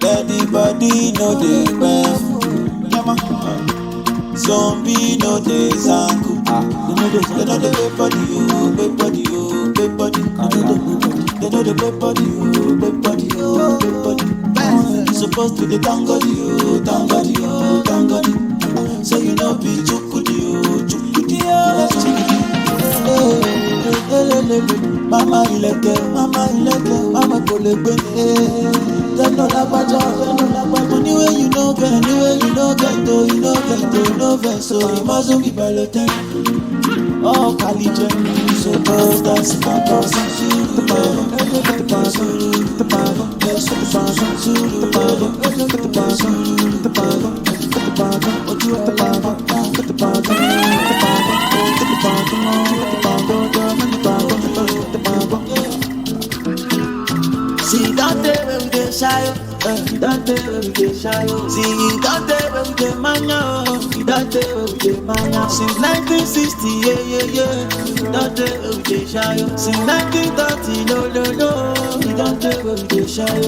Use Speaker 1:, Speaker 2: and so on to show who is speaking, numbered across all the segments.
Speaker 1: Anybody know the best? Zombie no dey zanku. They know the big body, you, big body, you, big body. They know the big body, you, big body, you, big body. You supposed to the tangody, you, tangody, you, tangody. So you know be chukudi, you, chukudi, Mama ileke, mama kolebe. They know la baja, anywhere you know get, though you know get, you know get. So you mustn't be balloting. Oh, Kalije, so those that's about to the bottom, the bottom, the bottom, yes, the bottom, the bottom, the bottom, the bottom, the bottom, what you at the bottom, the bottom, the bottom, the bottom, the bottom. See that day when we get shy, that day when we get shy. See that day when we get mania, that day when we get mania. Since 1960, yeah. That day when we get shy. Since 1930, no. That day when we get shy.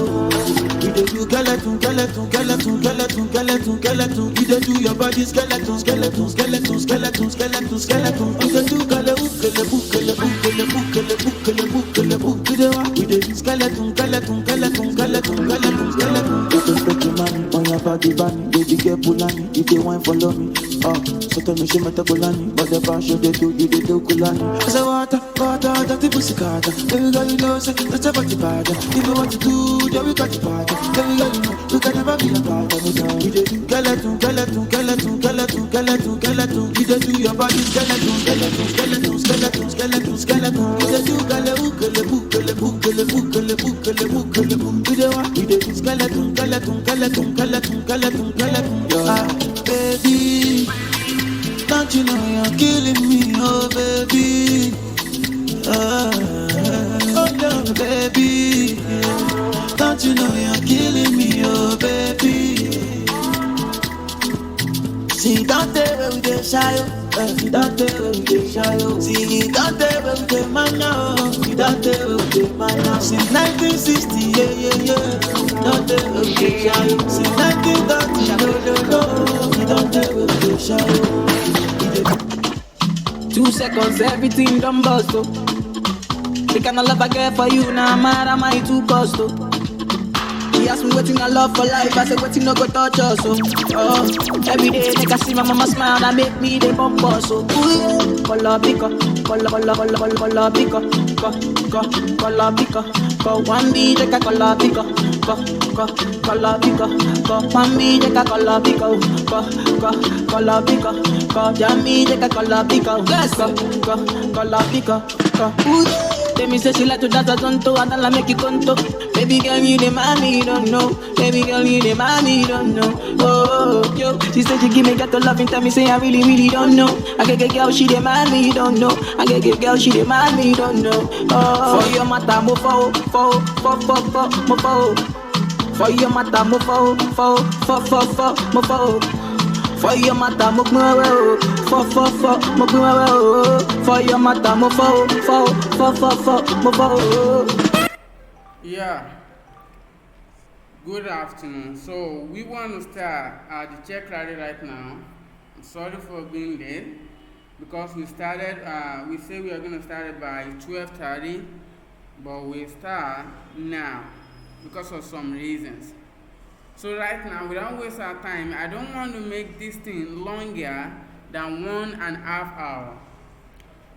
Speaker 1: We dey do skeleton. We dey do your body skeleton. We dey do skeleton. We dey do skeleton. You can take your money on your body, baby get pulani. If they want follow me, so tell me she meta kulani. But the passion they do kulani. I say water, dirty pussy carter. Every girl you know say that's about the bad. If you want to do, then we got the bad. Every girl you know you can never be a bad. We dey do skeleton. We dey do your body skeleton. We dey do baby, don't you know you're killing me, oh baby, oh no, baby, don't you know you're killing me, oh baby. See that day when we get shy, that day when we get shy. See that day when we get mania, that day when we get mania. Since 1960, yeah. That day when we get shy. Since 1930, no. That day when we get shy.
Speaker 2: 2 seconds, everything done bust, oh. The kind of love I get for you, now mad am I too cost, oh. He asked me waiting I love for life, I said waiting no go touch us, oh. Every day make I see my mama smile, that make me the bump us, oh. Color picker, color picker, color picker, go one be take a color picker, color picker, go one be take a color picker, color picker, go jammy take a color picker, let's go, color picker, go. Let me say she like to dance a zonto, I don't like make you conto. Baby girl, you the mommy, you don't know. Baby girl, you the mommy, you don't know. Oh, yo, she said she give me that love and tell me say I really don't know. I get girl, she the mommy, you don't know. I get girl, she the mommy, you don't know. Oh, for your mata, mo fo. For your mata, mo fo, mo fo. For your mata, mo fo, mo for your mata, mo fo, mo fo.
Speaker 3: Yeah. Good afternoon. So we want to start the check rally right now. I'm sorry for being late because we started. We say we are going to start it by 12:30, but we start now because of some reasons. So right now, we don't waste our time. I don't want to make this thing longer than 1.5 hours.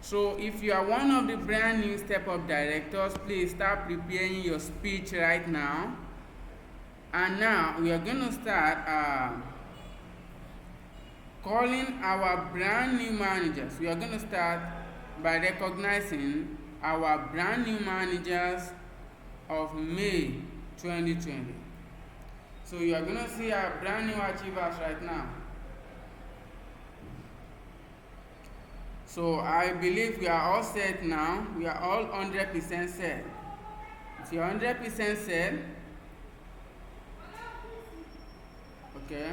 Speaker 3: So if you are one of the brand new Step Up directors, please start preparing your speech right now. And now we are going to start calling our brand new managers. We are going to start by recognizing our brand new managers of May 2020. So you are going to see our brand new achievers right now. So I believe we are all set now. We are all 100% set. If you're 100% set, okay.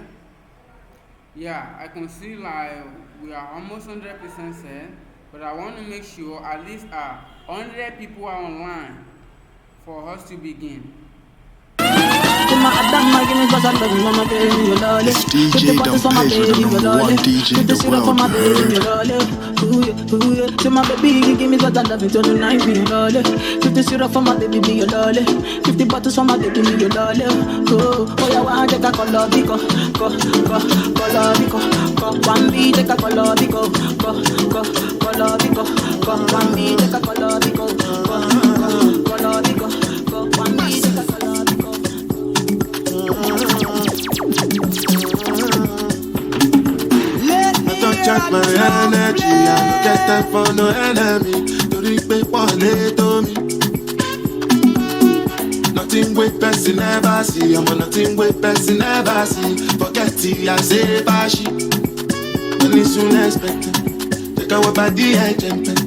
Speaker 3: Yeah, I can see like we are almost 100% set, but I want to make sure at least 100 people are online for us to begin.
Speaker 2: I'ma give me cause I love you, I'ma give me your lolly.
Speaker 4: It's DJ
Speaker 2: 50 bottles for my
Speaker 4: Dumpage,
Speaker 2: baby,
Speaker 4: the
Speaker 2: your
Speaker 4: number
Speaker 2: lolly.
Speaker 4: one DJ in
Speaker 2: 50
Speaker 4: the
Speaker 2: syrup for
Speaker 4: world,
Speaker 2: my
Speaker 4: you
Speaker 2: baby,
Speaker 4: heard?
Speaker 2: your lolly. Ooh yeah, so my baby, you give me cause I love you till the night, be your lolly. 50 syrup for my baby, be your lolly. 50 bottles for my baby, be your lolly. Oh yeah, one take a color, biko, color, biko, one B take a color, biko, color, biko, one B take a color, biko, color, biko, one B take a color, biko.
Speaker 1: I don't check my energy, I don't get time for no enemy. To reach me for to me. Nothing with person never see, I'm on nothing with person never see. Forget it, I say bashi. Only soon expected. Take a whip at the edge and pen.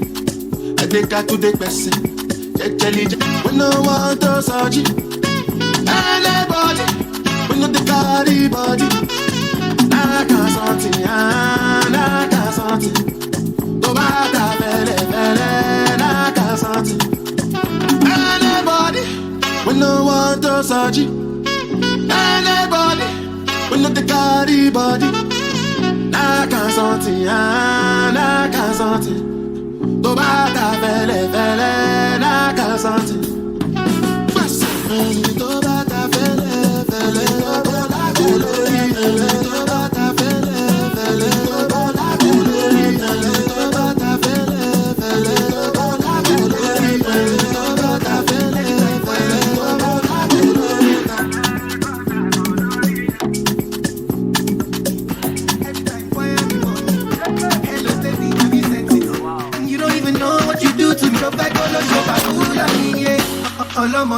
Speaker 1: I take her to the person. Jelly, when no one does surgery. Anybody, when no the carry body. I got something, I got something. Go back to fele, I got something. Anybody, when no one does surgery. Anybody, when no the carry body. I got something, I got something. Go back to fele, I got something. Go back to fele, go back to fele.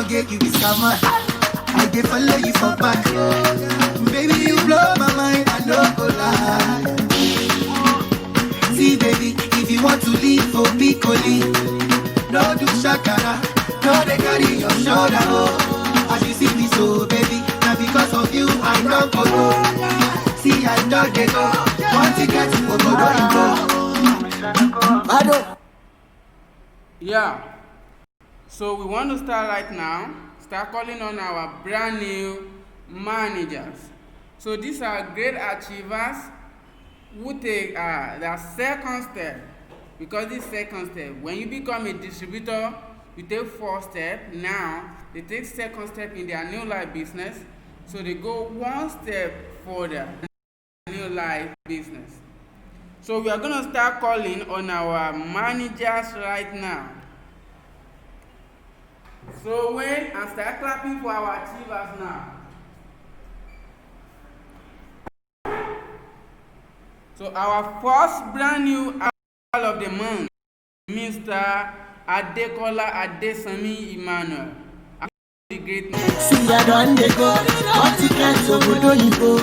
Speaker 5: Get you this summer. I dey follow you for back. Baby, you blow my mind, I no go lie. See, baby, if you want to leave for Piccoli, no do shakara, no they carry your shoulder. Oh, as you see me so, baby, now because of you, I don't go. See, I don't they go. Want to get to go.
Speaker 3: Yeah. So we want to start right now. Start calling on our brand new managers. So these are great achievers who take their second step. Because this second step, when you become a distributor, you take first step. Now they take second step in their new life business. So they go one step further in their new life business. So we are going to start calling on our managers right now. So when and start clapping for our achievers now. So our first brand new all of the month, Mr. Adekola Adesami Emmanuel. The great man.
Speaker 1: Singa don dey go, what you get so good you go.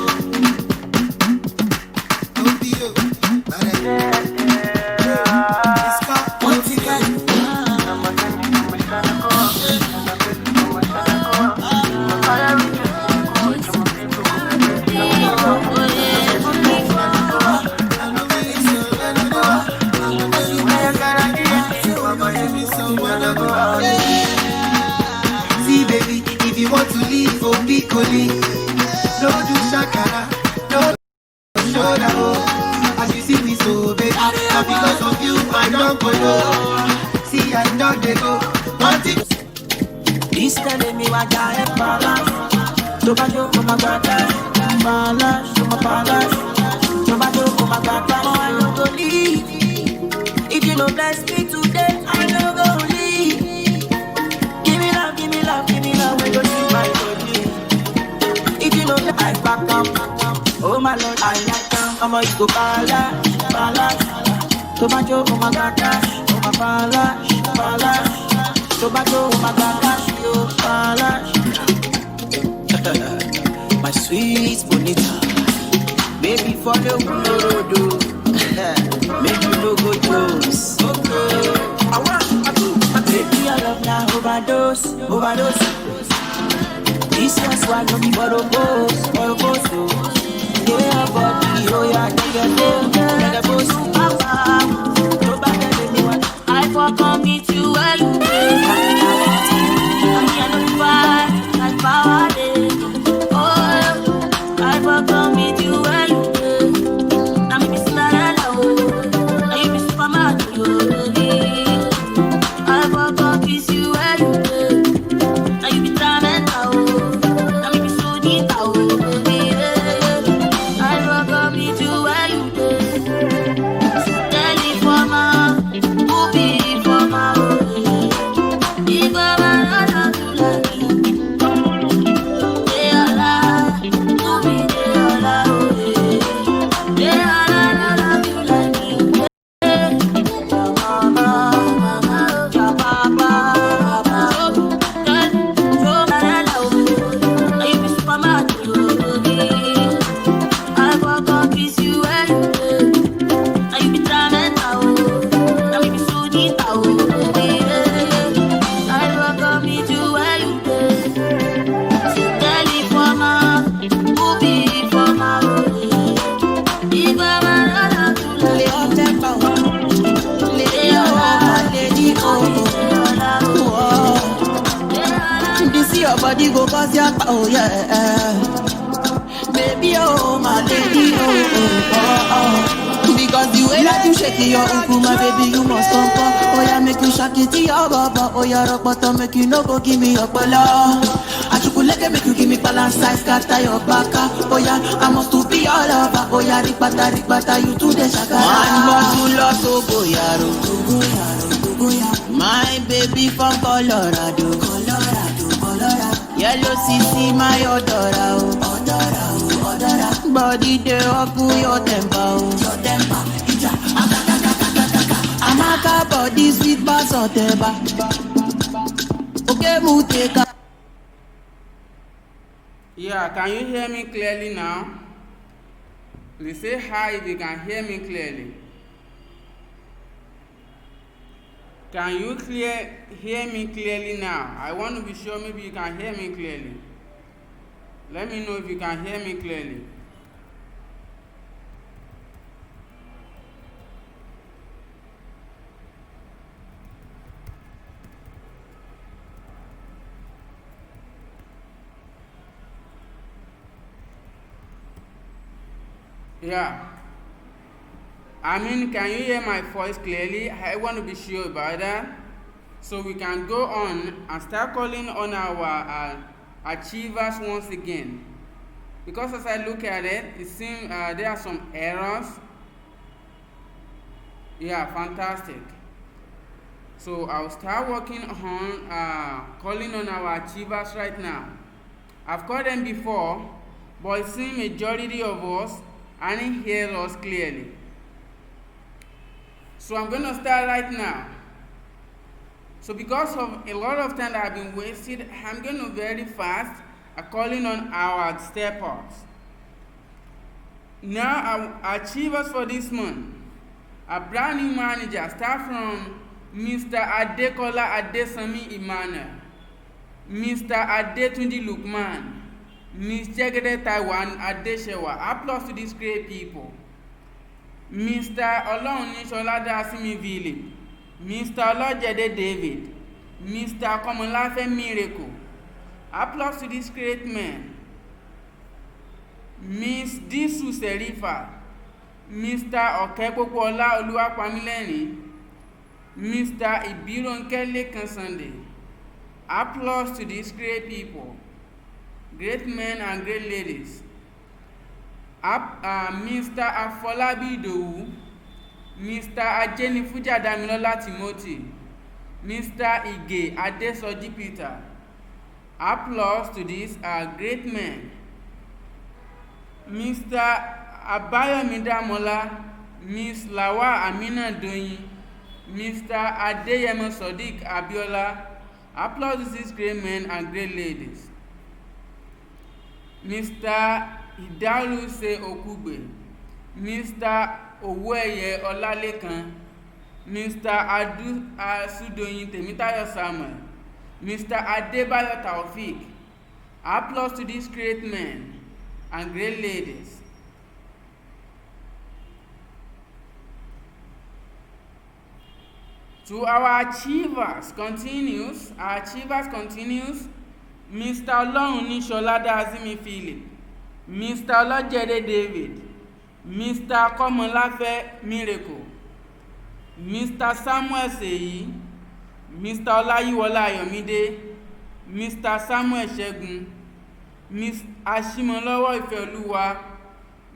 Speaker 5: See, baby, if you want to leave for Piccoli, no do shakara, no shoulder. Oh, as you see me so, baby, now because of you, I don't go. See, I don't they go. One thing.
Speaker 1: This telling me what I have balance. Tomato for my brother, balance for my balance. Tomato for my brother, I don't go leave. If you don't bless me today, I don't go leave. Give me love, give me love, give me love, we go see my body. If you don't bless, I back up. Oh my Lord, I like them. I'm a go balance, balance. Tomato for my brother, for my balance, balance. Tomato for my brother. My sweet bonita, baby follow no road, make you no go close. I want, baby I love now overdose. This is why no be borobos. Yeah, body, oh yeah, nigga, boss. I fuck on me too well, you I know fight, I power it. Oh body go cause ya, oh yeah. Baby, oh my lady, oh. Because the way that you shake your uku, my baby, you must come come. Oh yeah, make you shake it to your baba. Oh yeah, rock bottom, make you no go give me your pala. Achukuleke make you give me balance size, scatter your baka. Oh yeah, I must to be all over. Oh yeah, rikbata, you to the shakara. One bottle of Togo yaro. My baby from Colorado. Yellow CC, my odora, odora. Body they up your temper, Amaka body sweet bass or teba. Okay, muteka.
Speaker 3: Yeah, can you hear me clearly now? Please say hi if you can hear me clearly. Can you hear me clearly now? I want to be sure maybe you can hear me clearly. Let me know if you can hear me clearly. Yeah. I mean, can you hear my voice clearly? I want to be sure about that. So we can go on and start calling on our achievers once again. Because as I look at it, it seems there are some errors. Yeah, fantastic. So I'll start working on calling on our achievers right now. I've called them before, but it seems majority of us aren't hear us clearly. So I'm going to start right now. So because of a lot of time that I've been wasted, I'm going to very fast calling on our steppers. Now our achievers for this month, a brand new manager, start from Mr. Adekola Adesami Emmanuel, Mr. Adetundi Lukman, Ms. Cheque Taiwan Adeshewa. Applause to these great people. Mr. Olonisola Dasimi Philip, Mr. Olojede David, Mr. Komolafe Miracle. Applause to this great men. Miss Disu Serifa, Mr. Okepopola Oluwapamileni, Mr. Ibironke Kansande. Applause to these great people, great men and great ladies. Mr. Afolabi Idowu, Mr. Ajenifuja Damilola Timothy, Mr. Ige Adesoji Peter. Applause to these great men. Mr. Abayomi Damola, Miss Lawa Amina Doyin, Mr. Adeyemo Sodiq Abiola. Applause to these great men and great ladies. Mr. Idaluse Okugbe, Mr. Oweye Olalekan, Mr. Asudoyin Temitayo Samuel, Mr. Adebayo Taufik. Applause to these great men and great ladies. To our achievers continues, Mr. Olonisola Dasimi Philip, Mr. Olojede David, Mr. Komolafe Miracle, Mr. Samuel Seyi, Mr. Olayiwola Ayomide, Mr. Samuel Segun, Miss Ashimolowo Ifeoluwa,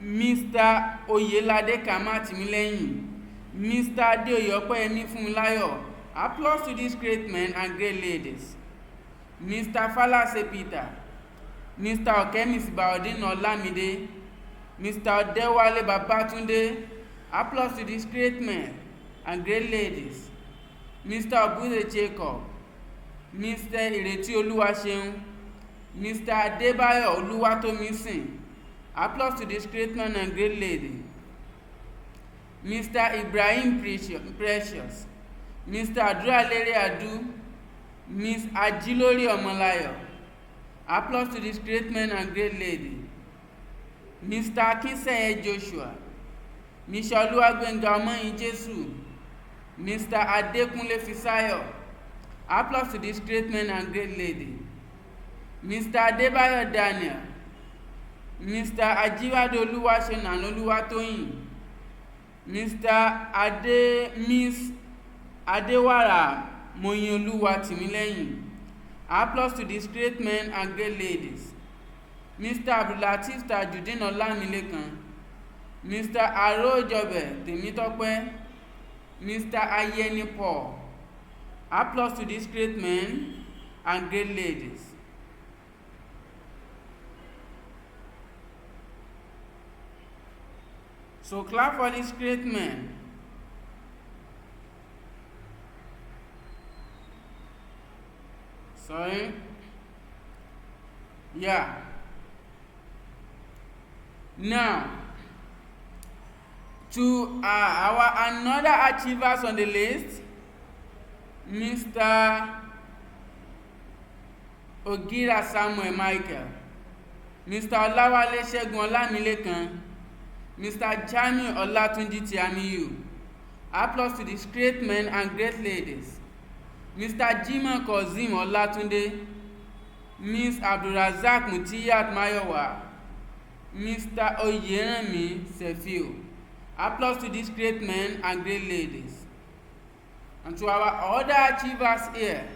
Speaker 3: Mr. Oyelade Kamatimileyin, Mr. Adeoyopeyemi Funmilayo. Applause to these great men and great ladies. Mr. Falase Peter, Mr. Okemisi Baodin Olamide, Mr. Odewale Babatunde. Applause to these great men and great ladies. Mr. Ogude Jacob, Mr. Ireti Oluwaseun, Mr. Adebayo Oluwatomisin. Applause to this great man and great lady. Mr. Ibrahim Precious, Mr. Aduralere Adu, Miss Ajilori Omolayo. Applause to this great man and great lady. Mr. Akinseye Joshua, Mr. Oluwagbenga Omoyin Jesu, Mr. Adekunle Fisayo. Applause to this great man and great lady. Mr. Adebayo Daniel, Mr. Ajiwade Oluwaseun and Oluwatoyin, Miss Adewara Moyinoluwa Timileyin. Applause to these great men and great ladies. Mr. Abdulateef Tajudeen Olamilekan, Mr. Arojobe Temitope, Mr. Ayeni Paul. Applause to these great men and great ladies. So clap for these great men. Sorry. Yeah. Now, to our another achievers on the list, Mr. Ogira Samuel Michael, Mr. Olawale Segun Olamilekan, Mr. Jamiu Olatunji Tiamiyu. Applause to these great men and great ladies. Mr. Jimoh Kozim Olatunde, Ms. Abdulrazak Mutiyat Mayowa, Mr. Oyeremi Sefiu. Applause to these great men and great ladies. And to our other achievers here,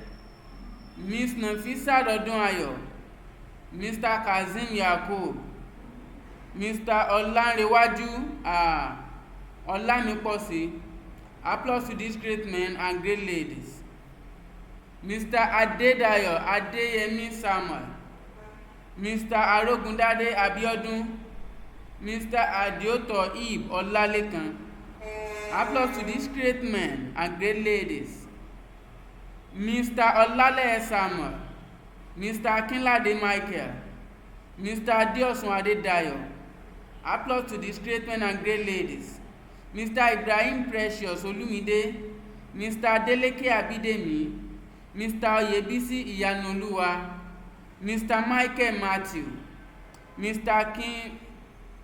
Speaker 3: Ms. Nafisa Dodunayo, Mr. Kazim Yakub, Mr. Olanrewaju Olamiposi. Applause to these great men and great ladies. Mr. Adedayo Adeyemi Samuel, Mr. Arogundade Abiodun, Mr. Adioto Ib Olalekan. Applause to these great men and great ladies. Mr. Olale Samuel, Mr. Akinlade Michael, Mr. Adiosun Adedayo. Applause to these great men and great ladies. Mr. Ibrahim Precious Olumide, Mr. Adeleke Abidemi, Mr. Oyebisi Iyanoluwa, Mr. Michael Matthew, Mr.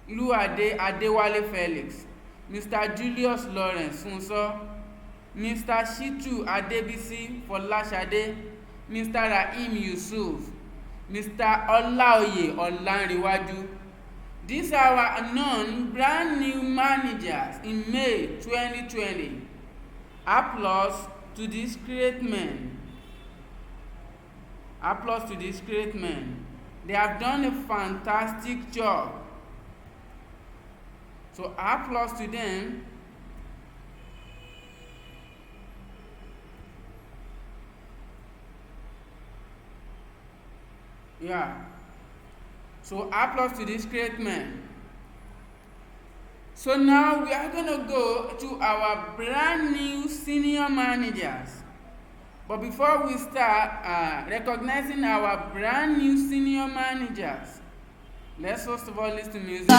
Speaker 3: Kinluade Adewale Felix, Mr. Julius Lawrence Funso, Mr. Shitu Adebisi Folashade, Mr. Rahim Yusuf, Mr. Olaoye Olanrewaju. These are our brand new managers in May 2020. Applause to these great men. Applause to these great men. They have done a fantastic job. So applause to them. Yeah. So applause to these great men. So now we are going to go to our brand new senior managers. But before we start recognizing our brand new senior managers, let's first of all listen to music.
Speaker 1: She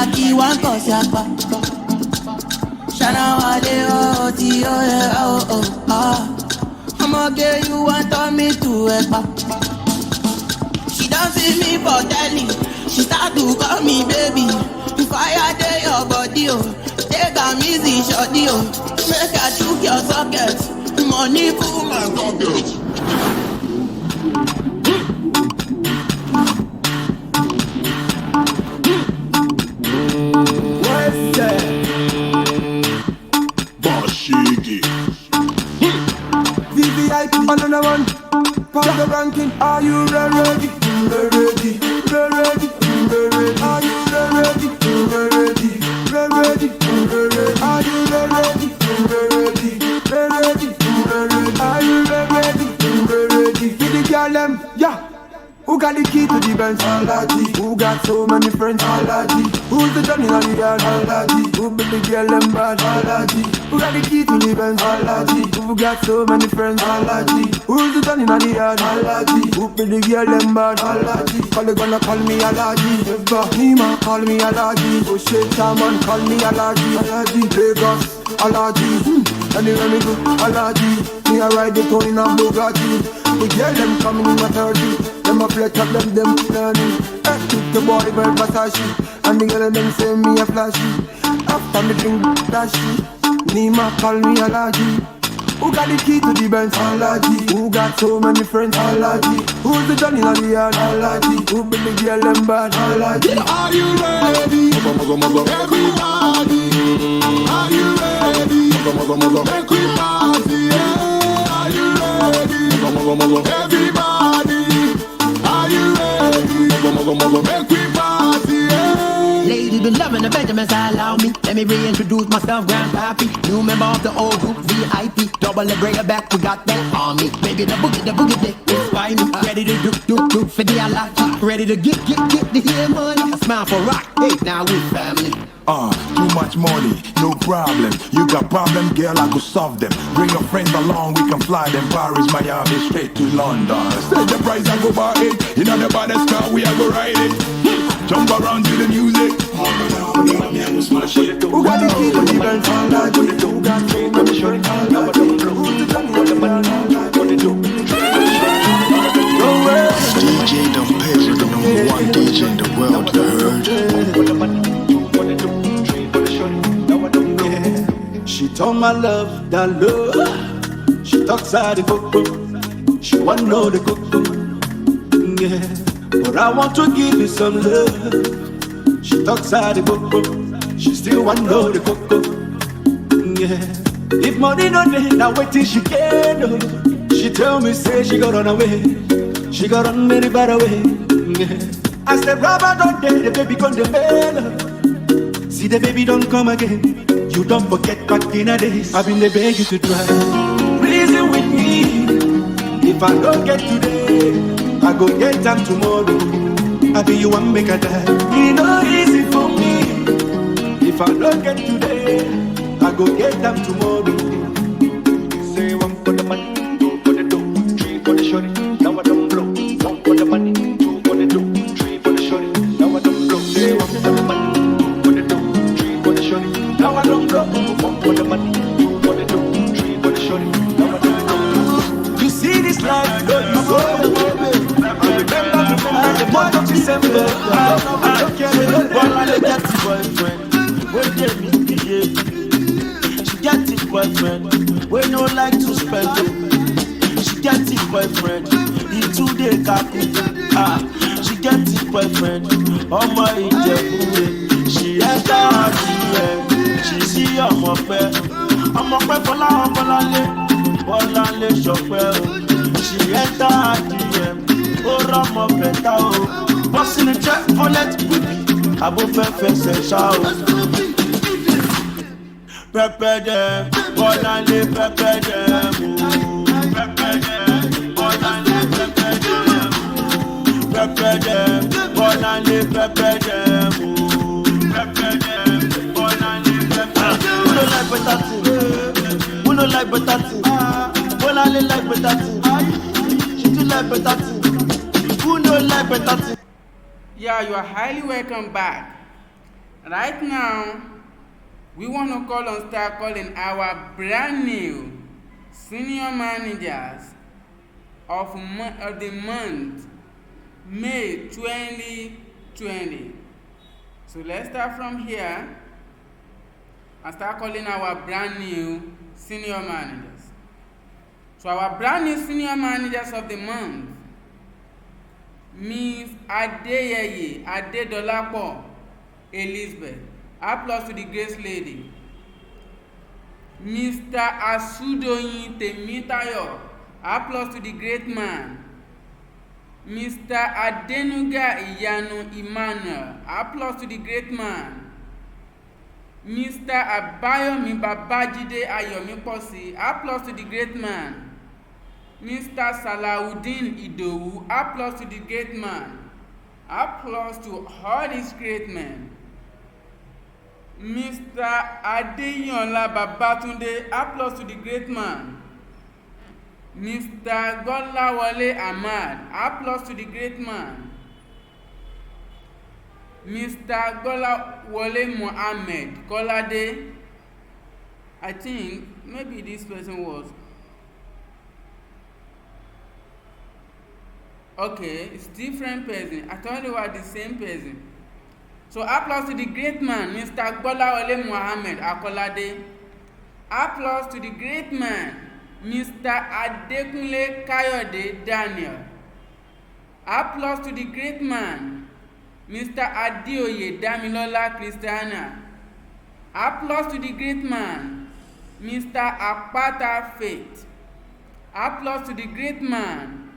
Speaker 1: don't see me for telly. She start to call me baby. Fire day your body, oh. Take a easy shorty, oh. Make her choke your socket. Money for my pocket.
Speaker 4: What's that? Cheque. VVIP, another one. Part the ranking. Are you ready? Ready, ready, ready. Are you ready? Ready, ready, ready. Are you ready? Ready, ready, ready. Are you ready? Ready. Get the girl them, yeah. Who got the key to the Benz? Allergy. Who got so many friends? Allergy. Who's the Johnny on the yard? Allergy. Who be the girl them bad? Allergy. Who got the key to the Benz? Allergy. Who got so many friends? Allergy. Who's the Johnny on the yard? Allergy. Who be the girl them bad? Allergy. Call they gonna call me allergy. Ever Nima call me allergy. Oh shit, man call me allergy. Allergy. Lagos allergy. Anywhere me go allergy. Me a ride the town in a Bugatti. The girl them coming in a 30. Them a flex up them learning. Took the boy by Versace. And the girl them say me a flashy. After me drink flashy. Nima call me allergy. Who got the key to the Benz? Allergy. Who got so many friends? Allergy. Who's the Johnny on the yard? Allergy. Who been the girl them bad? Allergy. Are you ready? Everybody. Are you ready? Make we party. Yeah. Are you ready? Everybody. Are you ready? Make we party. Yeah.
Speaker 5: Ladies been loving the Benjamins, allow me. Let me reintroduce myself, Grandpappy. New member of the old group, VIP. Double the break back, we got that army. Baby, the boogie dick is fine. Ready to do for the Allah. Ready to get the here money. A smile for rock, hey, now we family.
Speaker 6: Too much money, no problem. You got problem, girl, I could solve them. Bring your friends along, we can fly them. Paris, Miami, straight to London. Set the price and go buy it. You know the baddest car, we are go ride it. Jump around to the music.
Speaker 4: Who got the key to the Benz? Allergy. Who got so many friends? Allergy. Who's the Johnny on the yard?
Speaker 6: DJ Dom Pez, the number one DJ in the world, you heard?
Speaker 1: She told my love that love. She talks out the coco. She want know the coco. Yeah, but I want to give you some love. She talks out the coco. She still want know the coco. Yeah, if money not there, now wait till she can. Oh. She tell me say she got run away. She got run very bad away. Yeah. As the rubber don't there, the baby come the mail. See the baby don't come again. You don't forget back in the days. I've been the beg you to try. Reason with me. If I don't get today, I go get them tomorrow. I be you one make a die. It's not easy for me. If I don't get today, I go get them tomorrow. Say one for the money, two for the dough, three for the shorty. Now I don't blow. One for the money, two for the dough, three for the shorty. Now I don't blow. Say one for the money, two for the dough, three for the shorty. Now I don't blow. One for the money, two for the dough, three for the shorty. Now I don't blow. You see this life, don't you go away. Remember the month of December. I don't care what I get to boyfriend. When they meet me, she get it boyfriend. We no like to spend it. She get it boyfriend. In 2 days, she get it boyfriend. Oh my Ijebu, she enter her DM. She see I'm up for la chopper. She enter her DM. Oh Rama better oh. Boss in the check for let baby. I go fair shout. Prepare them, all and live prepare them. Prepare them, all and live prepare them. Prepare them, all and live prepare them. Prepare them, all and live prepare them. Who don't like better thing? Who don't like better thing? All and live like better thing. She do like better thing. Who don't like better thing?
Speaker 3: Yeah, you are highly welcome back. Right now, we want to start calling our brand new senior managers of the month, May 2020. So let's start from here and start calling our brand new senior managers. So our brand new senior managers of the month, Miss Adeyeye Adedolapo Elizabeth, applause to the Grace Lady. Mr. Asudoyin Temitayo, applause to the great man. Mr. Adenuga Iyanu Emmanuel, applause to the great man. Mr. Abayomi Babajide Ayomiposi, applause to the great man. Mr. Salawuddin Idowu, applause to the great man. Applause to all these great men. Mr. Adeyola Babatunde, applause to the great man. Mr. Golawale Ahmad, applause to the great man. Mr. Golawale Mohammed Kolade, I think maybe this person was okay, it's different person. I thought they were the same person. So applause to the great man, Mr. Golawale Mohammed Akolade. Applause to the great man, Mr. Adekunle Kayode Daniel. Applause to the great man, Mr. Adeoye Damilola Christiana. Applause to the great man, Mr. Apata Faith. Applause to the great man,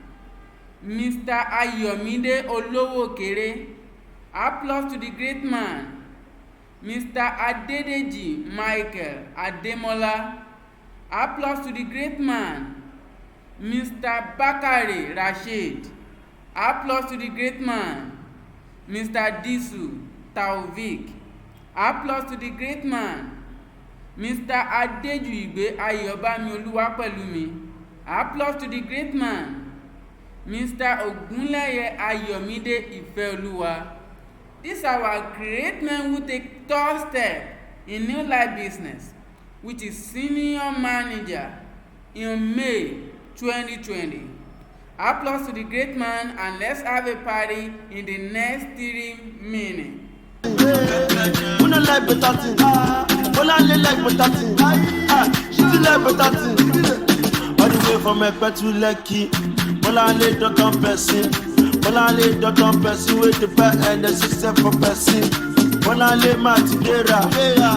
Speaker 3: Mr. Ayomide Olowokere. Applause to the great man, Mr. Adedeji Michael Ademola. Applause to the great man, Mr. Bakare Rashid. Applause to the great man, Mr. Disu Taufik. Applause to the great man, Mr. Adejuigbe Ayobami Oluwapelumi. Applause to the great man, Mr. Ogunleye Ayomide Ifeoluwa. These are our great men who take third step in new life business, which is senior manager in May 2020. Applause to the great man, and let's have a party in the next 3 minutes.
Speaker 1: Who no like better thing? Bolanle like better thing. She do like better thing. All the way from Ekpe to Lekki. Bolanle don't person. Bolanle don't person with the bad and the system for person. Bolanle Matidera.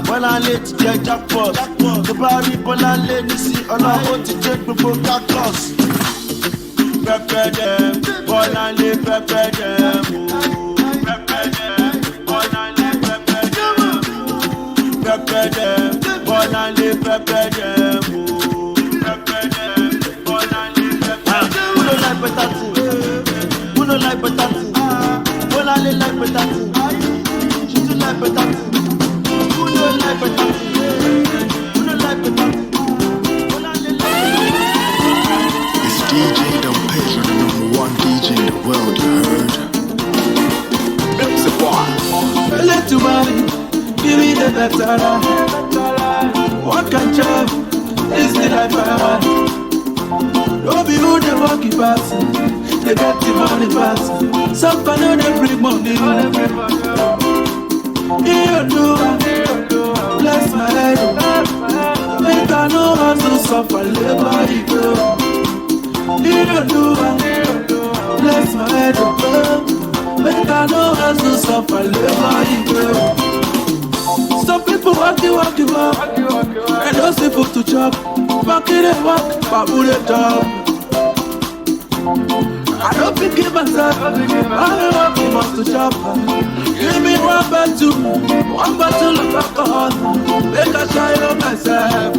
Speaker 1: Bolanle to get jackpot. The body Bolanle Nisi. Ọlọ́run ti jẹ́ gbogbo cactus. Pepper them. Bolanle pepper them. Pepper them. Bolanle pepper them. Pepper them. Bolanle pepper them. Pepper them. Bolanle pepper them. Who don't like better thing? Who don't like better thing? Bolanle like better thing. She do like better thing. Who don't like better thing? Who don't like better thing? Bolanle like better thing.
Speaker 6: It's DJ Don't Pay for the #1 DJ in the world, you heard? It's a bar.
Speaker 1: Let to money, give me the better life. What can job is the life I want. Don't be who they walk it past. They get the money fast. Some can know they bring money. You know, bless my head. Make I know how to suffer, labor, you go. You know, bless my head. Make I know how to suffer, labor, you go. Some people walk you, and those people to chop. Walk it and walk, babu the top. I don't think it myself, I walk you must to chop. Give me one battle of alcohol. Make a try on myself,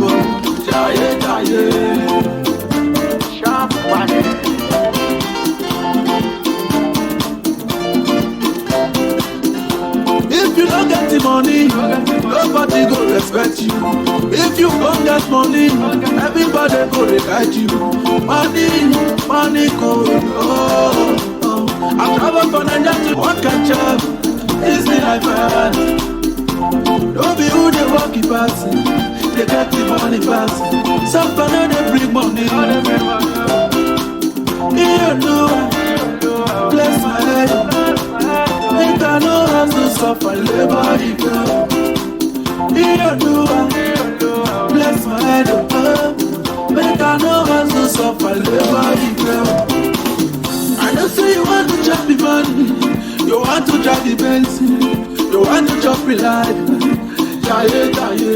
Speaker 1: jaye. Sharp money. If you don't get the money, nobody go respect you. If you don't get money, everybody go regard you. Money go. I travel for Nigeria to work and job. It's the life I had. Don't be who they walk it past. They get the money fast. Some people they bring money. You know, bless my head. Make I know how to suffer, labor, you go. You know, bless my head. Make I know how to suffer, labor, you go. I know say you want to chop the money, you want to drive the Benz, you want to chop the life. Jaye.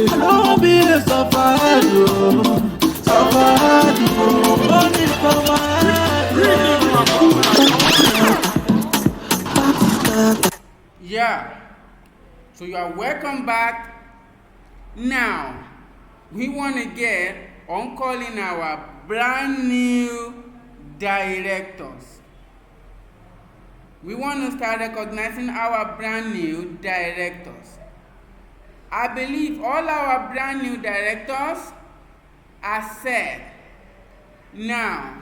Speaker 1: I don't be a suffer, money for my head.
Speaker 3: Yeah, so you are welcome back. Now we want to get on calling our brand new directors. We want to start recognizing our brand new directors. I believe all our brand new directors are set now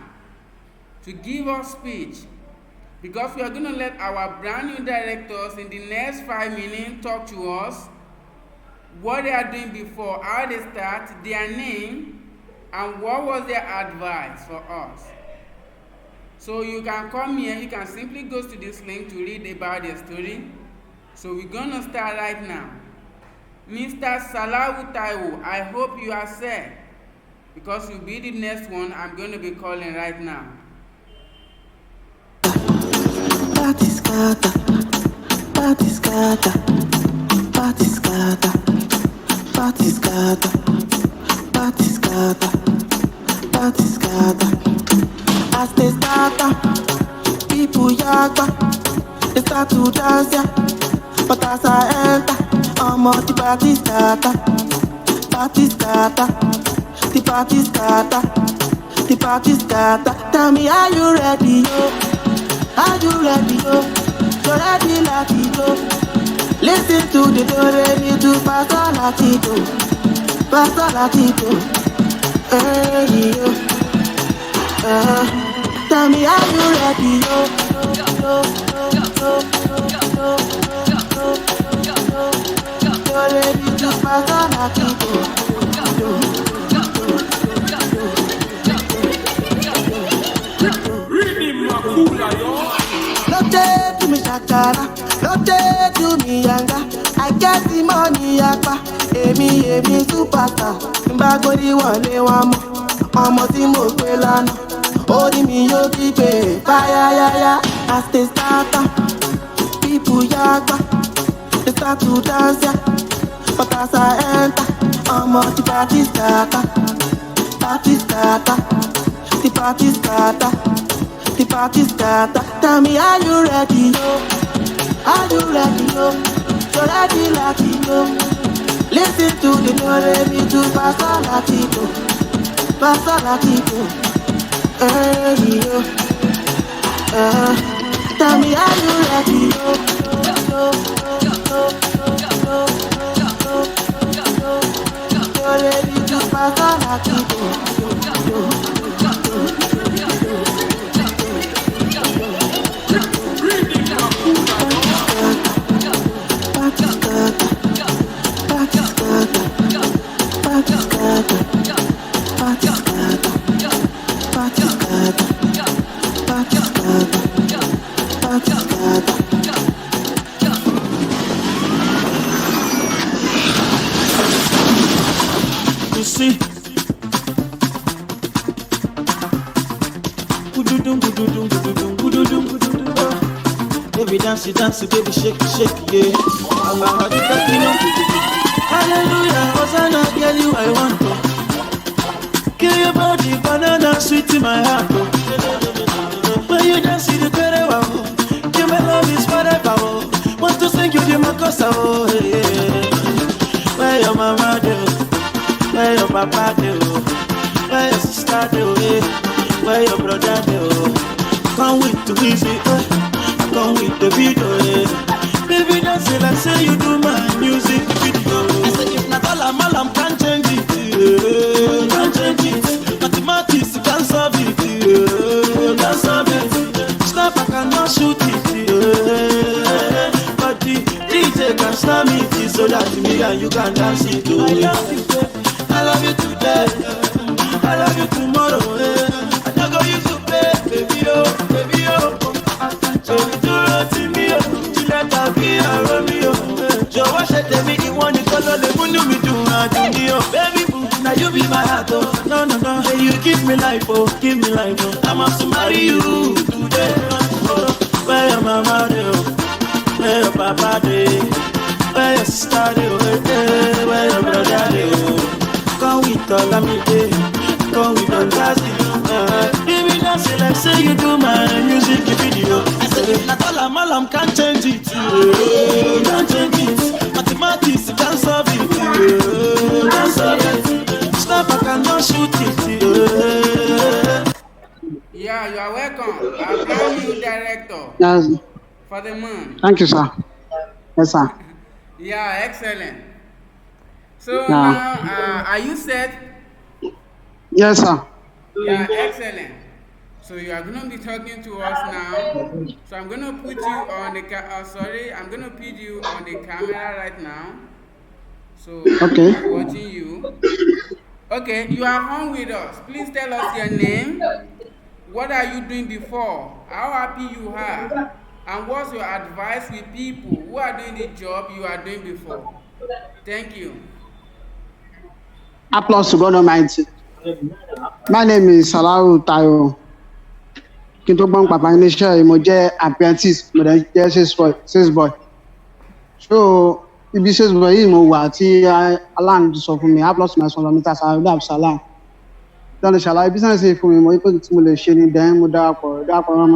Speaker 3: to give us speech, because we are going to let our brand new directors in the next 5 minutes talk to us what they are doing before, how they start, their name, and what was their advice for us. So you can come here, you can simply go to this link to read about their story. So we're going to start right now. Mr. Salahu Taiwo, I hope you are set. because you'll be the next one I'm going to be calling right now.
Speaker 1: Party scatter, party scatter, party scatter, party scatter, party scatter, party scatter. As they start, people yaga, they start to dance, yeah. But as I enter, I'm on the party scatter, party scatter, the party scatter, the party scatter. Tell me, are you ready, yo? Are you ready, yo? You're ready, Latino. Listen to the do-re-mi do Pastor Latino. Pastor Latino. Hey, yo. Tell me, are you ready, yo? You're ready to Pastor Latino. Lotte to me shakara, lotte to me yanga. I get the money yapa, emi superstar. Mbagodi wale wamo, ọmọ tí mo gbé lánàá. Orí mi yóò gbígbé, báyáyáyá. As they start, people yaga, they start to dance, yeah. But as I enter, ọmọ tí party scatter, party scatter, the party scatter. The party scatter. Tell me, are you ready, yo? Are you ready, yo? You're ready, Latino. Listen to the do-re-mi do Pastor Latino. Pastor Latino. Hey, yo. Tell me, are you ready, yo? You're ready to Pastor Latino. You see, baby dance, baby shake, yeah. Hallelujah, Hosanna, girl, you I want to. Kill your body, banana sweet in my heart. When you dance, see the better wow. Give my love is forever. Want to sing you the makosa, oh yeah. Where your mama do? Where your papa do? Where your sister do? Where your brother do? Come with the easy, come with the video, baby dance it like say you do my music video. I say if not all I'm can't change it, can't change it. Mathematics can't solve it, can't solve it. Snap I cannot shoot it, but the DJ can slam it so that me and you can dance it. I love you today, I love you tomorrow. I don't go use to play, baby oh, baby oh. So you do it to me oh, you let her be a Romeo. Jọ̀wọ́ ṣe tèmi ìwọ nìkan ló lè múnú mi dùn àdùnní oh. Baby boo, now you be my heart oh. No, hey you give me life oh, give me life oh. I'm up to marry you today oh. Where your mama dey oh, where your papa dey, where your sister dey oh, where your brother dey oh. Come with Olamide, come with Ogazi. Baby dance it like say you do my music video. I say if not all I'm can't change it, can't change it. Mathematics can't solve it, can't solve it. Snap I cannot shoot it.
Speaker 3: Yeah, you are welcome. Our brand new director
Speaker 7: Yes.
Speaker 3: for the month.
Speaker 7: Thank you, sir. Yes, sir.
Speaker 3: Yeah, excellent. So
Speaker 7: Yeah.
Speaker 3: now, are you set?
Speaker 7: Yes, sir.
Speaker 3: Yeah, excellent. So you are going to be talking to us now. So I'm going to put you on the I'm going to put you on the camera right now. So
Speaker 7: Okay.
Speaker 3: I'm watching you. Okay, you are on with us. Please tell us your name. What are you doing before? How happy you are? And what's your advice with people who are doing the job you are doing before? Thank you.
Speaker 7: Applause to God Almighty. My name is Salawu Tayo. Kí n tó gbọ́n pàpà iléeṣẹ́ yìí, mo jẹ́ apprentice, mo dẹ̀ jẹ́ sales boy. So ibi sales boy yìí mo wà tí aláàánú sọ fún mi, I lost my son Mr. Sarauda Absalam. Lọ́nà ṣàlàyé business yìí fún mi, mo ní pé tí mo lè ṣe ni then mo darapọ̀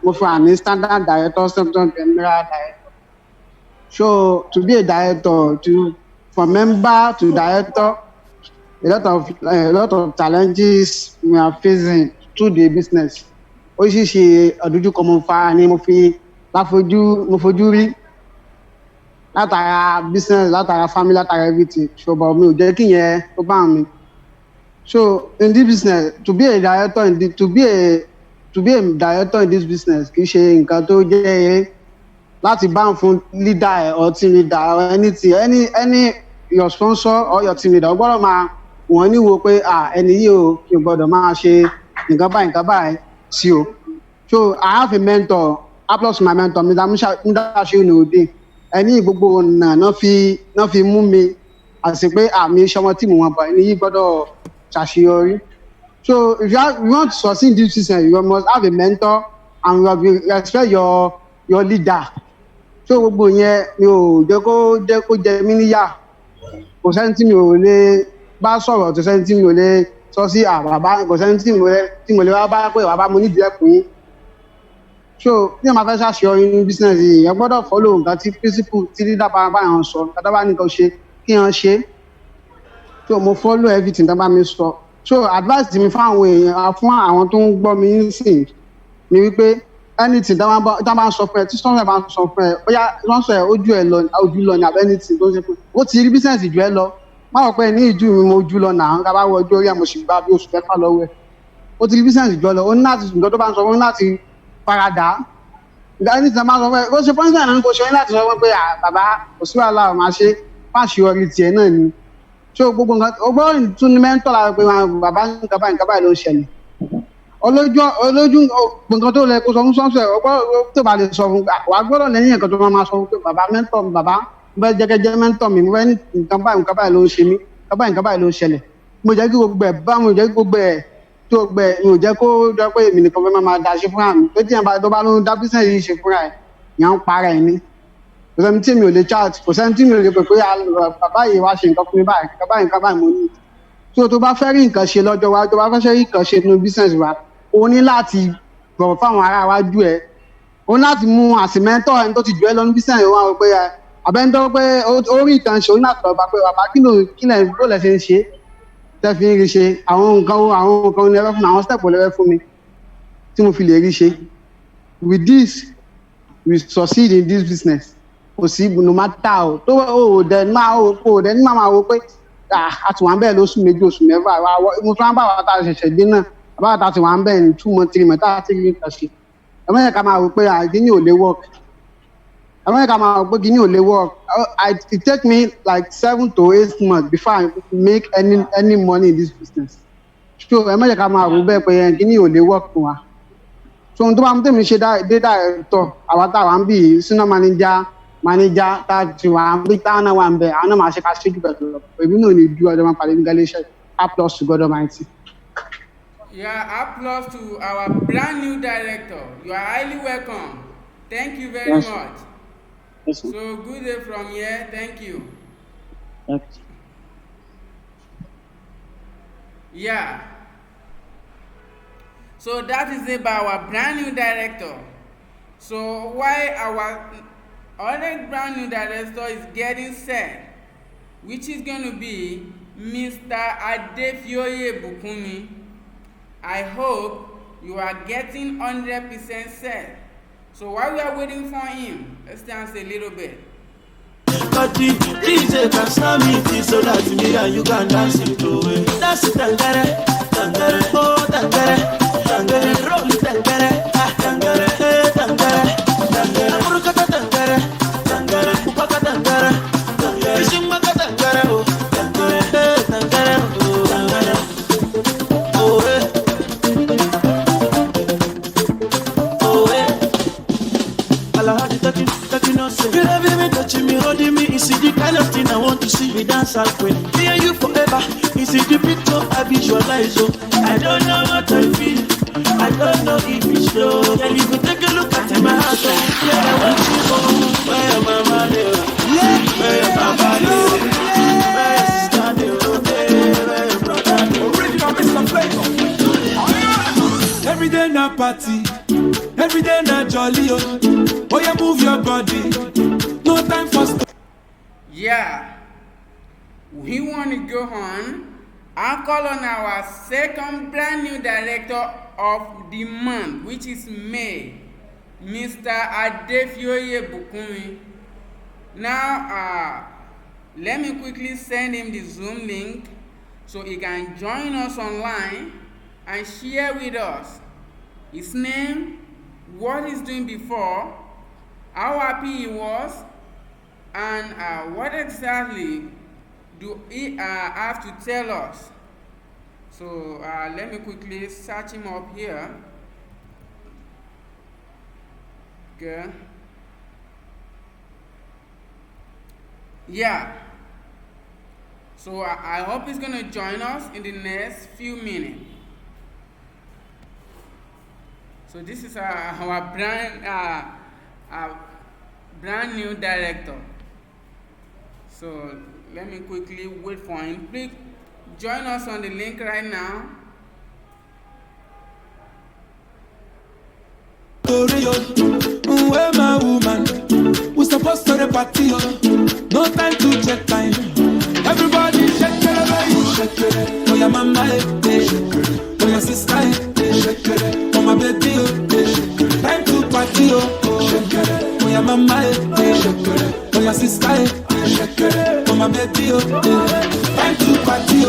Speaker 7: mo fún àní standard director, general director. So to be a director, from member to director, a lot of challenges we are facing through the business. Oríṣiríṣi àdójúkọ mo fara ní mo fojú rí látara business, látara family, látara everything. Ṣùgbọ́n mi ò jẹ́ kí yẹn tó bá mi. So in this business, to be a director in this business kì í ṣe nǹkan tó jẹ́ eré láti bá fún leader or team leader or anything, any your sponsor or your team leader. Ó gbọ́dọ̀ máa wọ́n ní wo pé ẹni yìí ò kí n gbọ́dọ̀ máa ṣe nǹkan báyìí sí o. So I have a mentor, plus my mentor, Mr. Mudashiru Nurudeen. Ẹni gbogbo ọ̀nà náà fi mú mi àti pé àmì ìṣọmọ tí mo wọn bọ̀ ẹni yìí gbọ́dọ̀ ṣàṣeyọrí. So if you want to succeed in this business, you must have a mentor and you respect your leader. So gbogbo yẹn mi ò jẹ́ kó jẹ mí níyà. Kò sẹ́ni tí mi ò lè bá sọ̀rọ̀, kò sẹ́ni tí mi ò lè sọ sí bàbá, kò sẹ́ni tí mo lè wá bá pé bàbá mo nídìí ẹ̀kún yín. So ní ọmọ afẹ́ ṣàṣeyọrí ní business yìí, ẹ gbọ́dọ̀ follow nǹkan tí principle tí leader bá yàn sọ, kátà bá nìkan ṣe kí yàn ṣe. So mo follow everything tó bá mi sọ. So advice mi fún àwọn tó ń gbọ́ mi nísìnyí ni wípé anything tá bá ń sọ fún ẹ, tí sọ́nà bá ń sọ fún ẹ, ó yá lọ́sọ̀ ẹ ojú lọ ní àbẹ́ anything tó ń ṣe pé ó ti rí business jù ẹ lọ. Má wọ pé ní ìjú mi mo ojú lọ náà, ká bá wọ ọjọ́ orí ẹ̀ mo sì gbá bí oṣù 6 lọ́wọ́ ẹ̀. Ó ti rí business jù ẹ lọ, ó ní láti nǹkan tó bá ń sọ fún láti faradà. Anything tá bá ń sọ fún ẹ, ó ṣe pọ́ńsì náà ní kò ṣe ní láti sọ fún pé bàbá kò sí wàhálà máa ṣe fáṣeyọrí tiẹ̀ náà ni. So gbogbo nǹkan ọgbọ́n tún ní mẹ́ńtọ́ la pé bàbá nǹkan báyìí ló ń ṣẹlẹ̀. Olójú nǹkan tó lẹ kó sọ fún sọ́ọ̀sẹ̀ ọgbọ́n tó bá lè sọ fún wàá gbọ́dọ̀ lẹ́yìn nǹkan tó máa sọ fún pé bàbá mẹ́ńtọ́ mi, bàbá bẹ́ẹ̀ jẹ́gẹ́jẹ́ mẹ́ńtọ́ mi, mo fẹ́ ní nǹkan báyìí ló ń ṣe mí, nǹkan báyìí ló ń ṣẹlẹ̀. Mo jẹ́ kí gbogbo ẹ̀ mo jẹ́ kí gbogbo ẹ̀ tó gbẹ mi ò jẹ́ kó jọ pé èmi nìkan fẹ́ máa da ṣe fúnra mi. Tó tí yẹn tó bá ló ń dá business yìí ṣe fúnra ẹ̀, yẹn ń para ẹ̀ ní. Kò sẹ́ni tí mi ò lè chat, kò sẹ́ni tí mi ò lè pè pé bàbá yìí wá ṣe nǹkan fún mi báyìí, nǹkan báyìí mo ní. Tó bá fẹ́ rí nǹkan ṣe lọ́jọ́ wa, tó bá fẹ́ rí nǹkan ṣe nínú business wa, o ní láti bọ̀wọ̀ fáwọn ará iwájú ẹ̀. O ní láti mú àsìmẹ́ntọ̀ ẹni tó ti jù ẹ́ lọ ní business wa wọ pé àbẹ́ńtọ́ pé ó rí nǹkan ṣe, o ní láti lọ bá pé bàbá kí lẹ̀ ṣe ń ṣe tẹ́ fi ń rí ṣe, àwọn nǹkan ní ẹ̀rọ fún mi, àwọn step lẹ́rẹ́ fún mi tí mo fi lè rí ṣe. With this, we succeed in this business. Kò sí no matter o tó o dẹ̀ ní máa wo pé àtùwà ń bẹ̀ lóṣù 2 oṣù 4 mo tún bá wa ta ṣẹ̀ṣẹ̀ dé náà bá ta ti wà ń bẹ̀ ní 2 months 3 months tá a ti rí nǹkan ṣe. Ẹ̀mọ́ yẹn ká máa wò pé kíní ò lè work. It take me like 7 to 8 months before I make any money in this business. So ẹ̀mọ́ yẹn ká máa wò bẹ́ẹ̀ pé kíní ò lè work fún wa. So ohun tó bá mú tèmi ṣe dé director àwa táwa ń bì senior manager tá a ti wà ń bí táwọn náà wà ń bẹ̀ àwọn náà máa ṣe ká ṣe jù bẹ̀rẹ̀ lọ. Èmi náà ní ju ọjọ́ máa parí nígbà iléeṣẹ́ applause to God Almighty.
Speaker 3: Yeah, applause to our brand new director. You are highly welcome. Thank you very much.
Speaker 7: Yes,
Speaker 3: so good day from here. Thank you.
Speaker 7: Yes.
Speaker 3: Yeah. So that is about our brand new director. So why our other brand new director is getting set, which is going to be Mr. Adefioye Bukumi. I hope you are getting 100% set. So while we are waiting for him, let's dance a little bit.
Speaker 1: But the DJ can stop me so that me and you can dance it away. Dance it, tangere, tangere, oh tangere, tangere, roll it, tangere, tangere, tangere, tangere, burukata tangere, tangere, upaka tangere, tangere, shimaka tangere, oh tangere, tangere, oh tangere, oh Allah had talking, no say. You love me, touching me, holding me, easy. is the kind of thing I want to see. We dance halfway. Me and you forever. This is the picture I visualize. Oh, I don't know what I feel. I don't know if it's slow. Girl, if you take a look at my heart, oh, yeah, I want you home. Where your mama live? Where your papa live? Where your sister live? Where your brother live?
Speaker 4: Original Mr. Flavor. Every day na party, every day na jolly. Oh, yeah, move your body. No time for
Speaker 3: Yeah, we want to go on and call on our second brand new director of the month, which is May, Mr. Adefioye Bukumi. Now, let me quickly send him the Zoom link so he can join us online and share with us his name, what he's doing before, how happy he was, and what exactly do he have to tell us. So let me quickly search him up here. Okay. Yeah. So I hope he's gonna join us in the next few minutes. So this is our brand new director. So let me quickly wait for him. Please join us on the link right now.
Speaker 4: Where my woman? We supposed to the party. No time to check time. Everybody shake it, shake it. Oh, your mama, shake it. Oh, your sister, shake it. Oh, my baby, shake it. Time to party, shake it. Oh, your mama, shake it. Oh, your sister, shake it. Oh, my baby, time to party,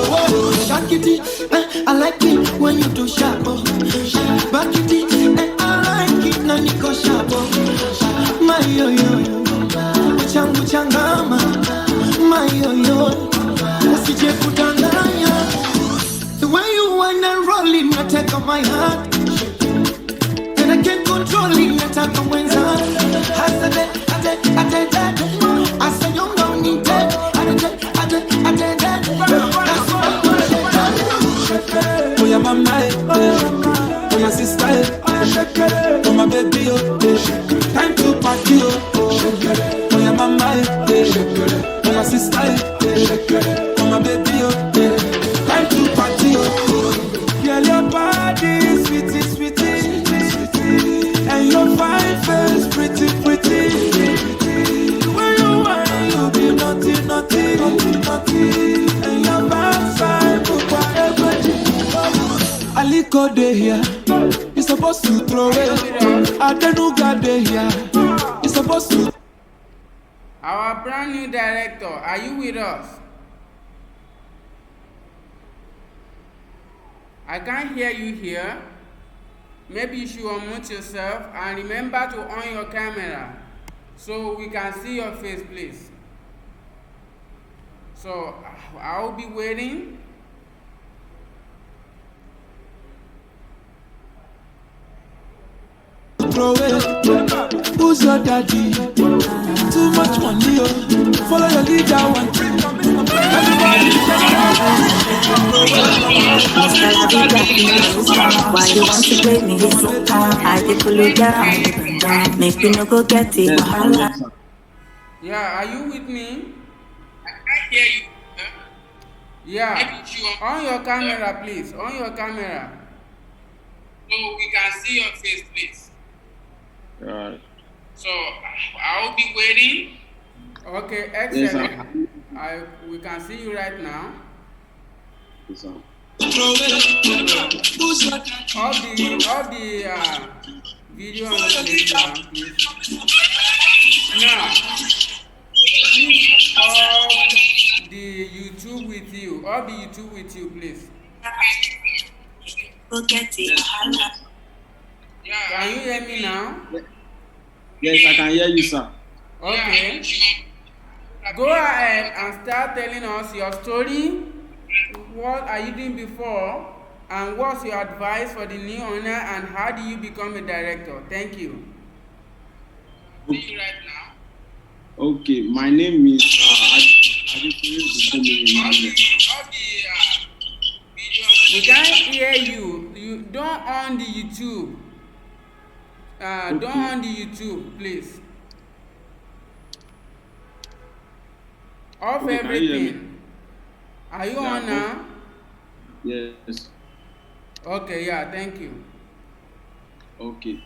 Speaker 1: Shake it, I like it when you do sharp. Back it, I like it na niko sharp. My yo yo, changu changama. My yo yo, usije kudanganya. The way you wanna roll it, na take on my heart. And I can't control it, na take on mwenza. Hasade, ate, asa nyonga unite. Ate.
Speaker 4: oh, your mama, oh, your sister, oh, my baby, time to party, oh, your mama, oh, your sister, oh, my baby, time to party, girl, your body sweetie, and your fine face pretty, when you want, you be naughty, and your backside, Aliko de here, you supposed to throw it. Adenuga de here, you supposed to.
Speaker 3: Our brand new director, are you with us? I can't hear you here. Maybe you should unmute yourself and remember to on your camera so we can see your face, please. So I'll be waiting.
Speaker 4: Throw it. Who's your daddy? Too much money, follow your leader one. Everybody,
Speaker 8: why you want to play me? I did pull you down. Make me no go get it.
Speaker 3: Yeah, are you with me? I can't hear you. Yeah, on your camera, please. On your camera. So we can see your face, please.
Speaker 9: Right.
Speaker 3: So I'll be waiting. Okay, excellent.
Speaker 9: Yes,
Speaker 3: we can see you right now.
Speaker 9: yes, sir.
Speaker 3: All the video on the playground, please. Now, please all the YouTube with you. All the YouTube with you, please. Can you hear me now?
Speaker 9: Yes, I can hear you, sir.
Speaker 3: Okay. Go ahead and start telling us your story. What are you doing before? And what's your advice for the new owner? And how do you become a director? Thank you. See you right now.
Speaker 9: Okay, my name is Adekunle Bukunmi Emmanuel.
Speaker 3: We can't hear you. You don't on the YouTube. Don't
Speaker 9: Okay,
Speaker 3: on the YouTube, please. Off
Speaker 9: okay, can you hear me?
Speaker 3: everything. Are you
Speaker 9: Yeah,
Speaker 3: on
Speaker 9: I'm off.
Speaker 3: now?
Speaker 9: Yes.
Speaker 3: Okay, yeah, thank you.
Speaker 9: Okay.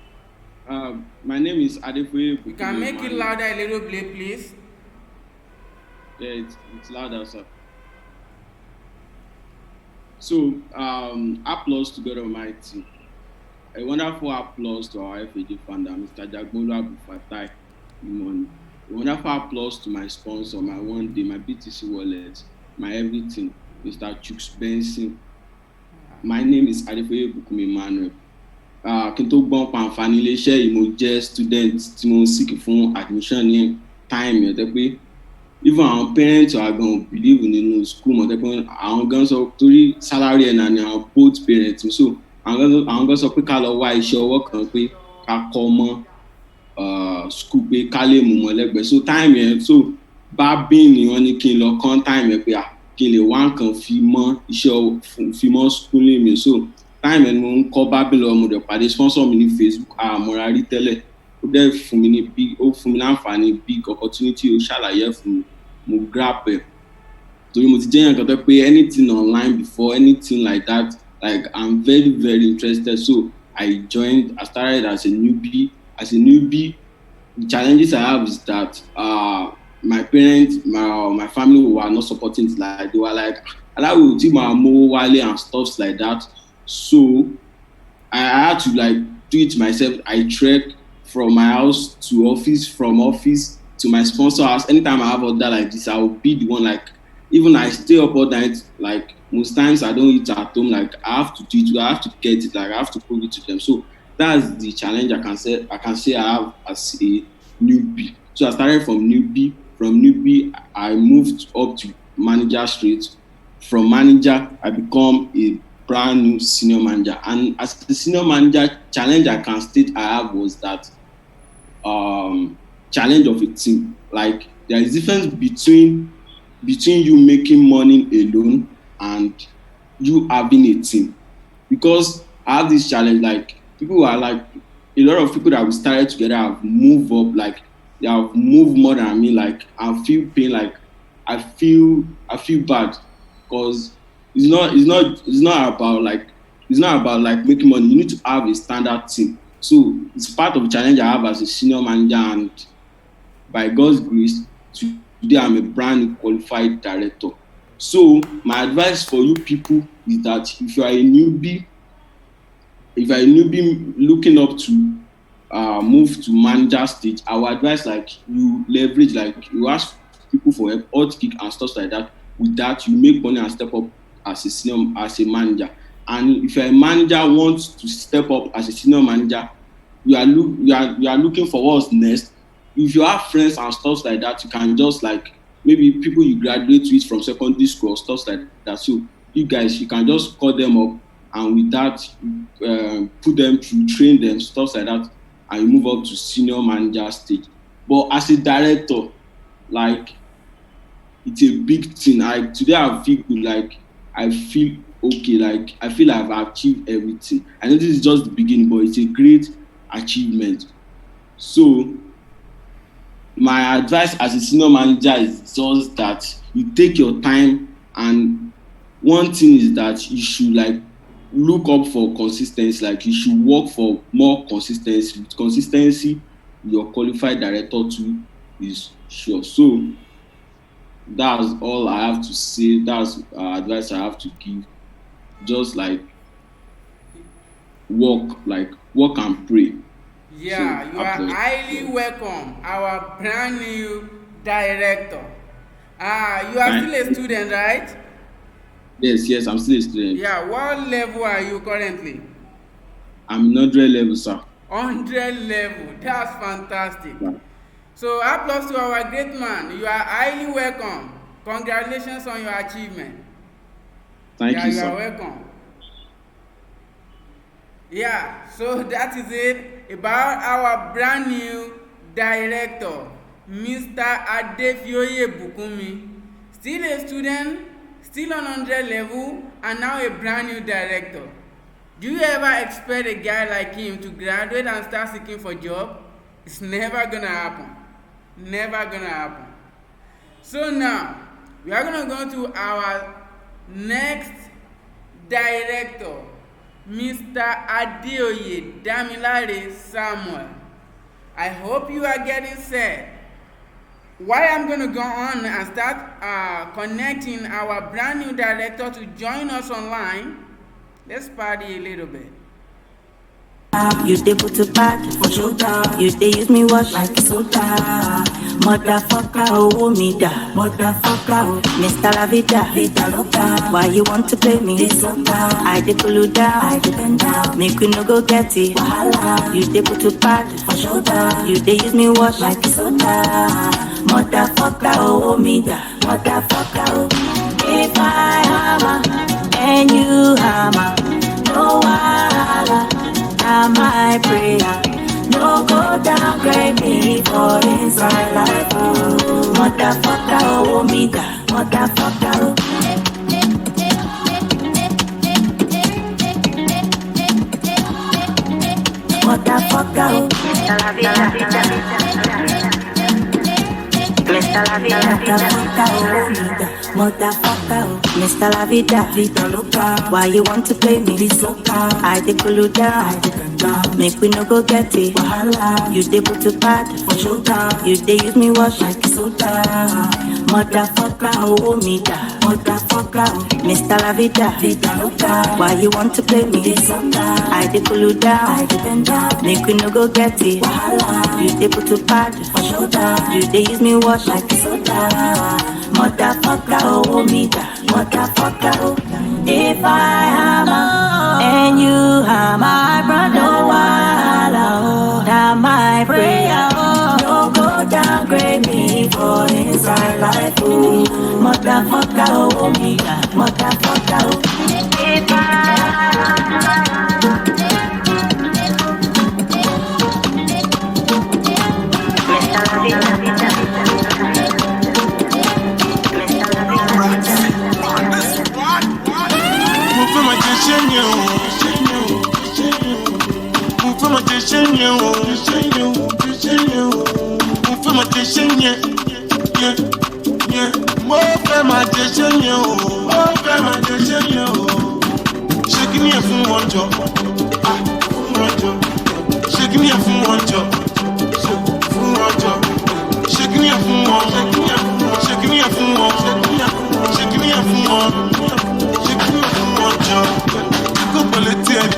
Speaker 9: My name is Adekunle
Speaker 3: You can
Speaker 9: Bukunmi
Speaker 3: make it
Speaker 9: Emmanuel.
Speaker 3: louder a little bit, please.
Speaker 9: Yeah, it's louder, sir. So, applause to God Almighty. A wonderful applause to our FHG founder, Mr. Jagbolu Abufatai Imoni. A wonderful applause to my sponsor, my one day, my BTC wallet, my everything, Mr. Chooks Benson. My name is Adekunle Bukunmi Emmanuel. Kí n tó gbọ́n pa àǹfààní iléeṣẹ́ yìí, mo jẹ́ student tí mo ń seek fún admission ní time yẹn tẹ́ pé even àwọn parents wa gan believe nínú school mọ̀ tẹ́ pé àwọn gan sọ torí salary ẹ̀ náà ni àwọn both parents mi, so àwọn gan sọ pé ká lọ wá iṣẹ́ ọwọ́ kan pé ká kọ́ mọ́ school pé ká lè mú mọ́ lẹ́gbẹ̀ẹ́, so time yẹn so barbing ni wọ́n ní kí n lọ kán time yẹn pé kí n lè wá nǹkan fi mọ́ iṣẹ́ fi mọ́ schooling mi, so time yẹn mo ń kọ́ barbing lọ mo dẹ̀ pàdé sponsor mi ní Facebook àmọ́ra rí tẹ́lẹ̀, ó dẹ̀ fún mi ní láǹfààní big opportunity, ó ṣàlàyé fún mi, mo grab ẹ̀ torí mo ti jẹ́ yẹn kan tó pé anything online before anything like that, like I'm very very interested, so I started as a newbie. The challenges I have is that my parents, my family were not supporting it, like they were like aláwo tí màá mówó wálé and stuff like that, so I had to like do it myself. I trek from my house to office, from office to my sponsor house. Anytime I have order like this, I will be the one, like even I stay up all night, like most times I don't eat at home, like I have to do it, I have to get it, like I have to prove it to them. So that's the challenge I can say I have as a newbie. So I started from newbie. From newbie, I moved up to manager straight. From manager, I become a brand new senior manager. And as the senior manager, challenge I can state I have was that challenge of a team. Like there is difference between you making money alone and you having a team. Because I have this challenge, like people are like a lot of people that we started together have moved up, like they have moved more than me. Like I feel pain, like I feel bad because it's not about like making money. You need to have a standard team. So it's part of the challenge I have as a senior manager, and by God's grace, today I'm a brand new qualified director. So my advice for you people is that if you are a newbie looking up to move to manager stage, I would advise like you leverage, like you ask people for help, hot kick and stuff like that. With that, you make money and step up as a manager. And if you're a manager wants to step up as a senior manager, you are looking for what's next. If you have friends and stuff like that, you can just like maybe people you graduate with from secondary school or stuff like that. So you guys, you can just call them up, and with that, put them through, train them, stuff like that, and you move up to senior manager stage. But as a director, like it's a big thing. Today I feel good, like I feel okay, like I feel I've achieved everything. I know this is just the beginning, but it's a great achievement. So my advice as a senior manager is just that you take your time, and one thing is that you should like look up for consistency, like you should work for more consistency. With consistency, your qualified director too is sure. So that's all I have to say. That's advice I have to give. Just like work and pray.
Speaker 3: Yeah,
Speaker 9: So
Speaker 3: you are highly welcome, our brand new director. You are still a student, right?
Speaker 9: Yes, I'm still a student.
Speaker 3: Yeah, what level are you currently?
Speaker 9: I'm in 100 level, sir.
Speaker 3: 100 level, that's fantastic.
Speaker 9: Yeah.
Speaker 3: So applause to our great man. You are highly welcome. Congratulations on your achievement.
Speaker 9: Thank you,
Speaker 3: You
Speaker 9: sir.
Speaker 3: are welcome. Yeah, so that is it about our brand new director. Mr. Adefioye Bukumi, still a student, still on 100 level, and now a brand new director. Do you ever expect a guy like him to graduate and start seeking for a job? It's never gonna happen. Never gonna happen. So now, we are gonna go to our next director, Mr. Adeoye Damilare Samuel. I hope you are getting set. Why I'm going to go on and start connecting our brand new director to join us online, let's party a little bit.
Speaker 8: You stay put to bad for shoulder. You stay use me wash like soda. Motherfucker, oh me da. Motherfucker, oh Mr. La Vida, Vida Loca. Why you want to play me? This soda. I dey pull you down, I dey bend down. Make you no go get it. Wahala. You stay put to bad for shoulder. You stay use me wash like soda. Motherfucker, oh me da. Motherfucker, oh. If I hammer and you hammer, no wahala. My prayer, no go downgrade me for inside life. Oh, motherfucker, oh me da, motherfucker. Oh. Motherfucker, oh. Mr. La Vida, motherfucker, oh. Mr. La Vida, Vida Loca. Why you want to play me? This loca. I dey pull you down, make we no go get it. Wahala. You dey put to bad for shoulder. You dey use me wash like soda. Motherfucker, oh me da. Motherfucker, oh. Mr. La Vida, Vida Loca. Why you want to play me? This loca. I dey pull you down, I dey bend down, make we no go get it. Wahala. You dey put to bad for shoulder. You dey use me wash like soda. Motherfucker, oh me da. Motherfucker, oh. If I hammer and you hammer, my brother, no wahala, oh. Now my prayer, oh. No go downgrade me for inside life, oh. Motherfucker, oh me da. Motherfucker, oh. If I
Speaker 10: Shaking me from one job, from one job. Shaking me from one job, from one job. Shaking me from one, shaking me from one, shaking me from one, shaking me from one job. Go politics.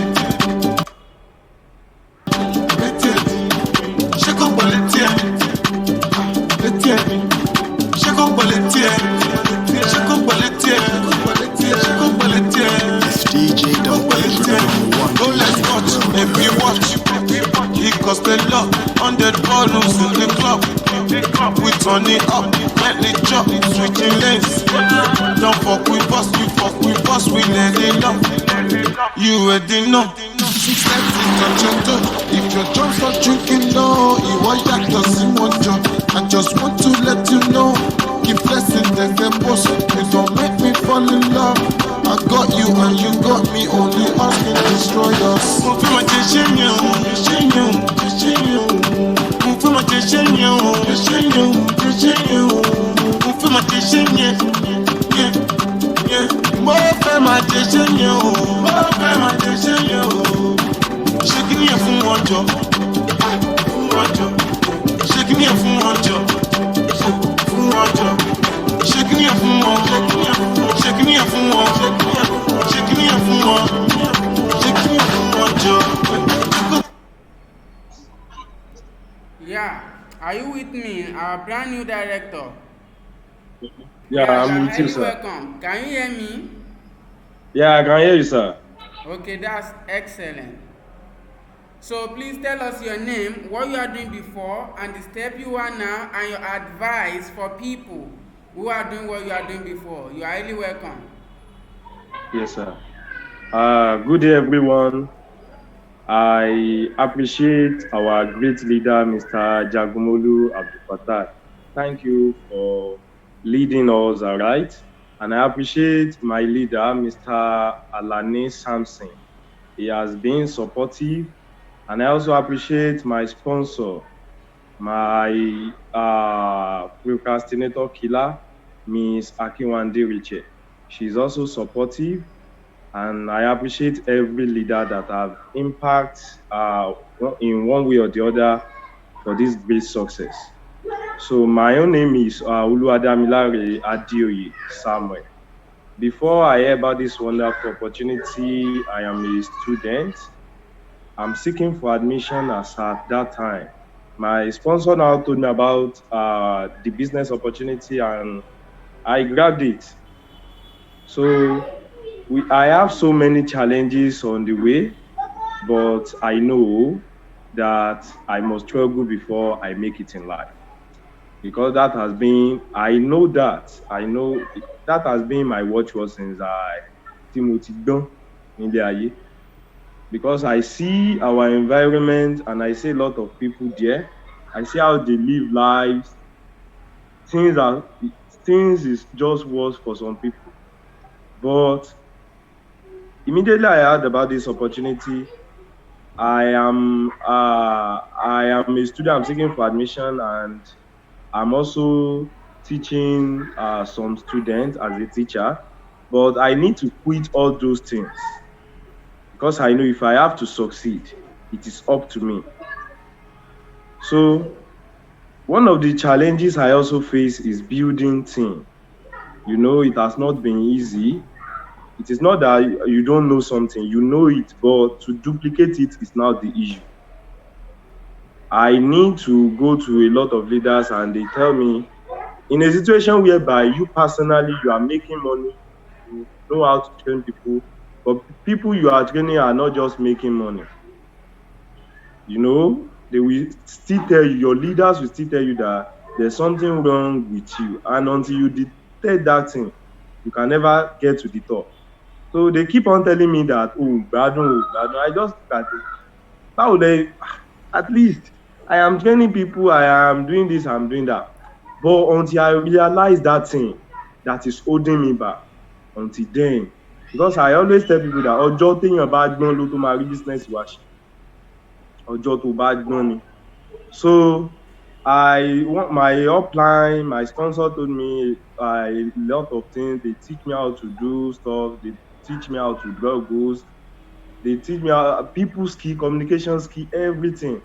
Speaker 10: In the club, we turn it up, let it drop, switching lanes. Don't fuck with us, you fuck with us, we let it up. You already know. 6:30 touch and go. If your drums not drinking, no, you want that doesn't want you. I just want to let you know. Keep blessing, there's the post. You don't make me fall in love. I got you and you got me. Only us can destroy us. Shaking me from one job, shaking me from one job, from one job. Shaking me from one, shaking me from one, shaking me from one, shaking me from one job.
Speaker 3: Yeah, are you with me, our brand new director?
Speaker 11: Yeah, I'm with you, sir.
Speaker 3: Welcome. Can you hear me?
Speaker 11: Yeah, I can hear you, sir.
Speaker 3: Okay, that's excellent. So please tell us your name, what you are doing before, and the step you are now, and your advice for people who are doing what you are doing before. You are highly welcome.
Speaker 11: Yes, sir. Good day, everyone. I appreciate our great leader, Mr. Jagumolu Abdulfattah. Thank you for leading us, all right? And I appreciate my leader, Mr. Alani Sampson. He has been supportive. And I also appreciate my sponsor, my procrastinator killer, Miss Akinwande Riche. She's also supportive, and I appreciate every leader that have impact in one way or the other for this great success. So my own name is Uluwadamilare Adioye Samuel. Before I hear about this wonderful opportunity, I am a student. I'm seeking for admission as at that time. My sponsor now told me about the business opportunity, and I grabbed it. So I have so many challenges on the way, but I know that I must struggle before I make it in life. Because that has been, I know that has been my watchword since Timothy Don in the Aye. Because I see our environment and I see a lot of people there. I see how they live lives. Things are things is just worse for some people. But immediately I heard about this opportunity, I am a student. I'm seeking for admission, and I'm also teaching some students as a teacher. But I need to quit all those things because I know if I have to succeed, it is up to me. So one of the challenges I also face is building team. You know, it has not been easy. It is not that you don't know something, you know it, but to duplicate it is now the issue. I need to go to a lot of leaders and they tell me, in a situation whereby you personally, you are making money, you know how to train people, but people you are training are not just making money. You know, they will still tell you, your leaders will still tell you that there's something wrong with you. And until you detect that thing, you can never get to the top. So they keep on telling me that, oh, Gbadun. I just look at it. How they, at least, I am training people, I am doing this, I'm doing that. But until I realize that thing that is holding me back, until then, because I always tell people that ọjọ́ téèyàn bá gbọ́n ló tó máa rí business wá ṣe. Ọjọ́ tó bá gbọ́n ni. So I want my upline, my sponsor told me a lot of things. They teach me how to do stuff. They teach me how to draw goals. They teach me how people skill, communication skill, everything.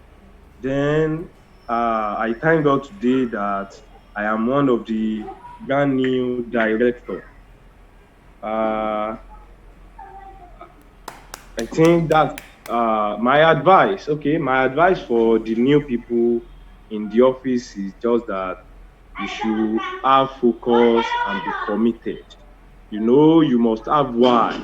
Speaker 11: Then I thank God today that I am one of the brand new director. I think that my advice for the new people in the office is just that you should have focus and be committed. You know, you must have why.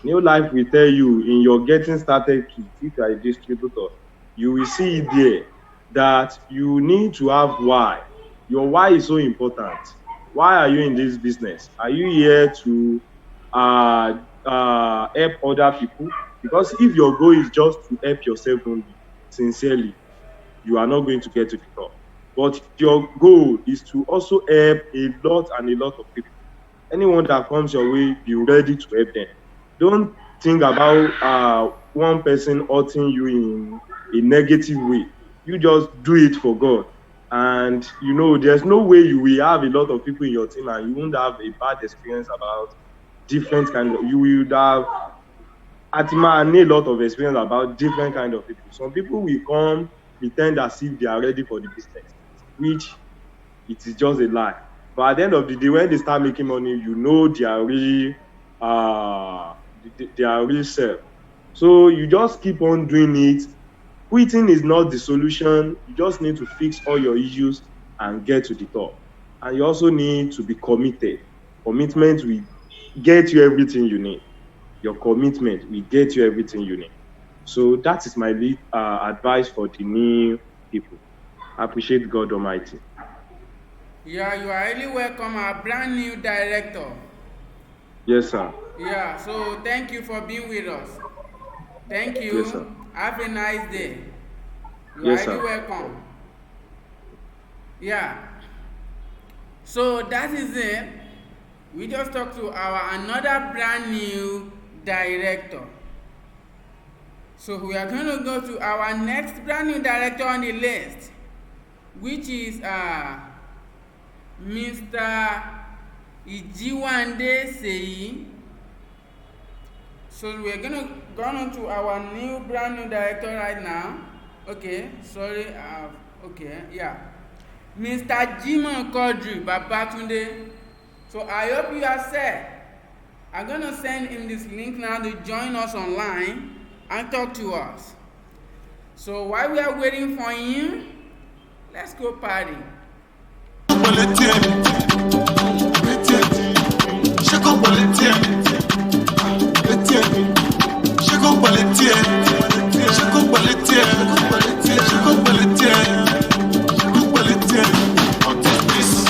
Speaker 11: New Life will tell you in your getting started kit, if you are a distributor, you will see it there that you need to have why. Your why is so important. Why are you in this business? Are you here to help other people? Because if your goal is just to help yourself only, sincerely, you are not going to get to the top. But your goal is to also help a lot and a lot of people. Anyone that comes your way, be ready to help them. Don't think about one person hurting you in a negative way. You just do it for God. And you know, there's no way you will have a lot of people in your team and you won't have a bad experience about different kind of, you will have Atima and a lot of experience about different kind of people. Some people will come pretend as if they are ready for the business, which it is just a lie. But at the end of the day, when they start making money, you know they are really self. So you just keep on doing it. Quitting is not the solution. You just need to fix all your issues and get to the top. And you also need to be committed. Commitment will get you everything you need. Your commitment will get you everything you need. So that is my lead advice for the new people. I appreciate God Almighty.
Speaker 3: Yeah, you are really welcome, our brand new director.
Speaker 11: Yes, sir.
Speaker 3: Yeah, so thank you for being with us. Thank you.
Speaker 11: Yes, sir.
Speaker 3: Have a nice day. You
Speaker 11: Yes,
Speaker 3: are highly
Speaker 11: sir.
Speaker 3: welcome. Yeah. So that is it. We just talked to our another brand new director. So we are going to go to our next brand new director on the list, which is Mr. Ijiwande Seyi. So we are gonna go on to our new brand new director right now. Okay, sorry. Okay, yeah. Mr. Jimoh Kodri Babatunde. So I hope you are set. I'm gonna send him this link now to join us online and talk to us. So while we are waiting for him, let's go party.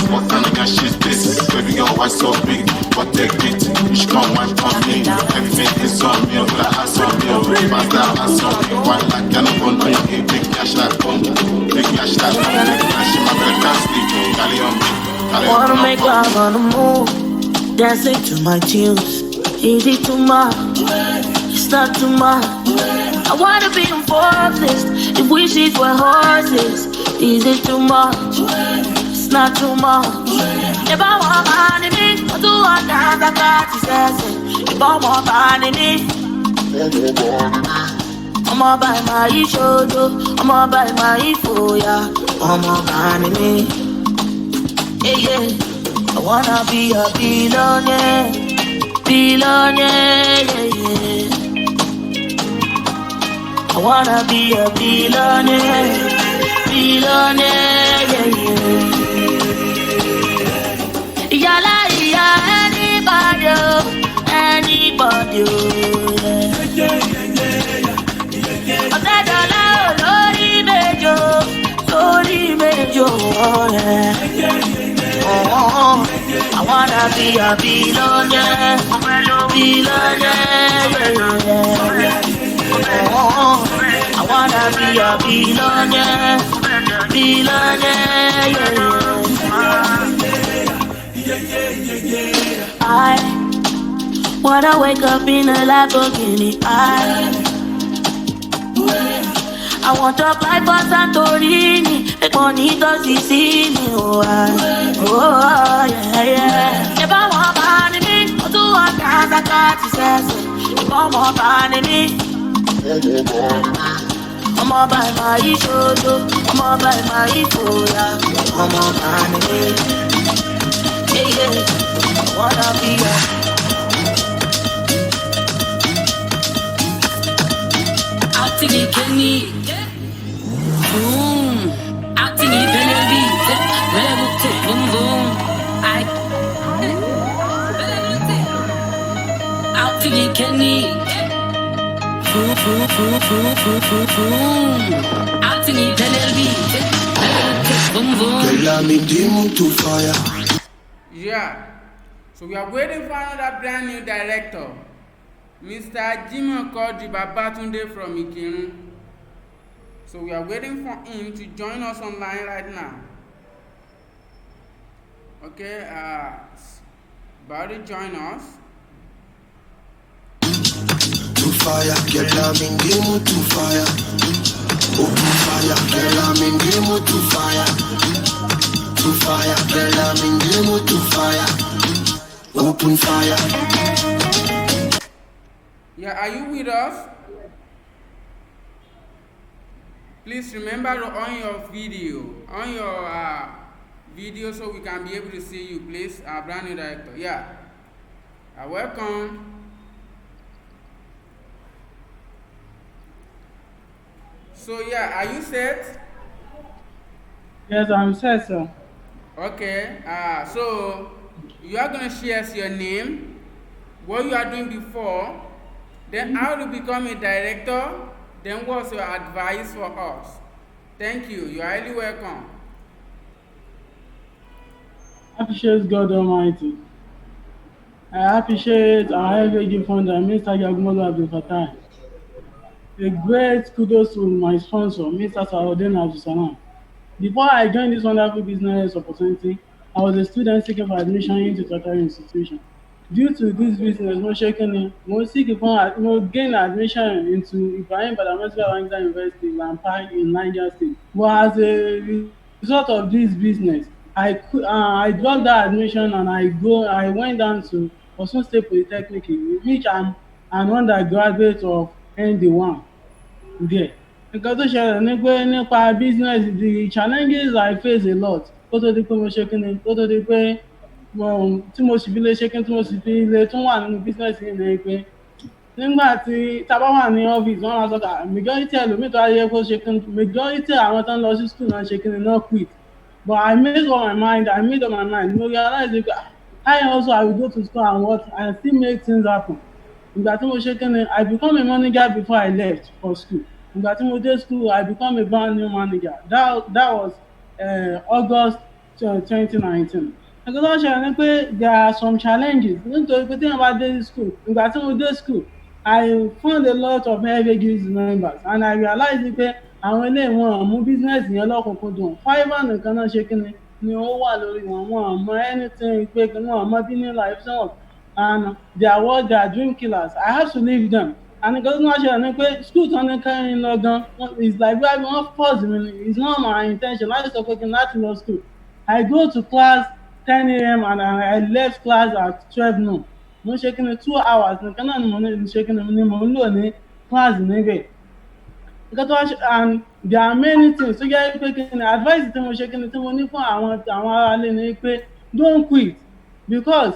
Speaker 10: What kind of cash is this? Baby girl, why so big? What take it? You should come wine for me. Everything is on me, I'm glad I saw me. My dad, I saw me. Why like kind of fun? Big cash like fun. Big cash like fun. Big cash in my bed, can't sleep. Cali on me.
Speaker 8: Wanna make love on the move, dancing to my tunes. Is it too much? It's not too much. I wanna be on Forbes list. If wishes were horses, is it too much? It's not too much. If I want money, I do want that I got to say. If I want money, I'ma buy my shoulder, I'ma buy my foya, I'ma buy me. Yeah, yeah. I wanna be a billionaire, billionaire, yeah, yeah. I wanna be a billionaire, billionaire, yeah, yeah. Yala, yeah, anybody, anybody, yeah. Ọ̀tẹ̀ dọ̀là lórí méjò, yeah. I wanna be a billionaire, billionaire, yeah. I wanna be a billionaire, billionaire, yeah. I wanna wake up in a Lamborghini. I want to fly for Santorini, make money to Sicily, oh yeah, yeah. If I want money, I do want I got to say. If I want money, I'ma buy my shoulder, I'ma buy my foya, I'ma buy me. Yeah, yeah, I wanna be a Acting Kenny, boom. Acting Benelli, boom boom. Acting Kenny, boom. Acting Benelli, boom boom.
Speaker 4: Girl, I'm in the mood to fire.
Speaker 3: Yeah. So we are waiting for another brand new director, Mr. Jimoh Kodri Babatunde from Ikirun. So we are waiting for him to join us online right now. Okay, about to join us.
Speaker 4: To fire, girl, I'm in the mood to fire. Open fire, girl, I'm in the mood to fire. To fire, girl, I'm in the mood to fire. Open fire.
Speaker 3: Yeah, are you with us? Please remember to on your video, so we can be able to see you, please. Our brand new director. Yeah. Welcome. So yeah, are you set?
Speaker 12: Yes, I'm set, sir.
Speaker 3: Okay. So you are gonna share your name, what you are doing before, then how to become a director, then what's your advice for us? Thank you. You are highly welcome.
Speaker 12: I appreciate God Almighty. I appreciate our FHG founder, Mr. Jagmolo Abdul Fattah. a great kudos to my sponsor, Mr. Saladin Abdulsalam. Before I joined this wonderful business opportunity, I was a student seeking for admission into tertiary institution. Due to this business, mo ṣe kí ni mo seek fún mo gain admission into Ibrahim Badamasi Babangida University, Lampa in Niger State. But as a result of this business, I dropped that admission and I went down to Osun State Polytechnic, which I'm an undergraduate of ND1 there. Nǹkan tó ṣẹlẹ̀ ni pé nípa business, the challenges I face a lot kó tó di pé mo ṣe kí ni kó tó di pé tí mo sì fi lè ṣe kí ni tí mo sì fi lè tún wà nínú business yìí ni pé nígbà tí tá bá wà ní office wọ́n máa sọ pé majority ẹlòmíì tó ayé kó ṣe kí ni majority àwọn tó ń lọ sí school náà ṣe kí ni náà quit, but I made up my mind mo realize pé I also I will go to school and what and still make things happen. Ìgbà tí mo ṣe kí ni I become a manager before I left for school. Ìgbà tí mo dé school I become a brand new manager. That was August 2019. Nǹkan tó ṣẹlẹ̀ ni pé there are some challenges nítorí pé tí wọ́n bá dé school. Ìgbà tí mo dé school I found a lot of FHG members and I realized pé àwọn ilé wọn mú business yẹn lọ́kùnkúndùn. Fiverr nìkan náà ṣe kí ni ó wà lórí wọn. Wọn mọ anything pé kí wọ́n mọ bí ní life sọ̀rọ̀ and their work they are dream killers. I have to leave them. And nǹkan tó máa ṣẹlẹ̀ ni pé school tán ní kẹ́rin lọ gan it's like bí wọ́n force mi ni it's not my intention láti sọ pé kí n láti lọ school. I go to class 10 a.m. and I left class at 12 noon. Mo ṣe kí ni 2 hours nìkan náà ni mo ní ṣe kí ni mo ń lò ní class níbẹ̀. Nǹkan tó wá ṣe and there are many things tó jẹ́ pé kí ni advice tí mo ṣe kí ni tí mo ní fún àwọn aráalé ni pé don't quit because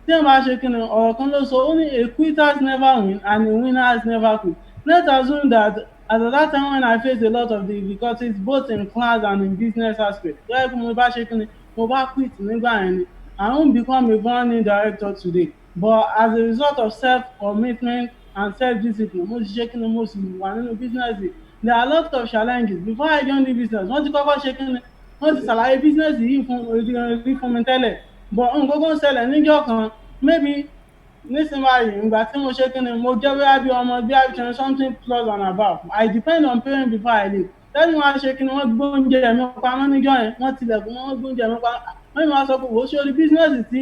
Speaker 12: tí wọ́n bá ṣe kí ni ọ̀rọ̀ kan ló sọ ó ní a quitters never win and a winners never quit. Let's assume that at that time when I faced a lot of difficulties both in class and in business aspect lọ́yẹ̀ kí mo bá ṣe kí ni mo bá quit nígbà yẹn ni I won't become a brand new director today, but as a result of self-commitment and self-discipline mo ti ṣe kí ni mo sì wà nínú business yìí. There are a lot of challenges before I join the business wọ́n ti kọ́kọ́ ṣe kí ni wọ́n ti ṣàlàyé business yìí fún mi tẹ́lẹ̀ but nǹkan kan ṣẹlẹ̀ níjọ́ kan maybe nísìnyí báyìí ìgbà tí mo ṣe kí ni mo jẹ́ bóyá bí ọmọ bí i something plus and above I depend on parents before I leave. Lẹ́yìn wọn ṣe kí ni wọ́n gbóúnjẹ mi pamọ́ níjọ́ yẹn wọ́n tilẹ̀kùn wọ́n gbóúnjẹ mi pamọ́ wọ́n yìí máa sọ pé wò ó ṣe orí bísíǹnẹ̀sì tí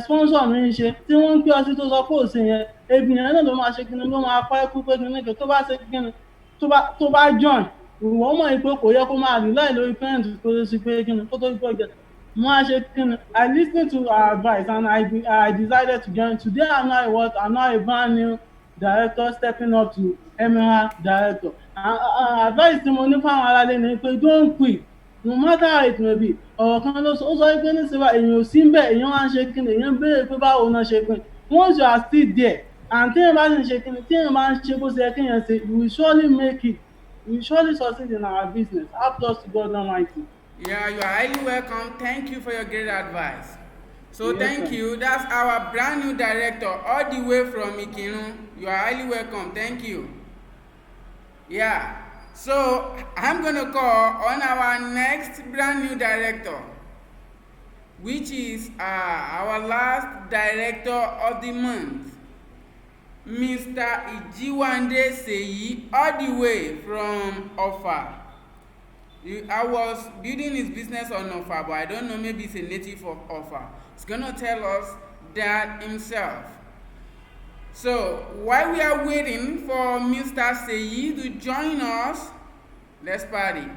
Speaker 12: sponsor mi ń ṣe tí wọ́n ń pè ọtí tó sọ pé ò sí yẹn ebi yẹn náà ló máa ṣe kí ni ló máa pa ẹkú pé kí ni tó bá ṣe kí ni tó bá join ìwọ mọ̀ pé kò yẹ kó máa rely lórí parents kó tó sí pé kí ni kó tó gbọ́ jẹ. I listened to her advice and I decided to join. Today I'm now a brand new director stepping up to emirate director. Advice tí mo ní fáwọn aráalé ni pé don't quit no matter how it may be. Ọ̀rọ̀ kan ló sọ ó sọ pé ní síbà èèyàn ò sí ń bẹ̀ èèyàn wá ń ṣe kíni èèyàn béèrè pé báwo náà ṣe pin once you are still there and téèyàn bá sì ń ṣe kíni téèyàn bá ń ṣe bó ṣe yẹ kéèyàn ṣe you will surely make it. We surely succeed in our business. Applause to God Almighty.
Speaker 3: Yeah, you are highly welcome. Thank you for your great advice. So
Speaker 12: Yes,
Speaker 3: thank
Speaker 12: sir.
Speaker 3: you. That's our brand new director all the way from Ikinu. You are highly welcome. Thank you. Yeah. So I'm going to call on our next brand new director, which is our last director of the month, Mr. Ijiwande Seyi, all the way from Offa. I was building his business on Offa, but I don't know, maybe he's a native of Offa. He's going to tell us that himself. So, while we are waiting for Mr. Seyi to join us, let's party.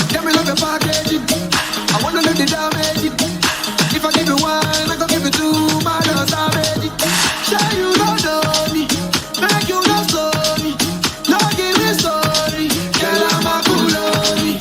Speaker 4: Get me love your package. I wanna let the damage. If I give you one, I go give you two. My love savage. Sure you don't know me, make you don't know me. No give me story, girl I'm a cool on me.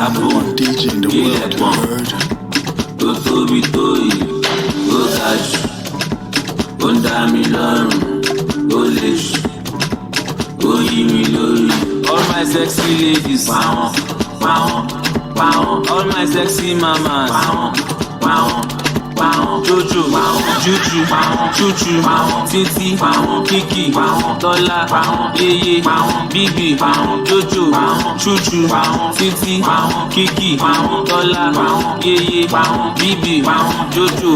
Speaker 6: number one DJ in the world, you heard?
Speaker 13: Tó tóbi tó yìí, ó ga jù, ó ń dá mi lọ́rùn, ó le jù, ó yí mi lórí. All my sexy ladies, pàwọn, pàwọn, pàwọn. All my sexy mamas, pàwọn, pàwọn. Jojo, Juju, Chuchu, Titi, Kiki, Tola, Yeye, Bibi, Jojo, Chuchu, Titi, Kiki, Tola, Yeye, Bibi, Jojo.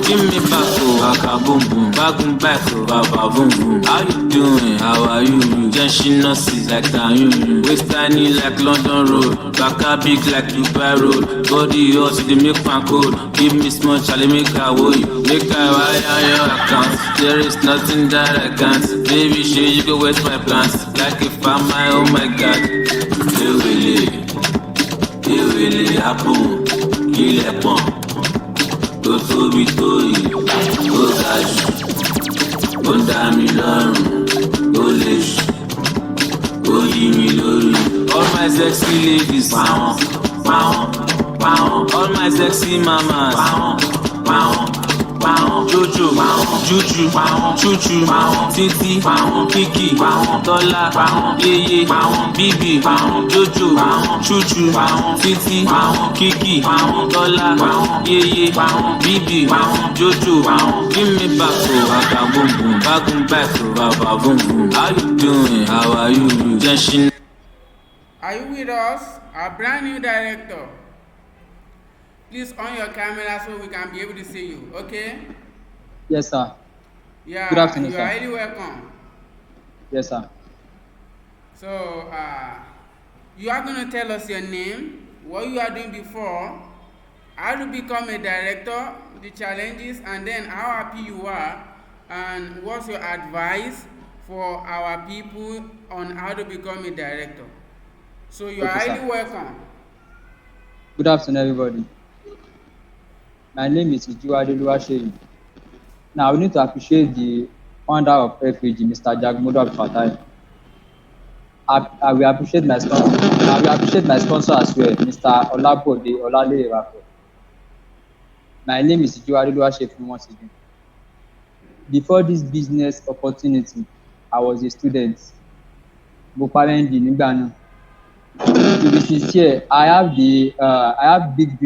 Speaker 13: Give me back, baka boom boom, back baba boom boom. How you doing? How are you? Jenshi nurses like you. Waist tiny like London Road, baka big like Dubai Road. Body hot, they make pan cold. Give me small challenge. Make a way, make a wire your account. There is nothing that I can't. Baby, sure you go wet my plants. Like if I'm my, oh my God. It really happen. Kill a pump. Go to be toy. Go dash. Go down me long. Go lish. Go give me lori. All my sexy ladies. Pound, pound, pound. All my sexy mamas. Pound. Jojo, Juju, Chuchu, Titi, Kiki, Tola, Yeye, Bibi, Jojo, Chuchu, Titi, Kiki, Tola, Yeye, Bibi, Jojo. Give me back, baka boom boom, back, baba boom boom. How you doing? How are you? Jenshi.
Speaker 3: Are you with us? Our brand new director. Please on your camera so we can be able to see you, okay?
Speaker 14: Yes, sir.
Speaker 3: Yeah,
Speaker 14: good afternoon,
Speaker 3: you are highly welcome.
Speaker 14: Yes, sir.
Speaker 3: So, you are going to tell us your name, what you are doing before, how to become a director, the challenges, and then how happy you are, and what's your advice for our people on how to become a director. So, you are highly welcome.
Speaker 14: Good afternoon, everybody. My name is Ijuade Luwasheyi. Now, we need to appreciate the founder of FHG, Mr. Jagmodo Fatai. I will appreciate my sponsor. I will appreciate my sponsor as well, Mr. Olabode Olale Rapo. My name is Ijuade Luwasheyi once again. Before this business opportunity, I was a student. To be sincere, I have big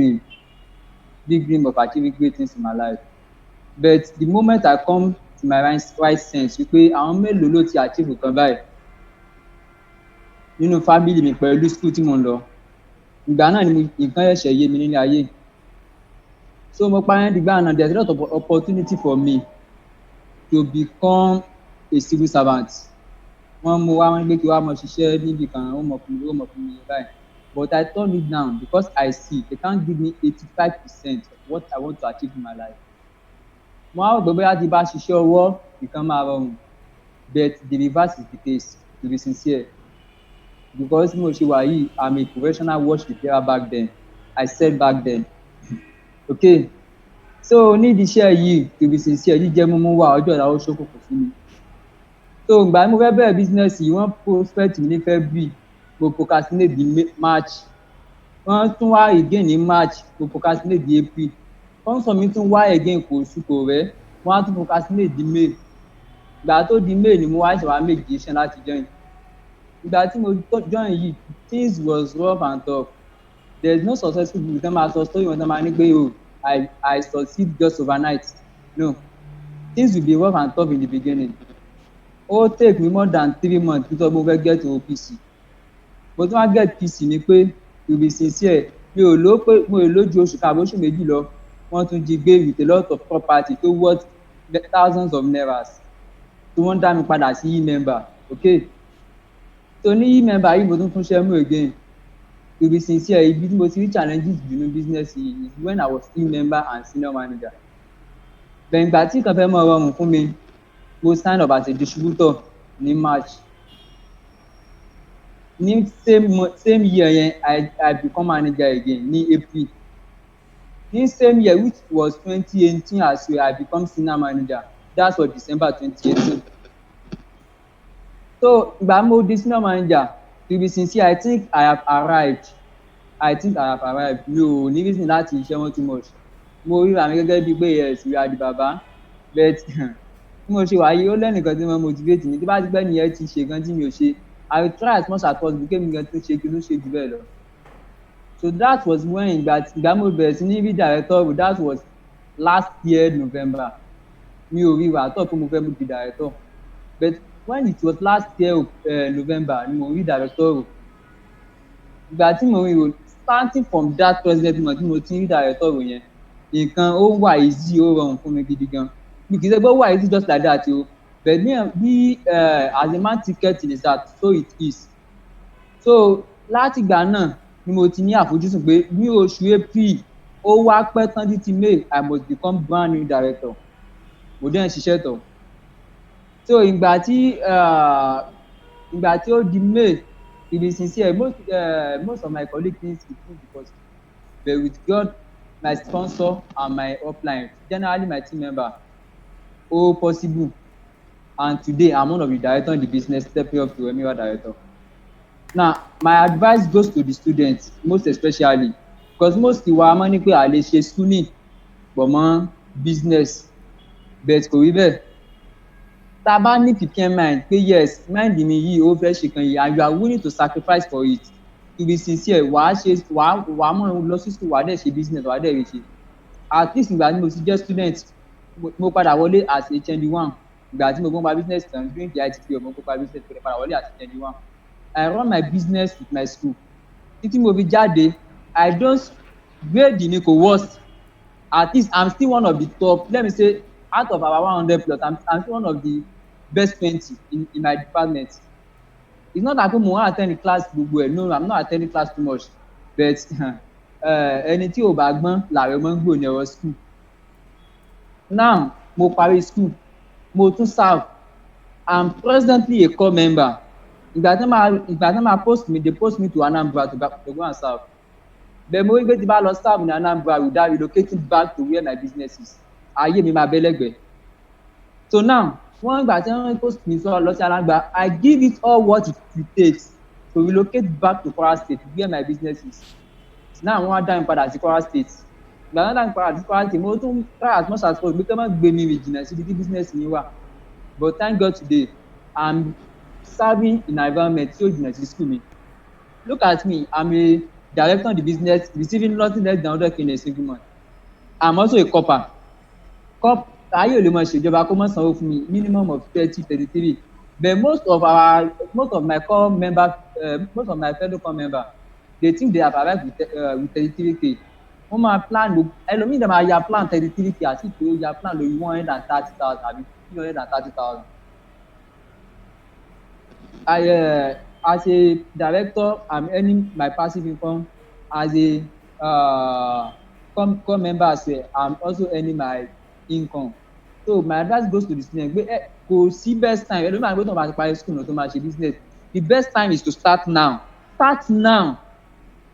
Speaker 14: dream of achieving great things in my life. But the moment I come to my right sense, wípé àwọn mélòó ló ti achieve nǹkan báyìí nínú family mi pẹ̀lú school tí mo ń lọ. Ìgbà náà ni nǹkan ẹ̀ṣẹ̀ yé mi nílé ayé. So mo parẹ́ dìgbà náà, there's a lot of opportunity for me to become a civil servant. Wọ́n mú wá wọ́n gbé kí wá mọ ṣiṣẹ́ níbi kan, ó mọ̀ fún mi báyìí. But I turned it down because I see they can't give me 85% of what I want to achieve in my life. Mo á gbọ́ bóyá tí bá ṣiṣẹ́ ọwọ́ nǹkan máa rọrùn, but the reverse is the case, to be sincere. Because mo ṣe wà yìí, I'm a professional watch repairer back then. I said back then. Okay, so nídìí iṣẹ́ yìí, to be sincere, jíjẹ́ mímú wà ọjọ́ ìdáwó ṣókòkò sí mi. So ìgbà mo fẹ́ bẹ̀rẹ̀ business yìí, wọ́n prospect mi ní February, mo procrastinate di March. Wọ́n tún wá again ní March, mo procrastinate di April. Sponsor mi tún wá again kò rẹ́, wọ́n á tún procrastinate di May. Ìgbà tó di May ni mo wá ṣe wá make decision láti join. Ìgbà tí mo join yìí, things was rough and tough. There is no successful people tán máa sọ story wọn tán máa ní pé I succeed just overnight. No, things will be rough and tough in the beginning. Ó take me more than 3 months before mo fẹ́ get to PC. But tí wọ́n get PC ni pé, to be sincere, mi ò lójú oṣù kan àbóṣù méjì lọ, wọ́n tún jí gbé with a lot of property tó worth thousands of nairas. Tí wọ́n dá mi padà sí e-member, okay? So ní e-member yìí mo tún ṣe mú again. To be sincere, ibi tí mo ti rí challenges jù ní business yìí is when I was e-member and senior manager. Bẹ̀rẹ̀ ìgbà tí nǹkan fẹ́ mọ́ rọrùn fún mi, mo sign up as a distributor ní March. Ní same year yẹn, I become manager again ní April. Ní same year, which was 2018 as well, I become senior manager. That's for December 2018. So ìgbà mo di senior manager, to be sincere, I think I have arrived I think I have arrived. Mi ò ní reason láti ṣiṣẹ́ wọn too much. Mo ríra mi gẹ́gẹ́ bíi pé yes we are the baba but bí mo ṣe wà yìí ó lẹ́nìkan tí mo motivate mi tí bá ti pẹ́ nìyẹn ti ṣe nǹkan tí mi ò ṣe I will try as much as possible kémi gan tó ṣe kí n tó ṣe jù bẹ́ẹ̀ lọ. So that was when ìgbà mo bẹ̀rẹ̀ sí ní rí director that was last year November. Mi ò rí wà tó pé mo fẹ́ mú di director but when it was last year November ni mo rí director o. Ìgbà tí mo rí o starting from that president month tí mo ti rí director o yẹn nǹkan ó wà easy ó rọrùn fún mi gidi gan. Mi kì í ṣe pé ó wà easy just like that o but bí as a man ticket in his heart so it is. So látìgbà náà ni mo ti ní àfojúsùn pé ní oṣù April ó wá pẹ́ tán títí May I must become brand new director. Mo dẹ̀ ń ṣiṣẹ́ tọ̀. So ìgbà tí ó di May to be sincere most of my colleagues think it's impossible but with God my sponsor and my upline generally my team member ó possible and today I'm one of the director in the business stepping up to Emiwa director. Now my advice goes to the students most especially because most wa máa ní pé a lè ṣe schooling pọ̀ mọ́ business but kò rí bẹ́ẹ̀. Tá a bá ní pikin mind pé yes mind mi yìí ó fẹ́ ṣe kan yìí and you are willing to sacrifice for it to be sincere wàá mọ̀ lọ sí school wàá dẹ̀ ṣe business wàá dẹ̀ rí ṣe. At least ìgbà tí mo ti jẹ́ student mo padà wọlé as HND1 ìgbà tí mo gbọ́n pa business tán during the IT period mo gbọ́n pa business mo padà wọlé as HND1. I run my business with my school. Títí mo fi jáde I don't grade mi kò worst at least I'm still one of the top let me say out of our 100 plus I'm still one of the best 20 in my department. It's not that mo wan at ten d class gbogbo ẹ̀ no I'm not at ten d class too much but ẹni tí ò bá gbọ́n làárẹ̀ mọ́ ń gbò ní ọ̀rọ̀ school. Now mo parí school mo tún serve I'm presently a core member. Ìgbà tí máa post me they post me to Anambra to go and serve. But mo rí pé tí bá lọ serve ní Anambra without relocating back to where my business is ayé mi máa bẹ́ lẹ́gbẹ̀ẹ́. So now wọ́n gbà tí wọ́n post me lọ sí Anambra I give it all what it takes to relocate back to Kwara State where my business is. Now wọ́n á dá mi padà sí Kwara State. Ìgbà tí wọ́n dá mi padà sí Kwara State mo tún try as much as possible pé kí wọ́n gbé mi rìn jìnnà síbi tí business mi wà. But thank God today I'm serving in an environment tí ó jìnnà sí school mi. Look at me I'm a director in the business receiving nothing less than 100k in a single month. I'm also a copper. Ayé ò lè mọ ṣèjọba kó mọ sanwó fún mi minimum of 33 but most of my core member most of my fellow core member they think they have arrived with 33k. Wọ́n máa plan ẹlòmíì dẹ̀ máa ya plan 33k àti pé ó ya plan lórí 130,000 àbí 330,000. As a director I'm earning my passive income as a core member as well I'm also earning my income. So my advice goes to the student pé kò sí best time ẹlòmíì àgbẹ̀ tó máa ti parí school náà tó máa ṣe business the best time is to start now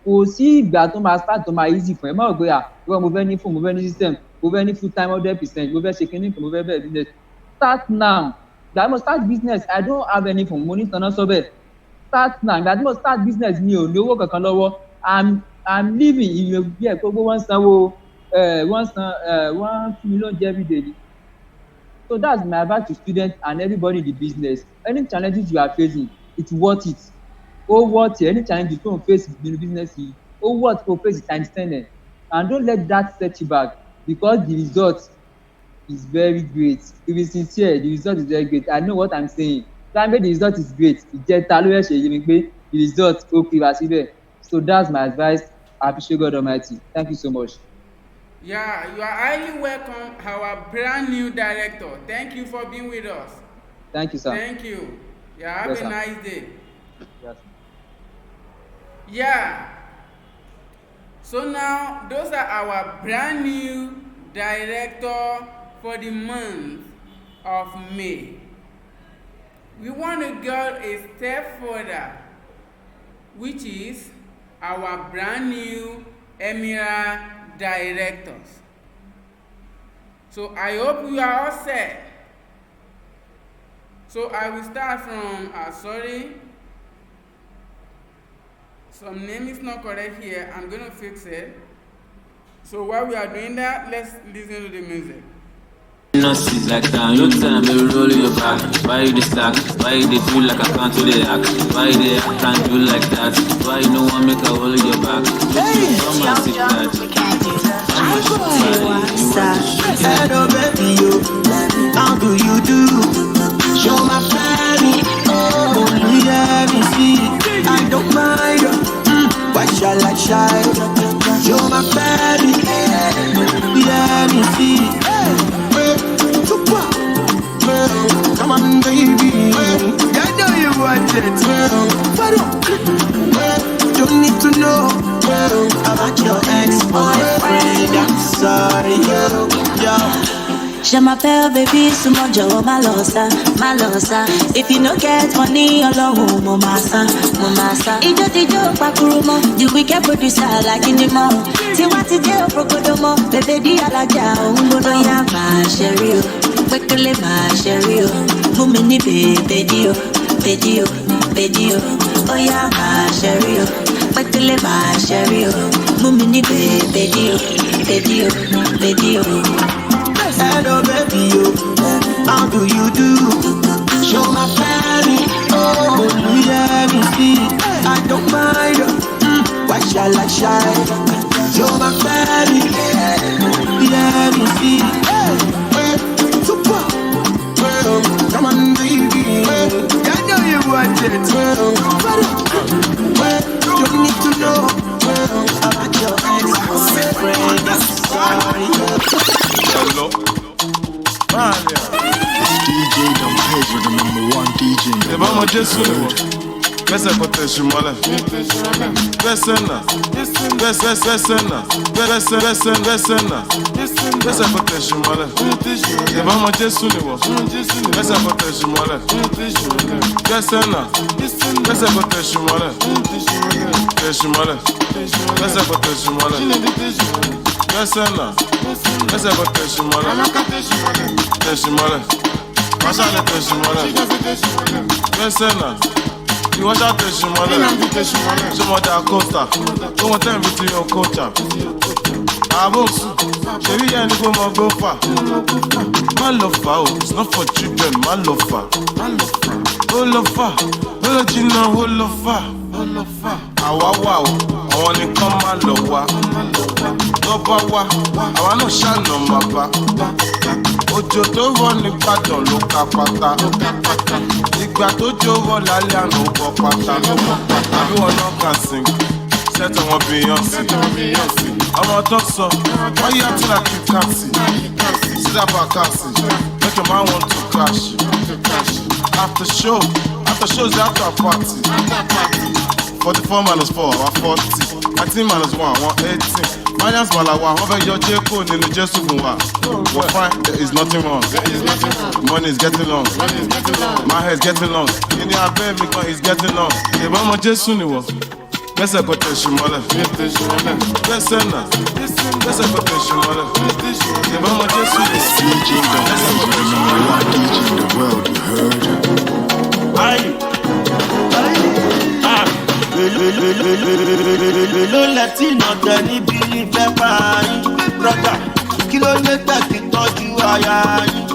Speaker 14: kò sí ìgbà tó máa start tó máa easy fún ẹ má rò pé ìwọ mo fẹ́ ní phone mo fẹ́ ní system mo fẹ́ ní full time 100% mo fẹ́ ṣe kíní kan mo fẹ́ bẹ̀rẹ̀ business start now. Ìgbà tí mo start business I don't have any phone mo ní tanná sọ́bẹ̀ start now. Ìgbà tí mo start business mi ò ní owó kankan lọ́wọ́ I'm living ìyẹn bí ẹ̀ gbogbo wọ́n sanwó wọ́n fún mi lóúnjẹ everyday ni. So that's my advice to students and everybody in the business. Any challenges you are facing it's worth it. Ó worth it any challenges tó ń face in the business yìí ó worth to face it times 10 and don't let that set you back because the result is very great. To be sincere the result is very great. I know what I'm saying. Time the result is great ìjẹta ló yẹ ṣe yé mi pé the result ó kí wá síbẹ̀. So that's my advice. I appreciate God Almighty. Thank you so much.
Speaker 3: Yeah, you are highly welcome, our brand new director. Thank you for being with us.
Speaker 14: Thank you, sir.
Speaker 3: Thank you. Yeah, have
Speaker 14: Yes,
Speaker 3: a
Speaker 14: sir.
Speaker 3: nice day.
Speaker 14: Yes.
Speaker 3: Yeah. So now, those are our brand new director for the month of May. We want to go a step further, which is our brand new Emira directors. So I hope you are all set. So I will start from some name is not correct here. I'm gonna fix it. So while we are doing that, let's listen to the music.
Speaker 13: No sit like that, no time to roll your back. Why you the slack? Why you the do like I can't do the act? Why you the act can't do like that? Why you no one make a roll your back? Come and sit that.
Speaker 5: Hello baby, you. How do you do? Show my family. Oh, let me see. I don't mind. Why shall I shine? Show my family. Let me see. Come on, baby. I know you want it. Don't need to know about your ex-boyfriend. I'm sorry, yo.
Speaker 8: Je m'appelle baby, souvent je malosa, malosa. If you no get money, alone, mo massa. Ijo pakurumo, the wicked producer like in the mall. Tiwati je prokodomo, baby di alaja, ungono ya ma sherry. Wekele ma sherry, mumini baby dio, oh ya ma sherry. Wekele ma sherry, mumini baby dio.
Speaker 5: Hello baby, yo. How do you do? Show my family. Oh, let me see. I don't mind. Why shall I shine? Show my family. Let me see. Super. Come on, baby. I know you want it. You need to know about your ex-boyfriend.
Speaker 10: Hello.
Speaker 6: DJ Dom Pedro, the #1 DJ in the
Speaker 10: If I'm a
Speaker 6: world.
Speaker 10: just Besa koteshi mole. Besena. Besa koteshi mole. If I'm a just Besa koteshi mole. Besena. Besa koteshi mole. Teshi mole. Besa koteshi mole. Besena. Besa koteshi mole. Teshi mole. Masale teshi mole. Besena. You want that to Shimole? Some of that coaster. Don't want them to your culture. I won't. Maybe I need to go far. My love, it's not for children. My love, oh love, oh Gina, oh love, wow. I want to come, my love, I want to shine on my back. Ojo tó rọ̀ ní Ìbàdàn ló ka pátá. Ìgbà tó jó rọ̀ lálẹ́ àná ó bọ́ pátá. Àbí wọn náà kà sing, sẹ́tọ̀ wọn Beyonce. Ọmọ tó sọ, why you acting like you can't see? Sit up and can't see, make your man want to crash. After show is after party. 44 minus 4, our 40. 19 minus 1, 118. Marians Malawa, over your Cheque in the Jesu Funwa. We're fine, there is nothing wrong. Money is getting long. My hair is getting long. In the Abbey, because it's getting long. The Bama Jesu Niwa. Besa koteshi mole. Besena. Besa koteshi mole. The Bama Jesu Niwa.
Speaker 6: DJ Dom Pedro, the #1 DJ in the world, you heard?
Speaker 5: Aye. Ló lẹ́tí náà tẹ níbi ìfẹ́ báyìí. Brọ́dà, kí ló lé tẹ̀sí tọ́jú aya yín?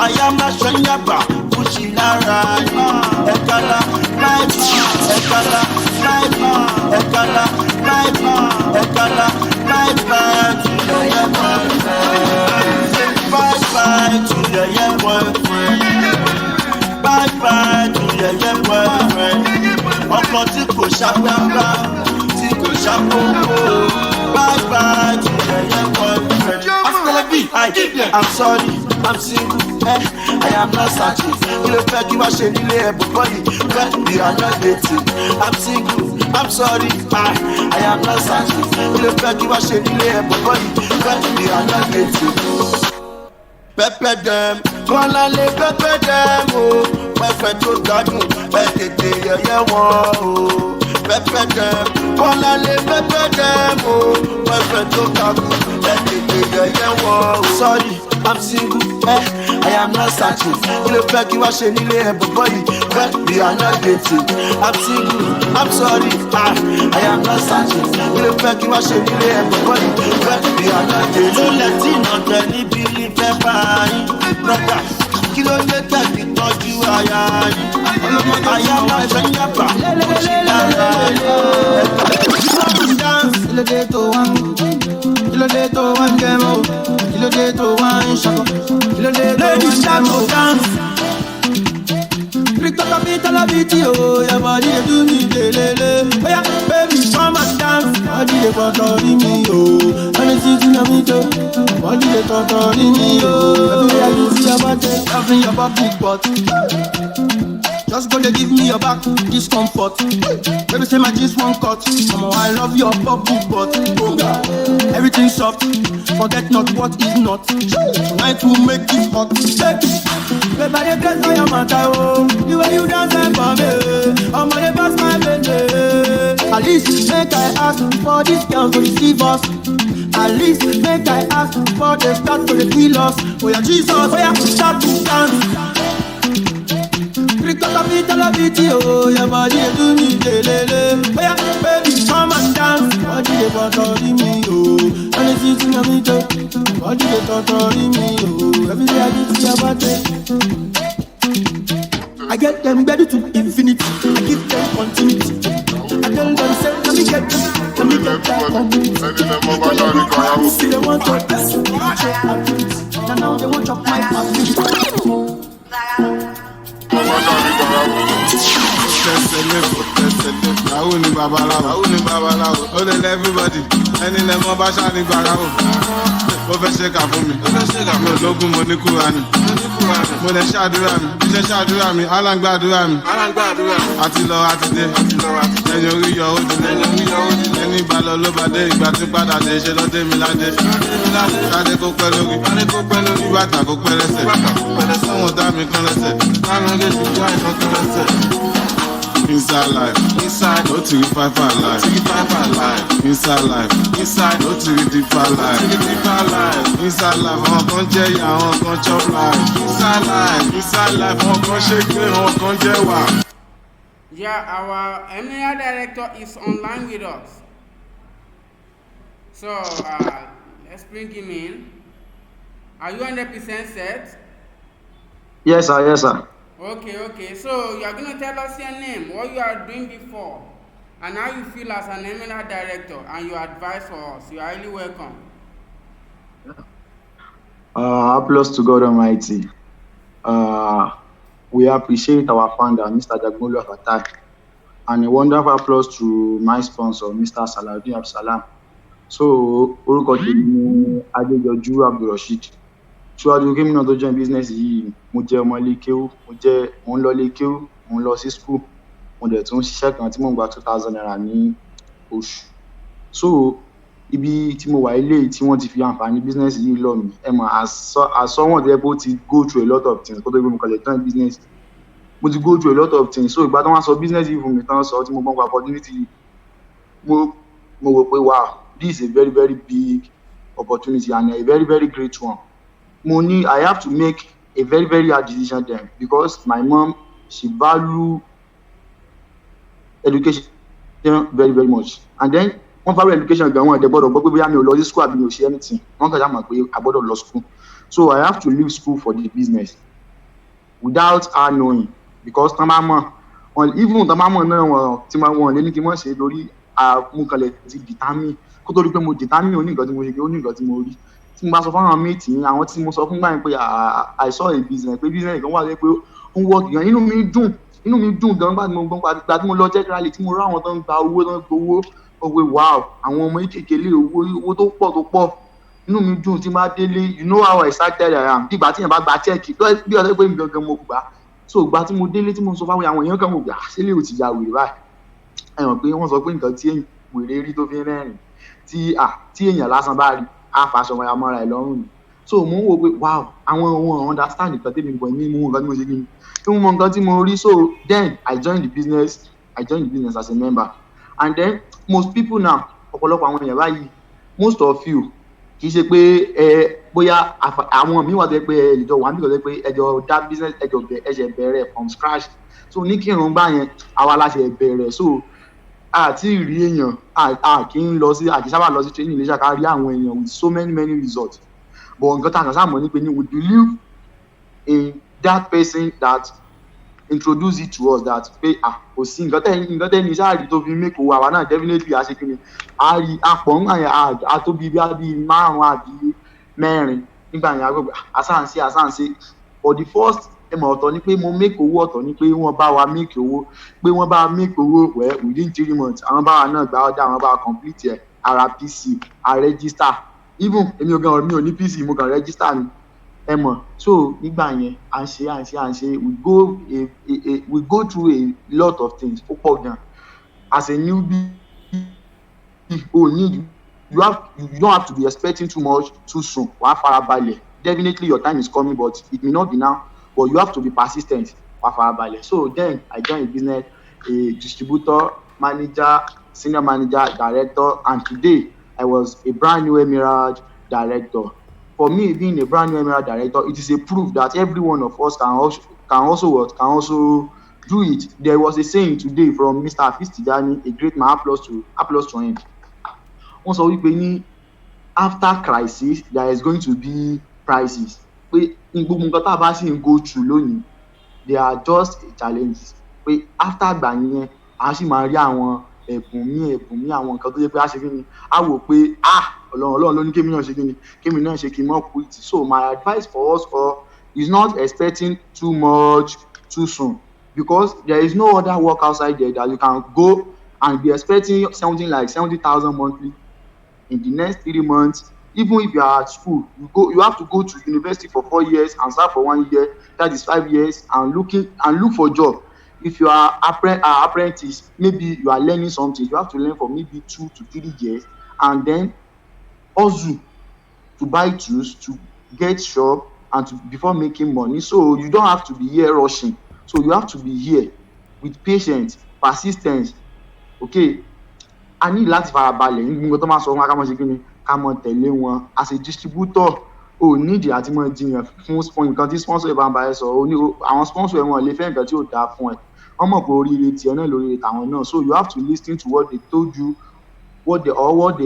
Speaker 5: Aya máa ṣe ń yàgbà, kùsì lára yín. Ẹ̀kálá, láìpẹ́, ẹ̀kálá, láìpẹ́, ẹ̀kálá, láìpẹ́, ẹ̀kálá, láìpẹ́, tìlẹ̀ yẹ boyfriend. Bye-bye, tìlẹ̀ yẹ boyfriend. Bye-bye, tìlẹ̀ yẹ boyfriend. Ọkọ tí kò ṣàgbàgbà, tí kò ṣàkókò. Bye bye to the young boyfriend. I'm sorry, I'm single. I am not searching. You look like you are shaking the body. When we are not dating, I'm single. I'm sorry, I am not searching. You look like you are shaking the body. When we are not dating. Pepper them, Kuala pepper them, oh. Pepper to gbádùn, tètè yẹ̀yẹ́ wọn, oh. Pepper them, Kuala pepper them, oh. Pepper to gbádùn, tètè yẹ̀yẹ́ wọn, oh. Sorry, I'm single, I am not
Speaker 1: not searching. You look back, you are shaking everybody. When we are not dating, I'm single, I'm sorry, I am not searching. You look back, you are shaking everybody. When we are not dating, don't let it not any believe ever. Brother, kill on the deck, you thought you are. I am not saying about dance, le day to one, le day to one demo, le day to one shako, le day to one dance. Rito capita la video, your body do me lele. Oh yeah, baby, come and dance. Body dey controlling me, oh. And it's easy na me too. Body dey controlling me, oh. Every day I see your body, loving your big butt. Just go to give me your back, discomfort. Baby say my jeans won't cut. Mama, I love your bubble butt. Everything soft, forget not what is not. Tonight will make it hot. Baby, I dress for your matter, oh. The way you dance for me, I'm on the pass my baby. At least make I ask for this girl to deceive us. At least make I ask for the start to the kill us. Oh yeah, Jesus, oh yeah, start to dance. Capita la video, your body do me lele. Oh yeah, baby, come and dance. Body dey controlling me, oh. And it's easy na me too. Body dey controlling me, oh. Every day I see your body. I get them ready to infinity. I give them continuity. I tell them say, let me get that community. You see they want to dance, and now they want to my ability.
Speaker 10: Àwọn ni babaláwo, ó lè lẹ́ everybody, ẹni lẹ́ mọ́ bá ṣáà ní gbàráwò. Ó fẹ́ ṣe kà fún mi, mi ò lógún mo ní Kúránì. Mo lè ṣàdúrà mi, iṣẹ́ ṣàdúrà mi, aláǹgbàdúrà mi. Àti lọ àti dé, ẹni orí yọ ó dilé. Ẹni ìbálò ló bá dé, ìgbà tí padà dé, ṣe ló dé mi ládé. Ládé kó pẹ́ lórí, ìbàtà kó pẹ́ lẹ́sẹ̀. Sọ́wọ́n dá mi kán lẹ́sẹ̀, lánàá lè fi wá ìkan kán lẹ́sẹ̀. Inside life, no to the five life. Inside life, no to the deeper life. Inside life, àwọn kan jẹ́ ìyà, àwọn kan chop life. Inside life, àwọn kan shake, àwọn kan jẹ́ wà.
Speaker 3: Yeah, our eminent director is online with us. So let's bring him in. Are you 100% set?
Speaker 15: Yes, sir. Yes, sir.
Speaker 3: Okay. So you are going to tell us your name, what you are doing before, and how you feel as an eminent director, and your advice for us. You are highly welcome.
Speaker 15: Applause to God Almighty. We appreciate our founder, Mr. Jagbolu Fatai, and a wonderful applause to my sponsor, Mr. Salaudeen Absalam. So, orúkọ tèmi ni Adéjọjú Abdulrasheed. Ṣíwájú kí mi náà tó join business yìí, mo jẹ́ ọmọ ilé kéwú, mo ń lọ ilé kéwú, mo ń lọ sí school, mo dẹ̀ tún ṣiṣẹ́ kan tí mo ń gba 2,000 naira ní oṣù. So, ibi tí mo wà ilé tí wọ́n ti fi àǹfààní business yìí lọ mi, ẹ mọ̀, as someone that ti go through a lot of things, kó tó gbé mo kàn lè join business. Mo ti go through a lot of things. So, ìgbà tí wọ́n sọ business yìí fún mi tán sọ tí mo gbọ́n pa opportunity, mo wò pé wow, this is a very, very big opportunity and a very, very great one. I have to make a very, very hard decision then because my mom, she value education very, very much. And then, one value education, they gbọ́dọ̀ school, I don't anything. One can I bought law school. So I have to leave school for the business without her knowing because even the mama now, say lórí mo kàn lè ti determine kó tó rí pé mo determine ó ní nǹkan tí mo ṣe ó ní nǹkan tí mo rí tí mo bá sọ fún àwọn mate yẹn àwọn tí mo sọ fún gbà yẹn pé I saw a business pé business kan wà lé pé ó ń work gan inú mi dùn gan gbà tí mo gbà tí mo lọ check rally tí mo rí àwọn tó ń gba owó tó ń gbowó ó pé wow àwọn ọmọ kékeré owó tó pọ̀ inú mi dùn tí máa délé you know how I started I am bí ìgbà tí yẹn bá gba check bí ọ̀sẹ̀ pé mi gangan mo gbà so ìgbà tí mo délé tí mo sọ fáwọn àwọn èèyàn kan mo gbà sílé ò ti ya wèrè báyìí ẹ̀wọ̀n pé wọ́n sọ pé nǹkan tí wèrè rí tó fi ń rẹ́rìn tí èèyàn lásán bá rí àfàṣọ ọmọ amọ́ra ẹ̀ lọ́rùn ni so mo ń wo pé wow àwọn ohun understand nǹkan tẹ́mi gbọ́ ní mú nǹkan tí mo ṣe kí ni mo mọ nǹkan tí mo rí so then I joined the business as a member and then most people now ọ̀pọ̀lọpọ̀ àwọn èèyàn báyìí most of you kì í ṣe pé bóyá àwọn míì wà tó yẹ pé ẹ lè jọ wà níbi tó yẹ pé ẹjọ dá business ẹjẹ bẹ̀rẹ̀ from scratch so ní kírun gbà yẹn àwa la ṣe bẹ̀rẹ̀ so àti rí èèyàn kì í lọ sí àti sábà lọ sí training lè ṣàkárí àwọn èèyàn with so many results but nǹkan tá a kàn sáà mọ̀ ní pé ní we believe in that person that introduce it to us that pé kò sí nǹkan tẹ́ ní sáàrí tó fi make owó àwa náà definitely àṣekínni a rí apọ̀ ńgbà yẹn a tó bí 5 àbí 4 nígbà yẹn agbègbè àsáǹsì for the first ẹmọ ọ̀tọ̀ ni pé mo make owó ọ̀tọ̀ ni pé wọ́n bá wa make owó well within 3 months àwọn bá wa náà gbà ọ́dà àwọn bá wa complete ẹ̀ ara PC a register even èmi ò ní PC mo kàn register ni ẹmọ so nígbà yẹn à ń ṣe we go through a lot of things ó pọ̀ gan as a newbie you don't have to be expecting too much too soon wàá farabalẹ̀ definitely your time is coming but it may not be now but you have to be persistent wàá farabalẹ̀ so then I joined a business a distributor manager senior manager director and today I was a brand new emirate director. For me being a brand new emirate director it is a proof that every one of us can also do it. There was a saying today from Mr. Hafiz Tijani, a great man, applause to him. Wọ́n sọ wípé ní after crisis there is going to be crisis. Pé gbogbo nǹkan tá a bá sì ń go through lónìí they are just challenges. Pé after àgbà yẹn a sì máa rí àwọn ẹ̀bùn mí àwọn nǹkan tó yẹ pé a ṣe kí ni a wò pé Ọlọ́run ló ní kémi náà ṣe kí ni kémi náà ṣe kí n mọ̀ quit. So my advice for us all is not expecting too much too soon because there is no other work outside there that you can go and be expecting something like 70,000 monthly in the next 3 months. Even if you are at school, you have to go to university for 4 years and serve for 1 year, that is 5 years, and look for job. If you are apprentice, maybe you are learning something, you have to learn for maybe 2 to 3 years and then hustle to buy tools, to get shop and before making money. So you don't have to be here rushing. So you have to be here with patience, persistence. Okay, a ní láti farabalẹ̀ ní gbogbo tó máa sọ wọn ká mọ̀ ṣe kí ni ká mọ̀ tẹ̀lé wọn. As a distributor o nídìí àti mọ̀ jiyàn fún nǹkan tí sponsor ẹ̀ bá ń bá ẹ sọ àwọn sponsor ẹ̀ wọn lè fẹ́ nǹkan tí ò dáa fún ẹ wọ́n mọ̀ pé oríire tiẹ̀ náà lóríire tàwọn náà. So you have to listen to what they told you what they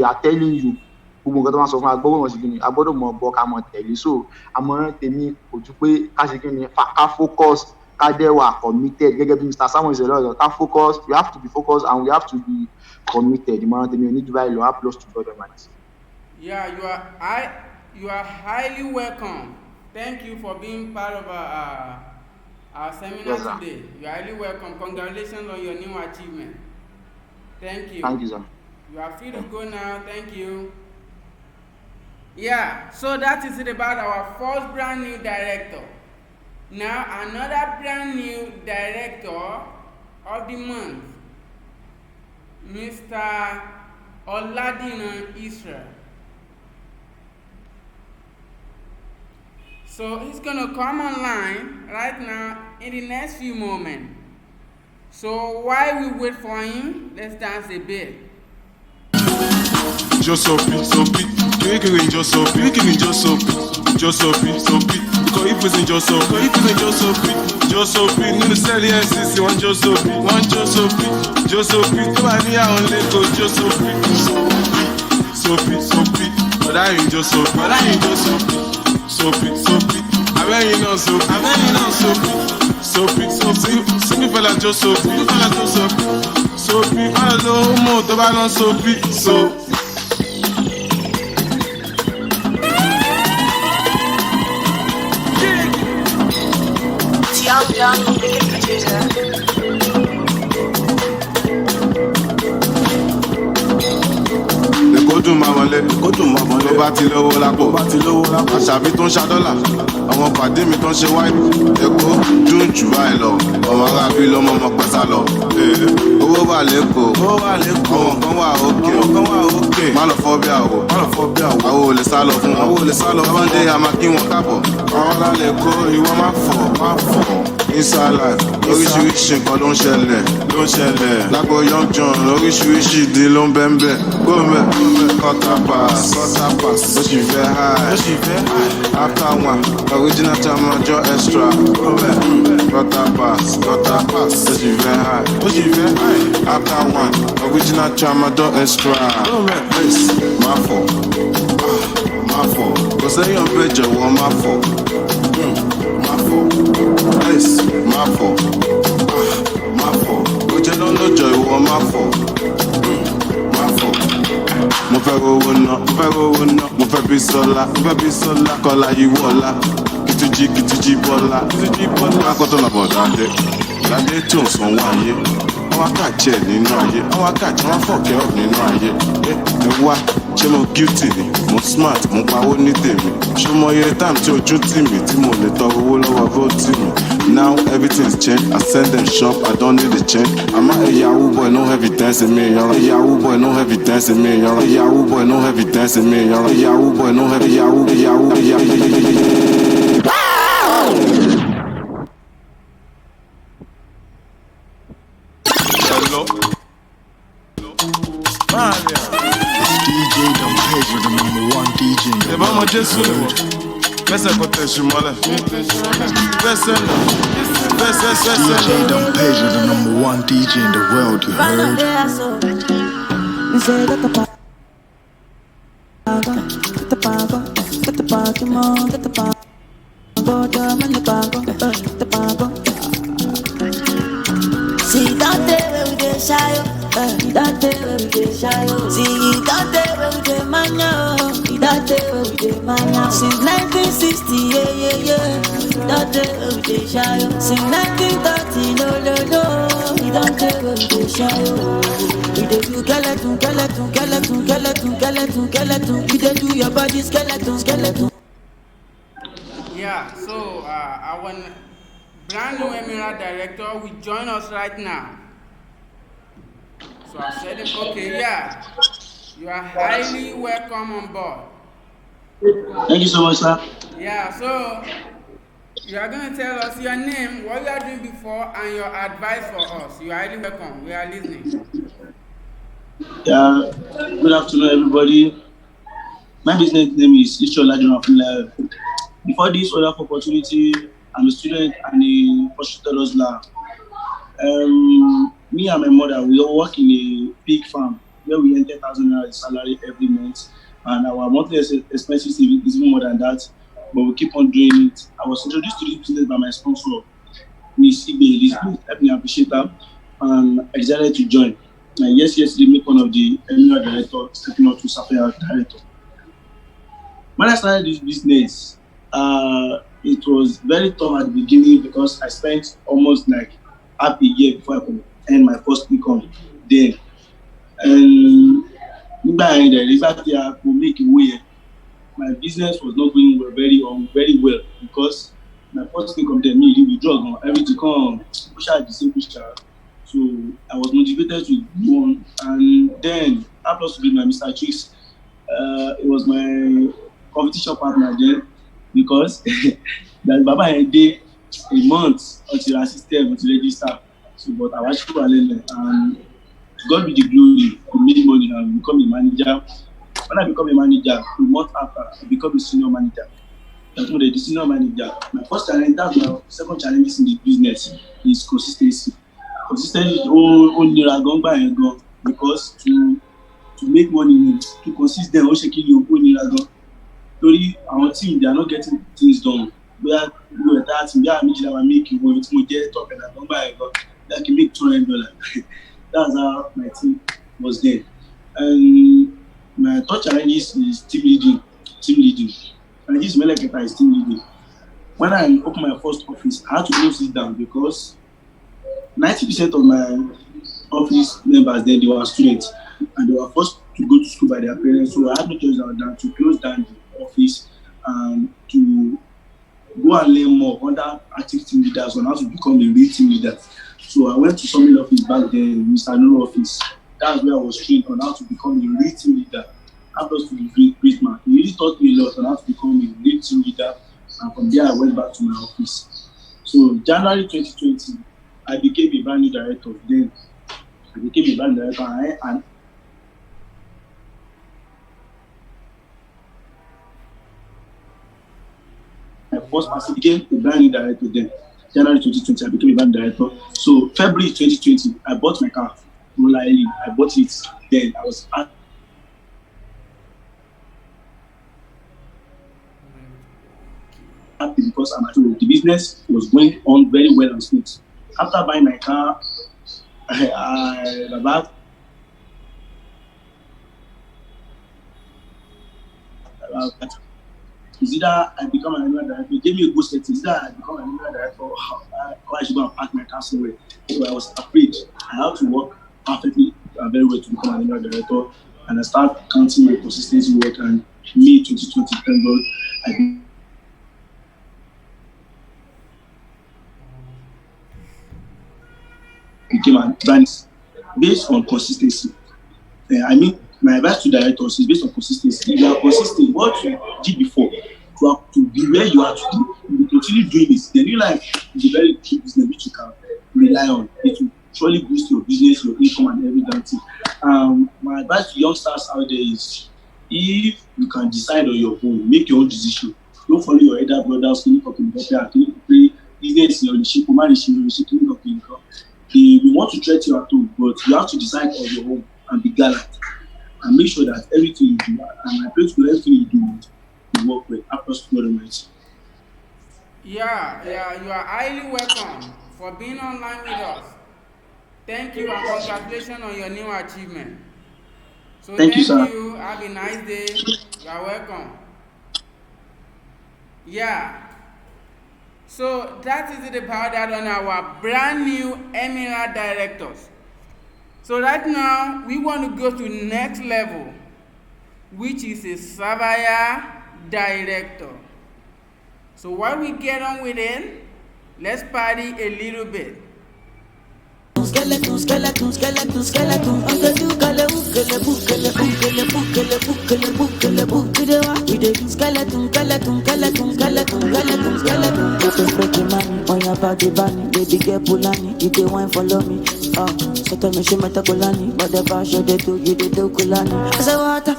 Speaker 15: are telling you. Gbogbo nǹkan tó máa sọ fún agbọ́dọ̀ mọ̀ ṣe kí ni agbọ́dọ̀ mọ̀ gbọ́ ká mọ̀ tẹ̀lé. So àmọ̀ràn tèmi kò ju pé ká ṣe kí ni ká focus ká dẹ̀ wà committed gẹ́gẹ́ bí Mr. Samuel ṣe lọ́dọ̀ ká focus. We have to be focused and we have to be committed. Ìmọ̀ràn tèmi ò ní ju báyìí lọ. Applause to God Almighty.
Speaker 3: Yeah, you are highly welcome. Thank you for being part of our seminar today. You are highly welcome. Congratulations on your new achievement. Thank you.
Speaker 15: Thank you, sir.
Speaker 3: You are free to go now. Thank you. Yeah, so that is it about our first brand new director. Now another brand new director of the month, Mr. Oladiran Israel. So he's gonna come online right now in the next few moments. So while we wait for him, let's dance a bit.
Speaker 10: Just so beat, kiri just so beat, because if it's in just so beat, no sell the SCC, one just so beat, tó bá ní àwọn lẹ́kọ̀ọ́ just so beat, but I ain't just so beat, abẹ́yìn náà so beat, see me fella just so beat, má lọ mọ̀ tó bá lọ so beat, so.
Speaker 16: Young wicked producer.
Speaker 10: Kó dùn máa wọlé tó bá ti lówó lápò àṣàbí tó ń ṣa dọ́là àwọn pàdé mi tó ń ṣe wáìnì Èkó dùn jù báyìí lọ ọmọ arábí lọmọ ọmọ pẹ́sà lọ owó wà lẹ́kọ̀ọ́ àwọn kan wà òkè má lọ fọ́ bí àwọ̀ àwọn ò lè sá lọ fún wọn one day a máa kí wọn káàbọ̀ àwọn alálẹ̀ kó ìwọ má fọ̀ inside life, oríṣiríṣi nǹkan ló ń ṣẹlẹ̀. Lágbo Young John, oríṣiríṣi ìdí ló ń bẹ́ńbẹ́. Gómẹ̀, quarter pass, ó sì fẹ́ high. After one, original Chamajo extra. Gómẹ̀, quarter pass, ó sì fẹ́ high. After one, original Chamajo extra. Gómẹ̀, máa fọ̀, kò sẹ́yìn ọ̀bẹ jọ̀wọ́ máa fọ̀. Máa fọ̀, ó jẹ́ lọ́lọ́jọ́ ìwọ máa fọ̀. Mo fẹ́ rówó ná, mo fẹ́ bí sọ́lá, kọ́lá yìí wọ́lá. Kìtìjì bọ́lá, akọ́tọ̀ nà bọ̀ ládé tí ò sanwó ayé. Àwọn akáàjẹ́ nínú ayé, àwọn akáàjẹ́ wọn fọ̀kẹ́ ọ̀ nínú ayé. Ẹ wá, ṣé mo guilty ni? Mo smart, mo pawó ní tèmi. Ṣé mo yẹ time tí ojú tì mí tí mo lè tọrọ owó lọ́wọ́ vote mi? Now everything's changed, I send them shop, I don't need a change. I'm a Yahoo boy, no evidence in me, young. Yahoo boy, no evidence in me, young. Yahoo boy, no evidence in me, young. Yahoo boy, no heavy Yahoo.
Speaker 6: Hello. DJ Dom Page with the #1 DJ in the world. DJ Dom Page with the #1 DJ in the world, you heard?
Speaker 17: See that day where we get shy, that day where we get shy. See that day where we get mania, that day where we get mania. Since 1960, yeah. That day where we get shy. Since 1930, no. That day where we get shy. We dey do skeleton. We dey do your body skeleton.
Speaker 3: Yeah, so our brand new Emirate director will join us right now. So I said, okay, yeah, you are highly welcome on board.
Speaker 18: Thank you so much, sir.
Speaker 3: Yeah, so you are going to tell us your name, what you are doing before, and your advice for us. You are highly welcome. We are listening.
Speaker 18: Yeah, good afternoon, everybody. My business name is Ishola Jonathan. Before this wonderful opportunity, I'm a student and a prosecutor lab. Me and my mother, we all work in a pig farm where we earn 10,000 naira salary every month, and our monthly expenses is even more than that. But we keep on doing it. I was introduced to this business by my sponsor, Miss Ibe Elizabeth. Help me appreciate that, and I decided to join. And yes, they make one of the Emirate director stepping up to Sapphire director. When I started this business, it was very tough at the beginning because I spent almost like half a year before I could earn my first income then. And I could make a way. My business was not going very well because my first income then me withdraw everything come push out the same picture. So I was motivated to go on, and then after to be my Mr. Cheque, it was my competition partner then, because that Baba had a month until our system until register. So but I was sure and God be the glory, I made money and become a manager. When I become a manager, a month after I become a senior manager. That's what the senior manager. My first challenge, that's my second challenge in the business is consistency. Consistency only because to make money, to consistent, our team, they are not getting things done. We are that we are making money to get top and I don't buy that can make $200. That's how my team was there. And my third challenge is team leading. And this Meleketa is team leading. When I opened my first office, I had to close it down because 90% of my office members then they were students and they were forced to go to school by their parents. So I had no choice than to close down the office and to go and learn more under active team leaders on how to become a real team leader. So I went to some office back then, Mr. Nuru office. That's where I was trained on how to become a real team leader. After to be great man, he really taught me a lot on how to become a real team leader. And from there, I went back to my office. So January 2020, I became a brand new director. Then I became a brand new director, and my first person became a brand new director. Then January 2020, I became a brand new director. So February 2020, I bought my car. I bought it. Then I was happy because the business was going on very well and smooth. After buying my car, about is either I become an animal director, they gave me a good setting, is either I become an animal director or I should go and park my car somewhere. So I was afraid. I had to work perfectly and very well to become an animal director, and I started counting my consistency work, and May 2020, thank God, I became a brand based on consistency. I mean, my advice to directors is based on consistency. If you are consistent, what you did before to be where you are today, you will continue doing this. The new life is a very key business which you can rely on. It will surely boost your business, your income, and every damn thing. My advice to youngsters out there is, if you can decide on your own, make your own decision. Don't follow your elder brothers, business in your shape, manage in your shape, they will want to threaten you at home, but you have to decide on your own and be gallant and make sure that everything you do, and I pray to everything you do, you work well. After God Almighty.
Speaker 3: Yeah, you are highly welcome for being online with us. Thank you and congratulations on your new achievement. So
Speaker 18: thank you, sir.
Speaker 3: Have a nice day. You are welcome. Yeah. So that is it about that on our brand new Emirate directors. So right now we want to go to next level, which is a Savaya director. So while we get on with it, let's party a little bit.
Speaker 17: Skeleton, skeleton, skeleton, skeleton. On the do kale ukele bukele bukele bukele bukele bukele bukele wa. We dey do skeleton, skeleton, skeleton, skeleton, skeleton, skeleton. Get a freaky money on your body, bunny. Baby get pulani, you dey wine follow me. So tell me she meta kulani, but the fashion they do, you dey do kulani. I say water,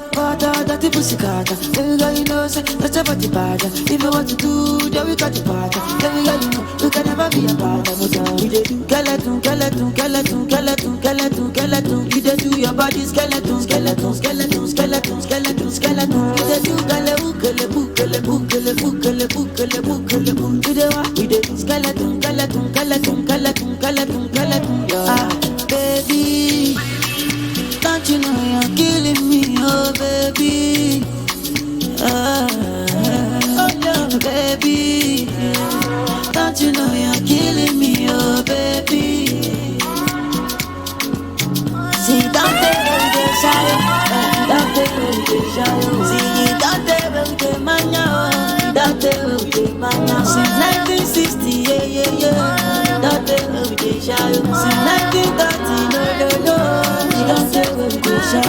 Speaker 17: dirty pussy carter. Every girl you know say that's a body bad. If you want to do, then we got the party. Every girl you know we can never be apart. We dey do skeleton, skeleton. Skeleton, skeleton, skeleton, skeleton. You dey do your body skeleton, skeleton, skeleton, skeleton, skeleton, skeleton. You dey do bukele bukele bukele bukele bukele bukele bukele. You dey what? You dey do skeleton, skeleton, skeleton, skeleton, skeleton, skeleton. Baby, don't you know you're killing me, oh baby. Oh baby, don't you know you're killing me, oh baby. See, don't tell me they shy, don't tell me they shy. See, don't tell me they mania, don't tell me they mania. Since 1960, yeah. Don't tell me they shy. Since 1930, no. Don't tell me they shy.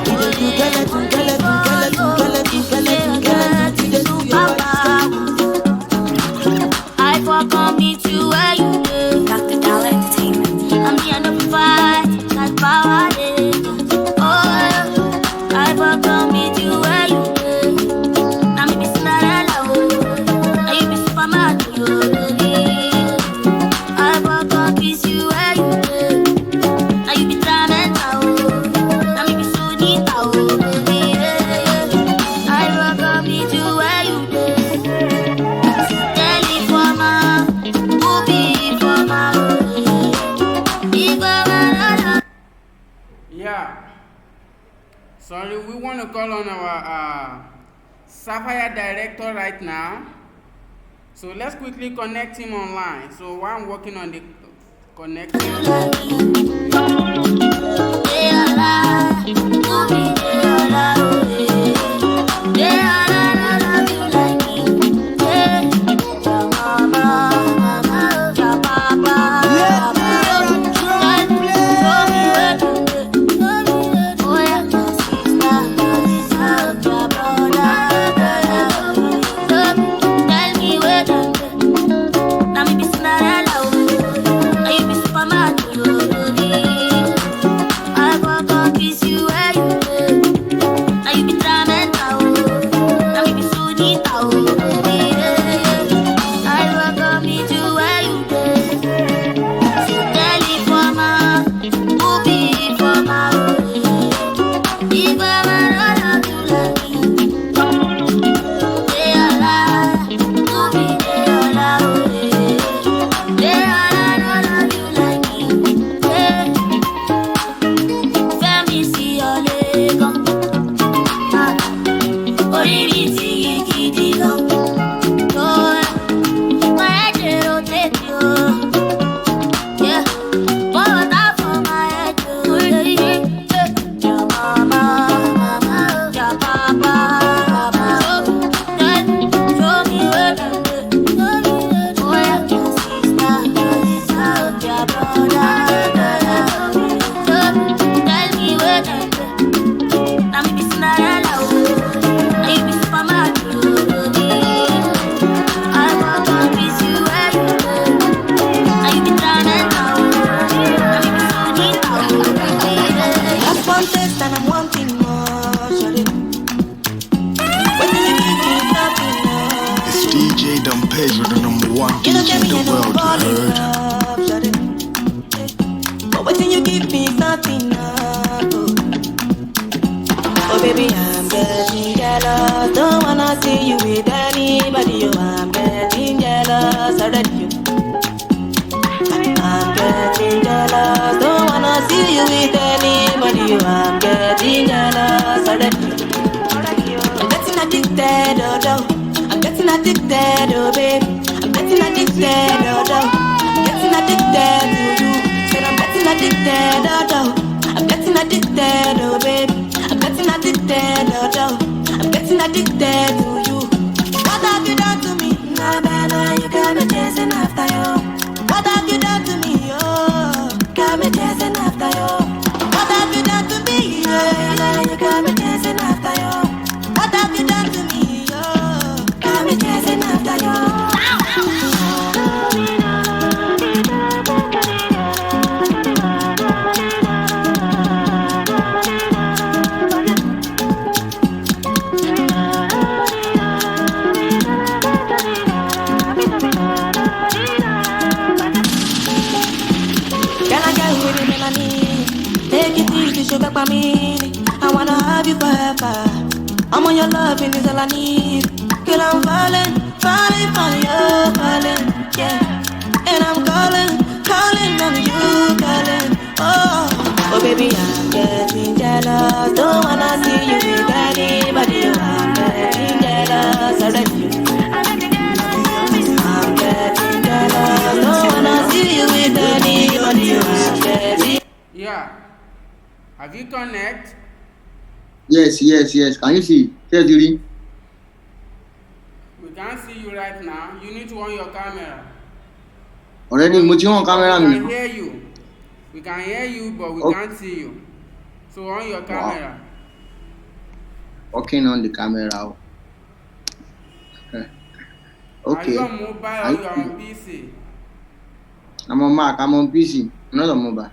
Speaker 17: You dey do skeleton, skeleton, skeleton, skeleton, skeleton. You dey do your body.
Speaker 19: I walk on me to where you live. Dr. Dollar Entertainment. I'm the end of the fight. Power, oh, I welcome me to where you live. I'm Miss Cinderella, oh, you be Superman, I welcome kiss you where you live. Now you be Tramenta, oh, I'm be Sunita, oh, I welcome me to where you live. Kelly for my, Booby for my,
Speaker 3: Yeah. Sorry, we want to call on our Sapphire director right now. So let's quickly connect him online. So while I'm working on the connection.
Speaker 19: Now
Speaker 6: FHG, the #1
Speaker 17: You don't
Speaker 6: DJ
Speaker 17: get
Speaker 6: in
Speaker 17: me
Speaker 6: the
Speaker 17: in no
Speaker 6: world, you
Speaker 17: fall in
Speaker 6: heard?
Speaker 17: love, shawty. But waiting you give me something up. Oh baby, I'm getting jealous. Don't wanna see you with anybody. Oh, I'm getting jealous already. I'm getting jealous. Don't wanna see you with anybody. Oh, I'm getting jealous already. I'm getting addicted, oh no. I'm getting addicted, oh baby. I'm getting addicted, oh no. I'm getting addicted to you. Said I'm getting addicted, oh no. I'm getting addicted, oh baby. I'm getting addicted, oh no. I'm getting addicted to you. What have you done to me? Nah, nah, nah, you got me chasing after you. What have you done to me? Oh, got me chasing after you. What have you done to me? Yeah, you got me chasing after you. What have you done to me? Oh, got me chasing after you. Can I get with it, Melanie? Take it easy, sugar for me. I wanna have you forever. I'm on your loving is all I need. Girl, I'm falling, falling for you, falling, yeah. And I'm calling, calling on you, calling. Oh, oh baby, I'm getting jealous. Don't wanna see you with anybody. I'm getting jealous already. I'm getting jealous. Don't wanna see you with anybody. I'm getting.
Speaker 3: Yeah. Have you connect?
Speaker 15: Yes. Can you see? Yes, Judy.
Speaker 3: We can't see you right now. You need to on your camera.
Speaker 15: Already, mo ti on camera
Speaker 3: We
Speaker 15: mi.
Speaker 3: can hear you. We can hear you, but we can't see you. So on your camera.
Speaker 15: Working on the camera.
Speaker 3: Are you
Speaker 15: Okay.
Speaker 3: on mobile or you are on PC?
Speaker 15: I'm on Mac. I'm on PC. I'm not on mobile.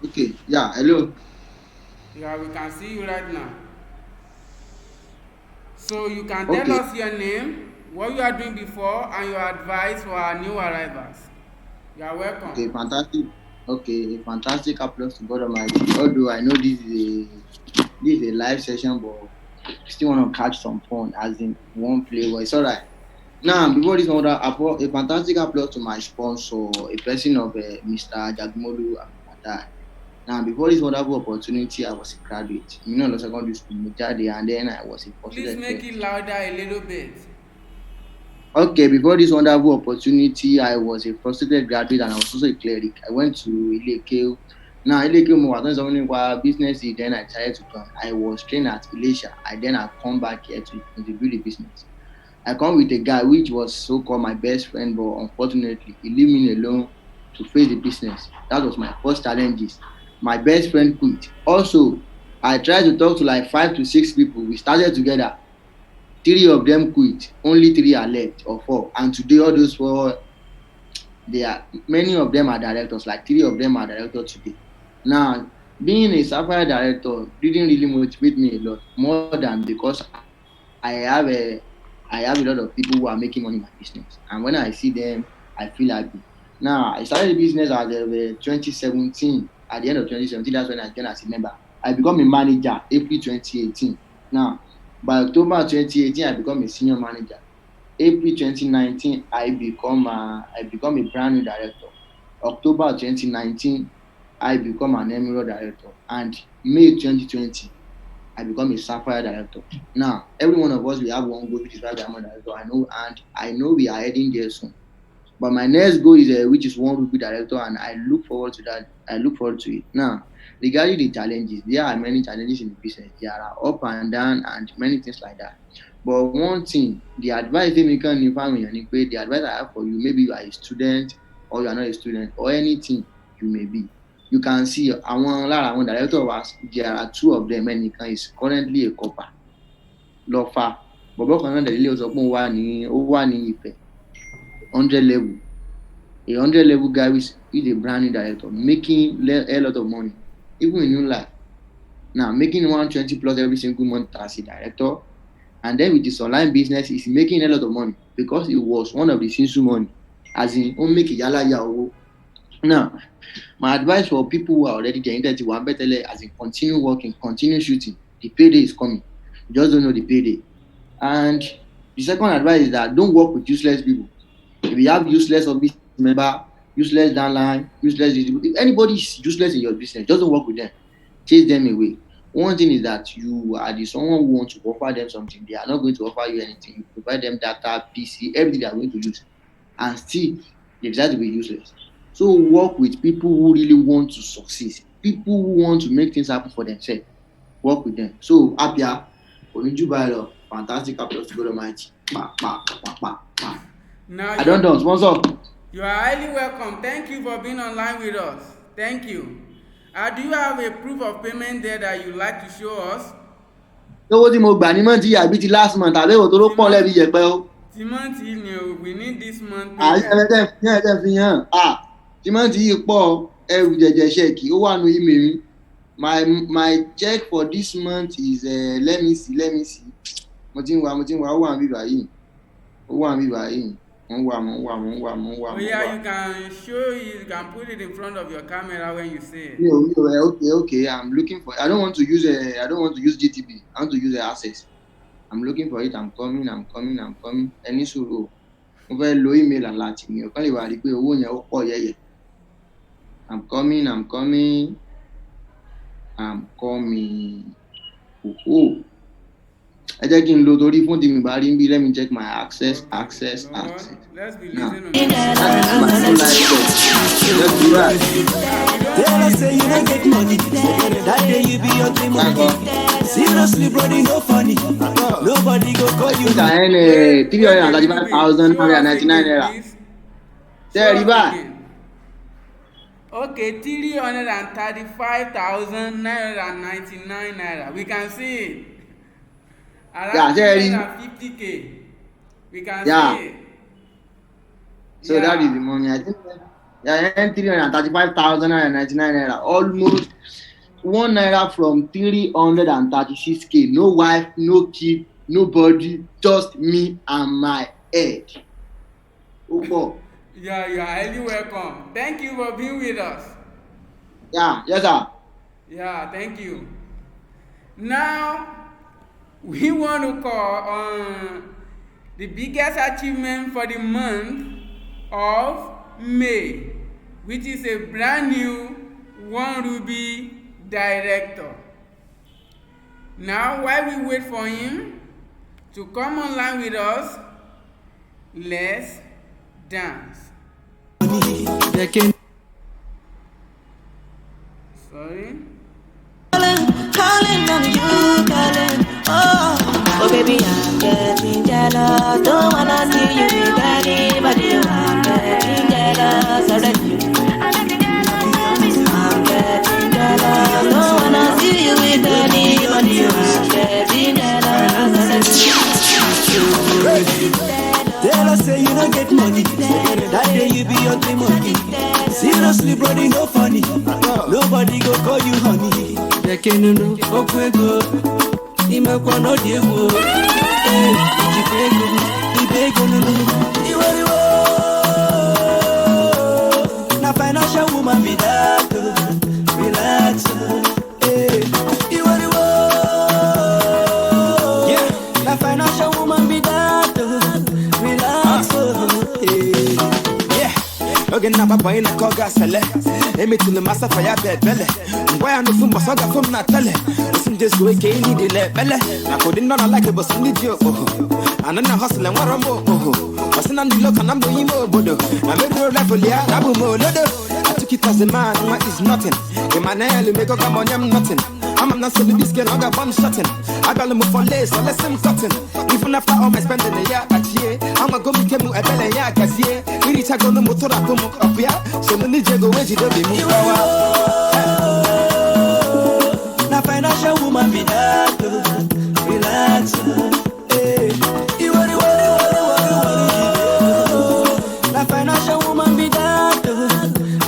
Speaker 15: Okay. Yeah. Hello.
Speaker 3: Yeah, we can see you right now. So you can
Speaker 15: Okay.
Speaker 3: tell us your name, what you are doing before, and your advice for our new arrivals. You are welcome.
Speaker 15: Okay. Fantastic. Okay. Fantastic applause to God Almighty. Although I know this is a live session, but still want to catch some fun as in one flavor. It's alright. Now, before this order, a fantastic applause to my sponsor, a person of Mr. Jagmolu Abdulfatai. Now, before this wonderful opportunity, I was a graduate. The secondary school, Mujade, and then I was a
Speaker 3: Please
Speaker 15: pursued
Speaker 3: make it louder a little bit.
Speaker 15: Okay, before this wonderful opportunity, I was a frustrated graduate and I was also a cleric. I went to Ileke. Now, Ileke, I was doing business, then I decided to join. I was trained at Elisha. I come back here to build a business. I come with a guy which was so-called my best friend, but unfortunately, he leave me alone to face the business. That was my first challenges. My best friend quit. Also, I tried to talk to like 5 to 6 people. We started together. 3 of them quit. Only 3 are left, or 4. And today, all those 4, many of them are directors. Like 3 of them are directors today. Now, being a sapphire director didn't really motivate me a lot, more than because I have a I have a lot of people who are making money in my business, and when I see them, I feel happy. Now, I started the business as of 2017. At the end of 2017, that's when I joined as a member. I become a manager April 2018. Now, by October 2018, I become a senior manager. April 2019, I become a brand new director. October 2019, I become an emerald director, and May 2020. I become a sapphire director. Now, every one of us will have one goal, which is why I'm a director. I know we are heading there soon. But my next goal is which is one rupee director, and I look forward to that. I look forward to it. Now, regarding the challenges, there are many challenges in the business. There are up and down and many things like that. But one thing, the advice they make on the advice I have for you, maybe you are a student or you are not a student or anything you may be. You can see àwọn director of us, there are 2 of them, and is currently a copper. Lọ́fà. Bọ̀bọ́ kan náà dẹ̀ lé sọ pé ó wà ní Ifẹ̀ 100 level. A 100 level guy is a brand new director making a lot of money, even in new life. Now, making 120 plus every single month as a director, and then with his online business, he's making a lot of money because it was one of the sinsu money, as in, don't make a yala yawo. Now, my advice for people who are already there in 31 better as in continue working, continue shooting. The payday is coming. You just don't know the payday. And the second advice is that don't work with useless people. If you have useless office member, useless downline, useless, if anybody is useless in your business, just don't work with them. Chase them away. One thing is that you are the someone who wants to offer them something. They are not going to offer you anything. You provide them data, PC, everything they are going to use, and still they decide to be useless. So work with people who really want to succeed, people who want to make things happen for themselves. Work with them. So Apia, Oniju fantastic applause to God Almighty.
Speaker 3: Now
Speaker 15: I don't know, sponsor.
Speaker 3: You are highly welcome. Thank you for being online with us. Thank you. Do you have a proof of payment there that you like to show us?
Speaker 15: Lówó tí mo gbà ní mọ́ǹtì àbí ti last month àbẹ́wò tó ló pọ̀ lẹ́bi yẹpẹ́ o.
Speaker 3: Ti mọ́ǹtì yìí ni o, we need this month
Speaker 15: payment. Àyẹ̀fẹ́ fi hàn. Ti mọ́ǹtì yìí pọ̀ ẹrù jẹ̀jẹ̀ ṣẹ́ẹ̀kì ó wà nù email mi. My check for this month is let me see. Mo ti ń wá ó wà níbí báyìí.
Speaker 3: Oh yeah, you can show it, you can put it in front of your camera when you say it.
Speaker 15: Okay. I'm looking for. I don't want to use GTB. I want to use Access. I'm looking for it. I'm coming. Any sùúrù. Mo fẹ́ lo email alert mi. Ọ̀kan lè wà rí pé owó yẹn ó pọ̀ yẹ́yẹ́. I'm coming. Oh. Ẹ jẹ́ kí n lo torí fún tèmi bá rí ń bí. Let me check my access.
Speaker 3: Let's be listening on
Speaker 1: Tell us say you don't get money. That day you be on the money. Seriously, brody, no funny. Nobody go call you.
Speaker 15: 335,999 naira. There, riba.
Speaker 3: Okay, 335,999 naira. We can see it. Around 350K. We can see it.
Speaker 15: So that is the money. I think 335,999 naira. Almost 1 naira from 336K. No wife, no kid, nobody, just me and my head. Oh,
Speaker 3: yeah, you are highly welcome. Thank you for being with us.
Speaker 15: Yeah, yes, sir.
Speaker 3: Yeah, thank you. Now, we want to call on the biggest achievement for the month of May, which is a brand new One Ruby director. Now, while we wait for him to come online with us, let's dance. Sorry?
Speaker 17: Calling on you, darling. Oh, baby, I'm getting jealous. Don't wanna see you with anybody. I'm getting jealous already. I'm getting jealous. Don't wanna see you with anybody. I'm getting jealous already.
Speaker 1: Tell us say you don't get money. That day you be on the money. Seriously, brody, no funny. Nobody go call you honey. Yekenunu okwego. Imekwa no diewo. Ijipego. Ibego nunu. Iwo. Na financial woman be that. Relax. Iwo. Yeah. Na financial woman be that. Oge na papa ina koga sele emi tulu masa fa ya bele ngwa no fun boso ga fun na tele osin just go ke ni de le bele na ko din no like but sun ni dio anana hustle and wara mo osin na ndilo kana mbo yimo bodo na me ro level ya na bu mo lodo I took it as a man what is nothing Emmanuel me go come on am nothing I'm not selling this girl I got one shotting I got them for lace so let's him cutting even after all my spending a year at year I'm a go me kemu a bele ya kazie we reach a go no motor up here so no need go where you do be move na financial woman be that relax na financial woman be that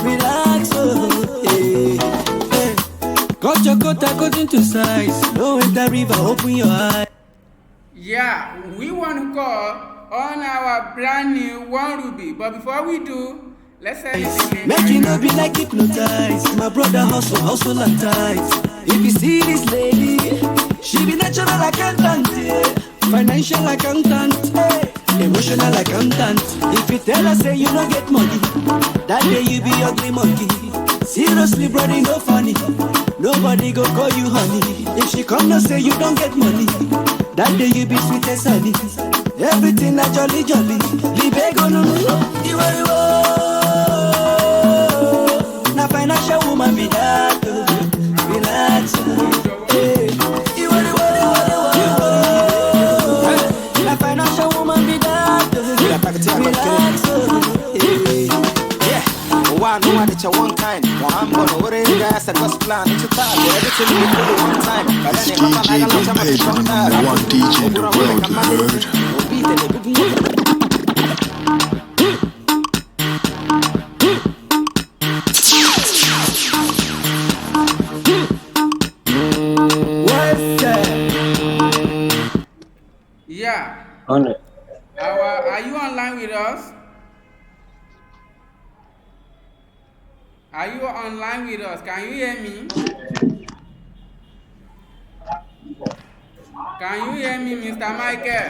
Speaker 1: relax Cut your coat according to size. No enter river, open your eyes.
Speaker 3: Yeah, we want to call on our brand new One Ruby. But before we do, let's say this.
Speaker 1: Make you no be like hypnotized. My brother hustle and tight. If you see this lady, she be natural accountant, yeah. Financial accountant, hey. Emotional accountant. If you tell her say you don't get money, that day you be ugly monkey. Seriously, brother, no funny. Nobody go call you honey. If she come no say you don't get money, that day you be sweet as honey. Everything a jolly. Libego no. Na financial woman be that. Relax. Hey. Na financial woman be that. Relax.
Speaker 20: One it's a one kind. I'm gonna worry guys that was planned to talk. Everything we do one time. But then if I'm
Speaker 6: One DJ in the world, you heard?
Speaker 3: Yeah.
Speaker 14: On
Speaker 3: Are you online with us? Are you online with us? Can you hear me? Can you hear me, Mr. Michael?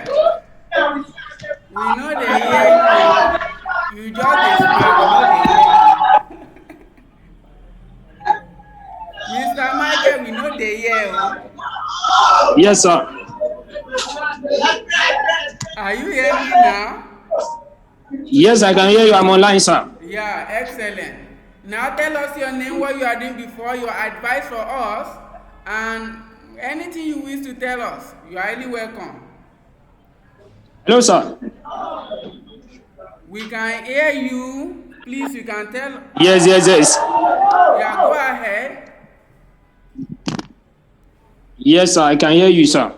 Speaker 3: We know they hear you. You just smile. Mr. Michael, we know they hear you.
Speaker 21: Yes, sir.
Speaker 3: Are you hearing me now?
Speaker 21: Yes, I can hear you. I'm online, sir.
Speaker 3: Yeah, excellent. Now tell us your name, what you are doing before, your advice for us, and anything you wish to tell us. You are highly welcome.
Speaker 21: Hello, sir.
Speaker 3: We can hear you. Please, you can tell.
Speaker 21: Yes.
Speaker 3: Yeah, go ahead.
Speaker 21: Yes, sir. I can hear you, sir.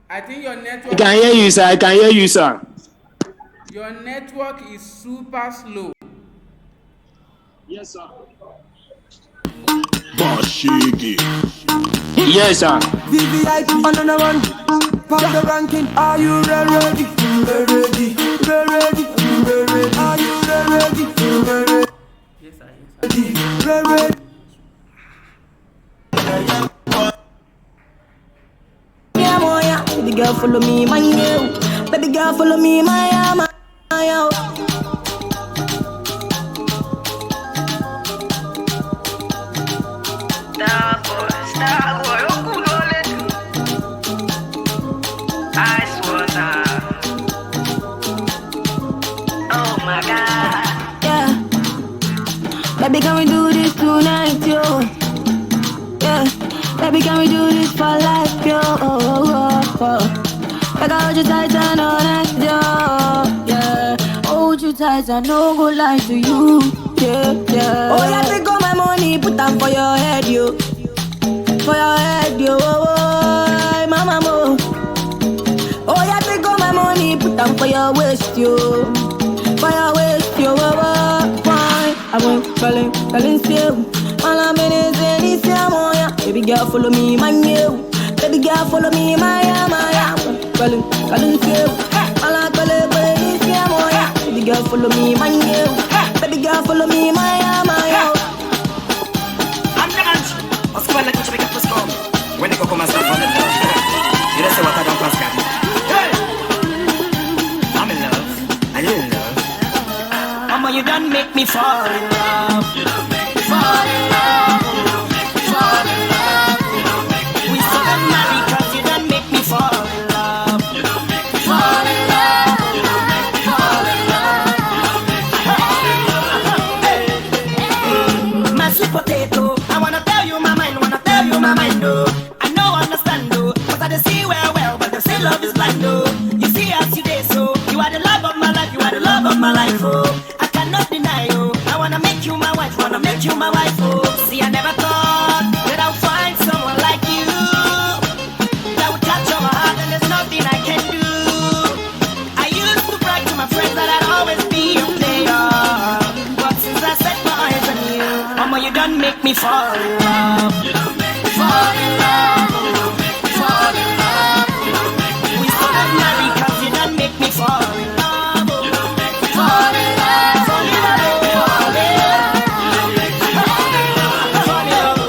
Speaker 3: I think your network.
Speaker 21: I can hear you, sir. I can hear you, sir.
Speaker 3: Your network is super slow.
Speaker 21: Yes, sir.
Speaker 6: Cheque.
Speaker 21: Yes, sir.
Speaker 4: VVIP on the one. Pop the ranking. Are you ready? Ready. Are you ready?
Speaker 3: Yes, sir.
Speaker 4: Ready.
Speaker 17: Baby girl, follow me, my yo. Baby girl, follow me, my yo.
Speaker 16: Star boy, oh cool all it. Ice water. Oh my God.
Speaker 17: Yeah. Baby, can we do this tonight, yo? Yeah. Baby, can we do this for life, yo? Like I hold you tight and all night, yo. Yeah. Hold you tight and no go lie to you. Yeah. Oh, yeah, take all my money, put them for your head, yo. For your head, yo. Oh, mama, mo. Oh, yeah, take all my money, put them for your waist, yo. For your waist, yo. Why? I went calling still. All I'm in is any yeah. Baby girl, follow me, my new. Baby girl, follow me, my calling still. All I'm calling yeah. Baby girl, follow me, my new. Baby girl, follow me, my
Speaker 16: I'm the man. What's going on? Let's make it to score. When they go come and start from the love. You don't say what I don't pass, God. I'm in love. Are you in love? Mama, you done make me fall in love. You done make me fall in love. Fall in love. We so done married 'cause you done make me fall in love. You done make me fall in love. You done make me fall in love. My sweet potato, I wanna tell you my mind, oh. I know, understand, oh. But I don't see well, but they say love is blind, oh. You see as you day, so you are the love of my life, oh. I cannot deny, oh. I wanna make you my wife, oh. See, I never thought that I'll find someone like you that would catch on my heart, and there's nothing I can do. I used to brag to my friends that I'd always be your player, but since I set my eyes on you, done make me fall in love. Fall in love. Fall in love. We still not married 'cause you done make me fall in love. Fall in love. Fall in love. Fall in love.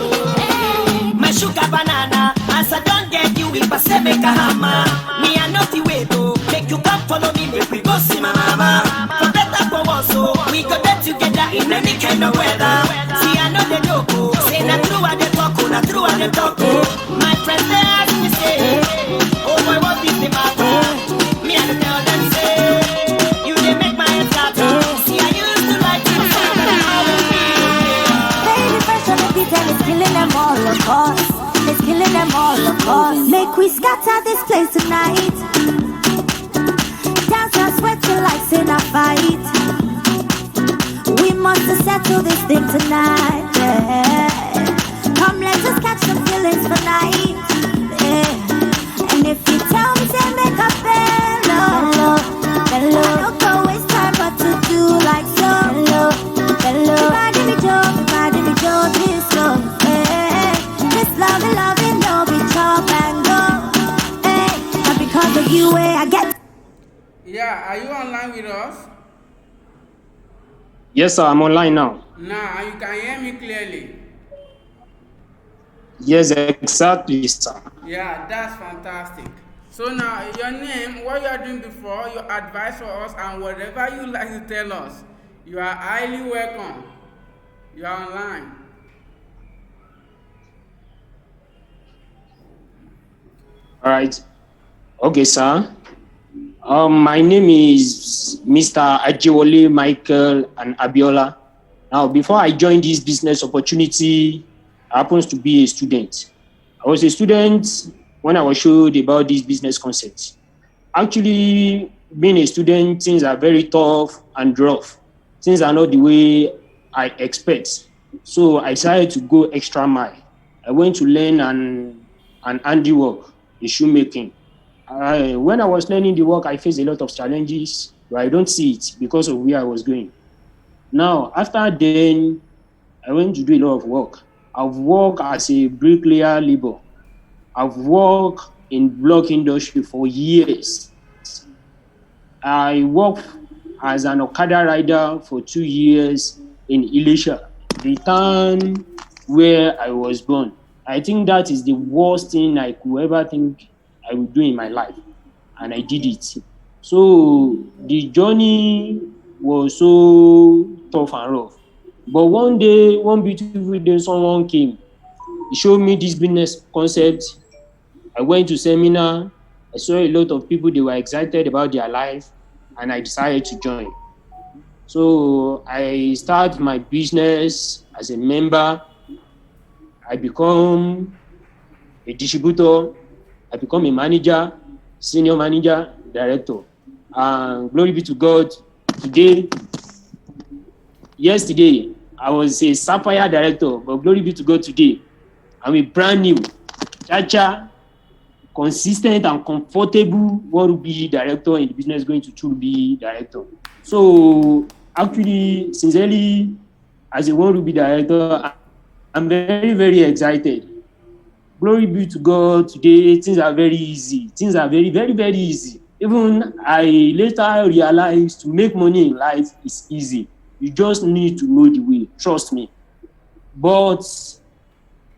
Speaker 16: My sugar banana, as I don't get you, if I say make a hammer, me I know the way to make you come follow me, make we go see my mama. For better for worse, so we go there together in any kind of weather. See I know the loco, say na true at the talk, na true at the talk. My friends they ask me say, oh boy what is the matter? Me I tell them say, you they make my head scatter. See I used to like you, but I don't feel okay.
Speaker 17: Baby, fresh on the beat and it's killing them all, of course. It's killing them all, of course. Make we scatter this place tonight. Dance and sweat till like in a fight. We must settle this thing tonight. Yeah. Come, let us catch some feelings tonight. Yeah. And if you tell me, say make a bello. I don't go waste time, but to do like so. Body me Joe, this love. Hey. This loving, no be chop and go. Hey. Not because of you, I get.
Speaker 3: Yeah, are you online with us?
Speaker 21: Yes, sir, I'm online now.
Speaker 3: Now, you can hear me clearly.
Speaker 21: Yes, exactly, sir.
Speaker 3: Yeah, that's fantastic. So now, your name, what you are doing before, your advice for us, and whatever you like to tell us, you are highly welcome. You are online.
Speaker 21: All right. Okay, sir. My name is Mr. Ajiwole Michael and Abiola. Now, before I joined this business opportunity, I happens to be a student. I was a student when I was showed about this business concept. Actually, being a student, things are very tough and rough. Things are not the way I expect. So I decided to go extra mile. I went to learn an handiwork, a shoemaking. When I was learning the work, I faced a lot of challenges, but I don't see it because of where I was going. Now, after then, I went to do a lot of work. I've worked as a bricklayer labor. I've worked in block industry for years. I worked as an Okada rider for 2 years in Elisha, the town where I was born. I think that is the worst thing I could ever think I would do in my life, and I did it. So the journey was so tough and rough. But one day, one beautiful day, someone came. He showed me this business concept. I went to seminar. I saw a lot of people, they were excited about their life, and I decided to join. So I started my business as a member. I become a distributor. I become a manager, senior manager, director. And glory be to God, yesterday, I was a sapphire director, but glory be to God today, I'm a brand new, chacha, consistent and comfortable one will be director in the business going to truly be director. So actually, sincerely, as a one will be director, I'm very, very excited. Glory be to God, today things are very easy. Things are very, very, very easy. Even I later realized to make money in life is easy. You just need to know the way, trust me. But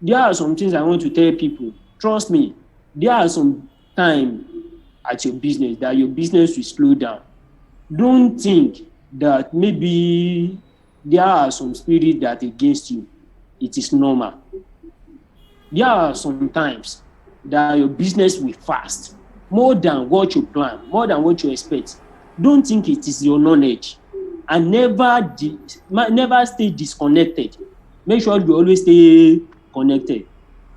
Speaker 21: there are some things I want to tell people. Trust me, there are some time at your business that your business will slow down. Don't think that maybe there are some spirits that are against you. It is normal. There are some times that your business will fast more than what you plan, more than what you expect. Don't think it is your knowledge, and never stay disconnected. Make sure you always stay connected.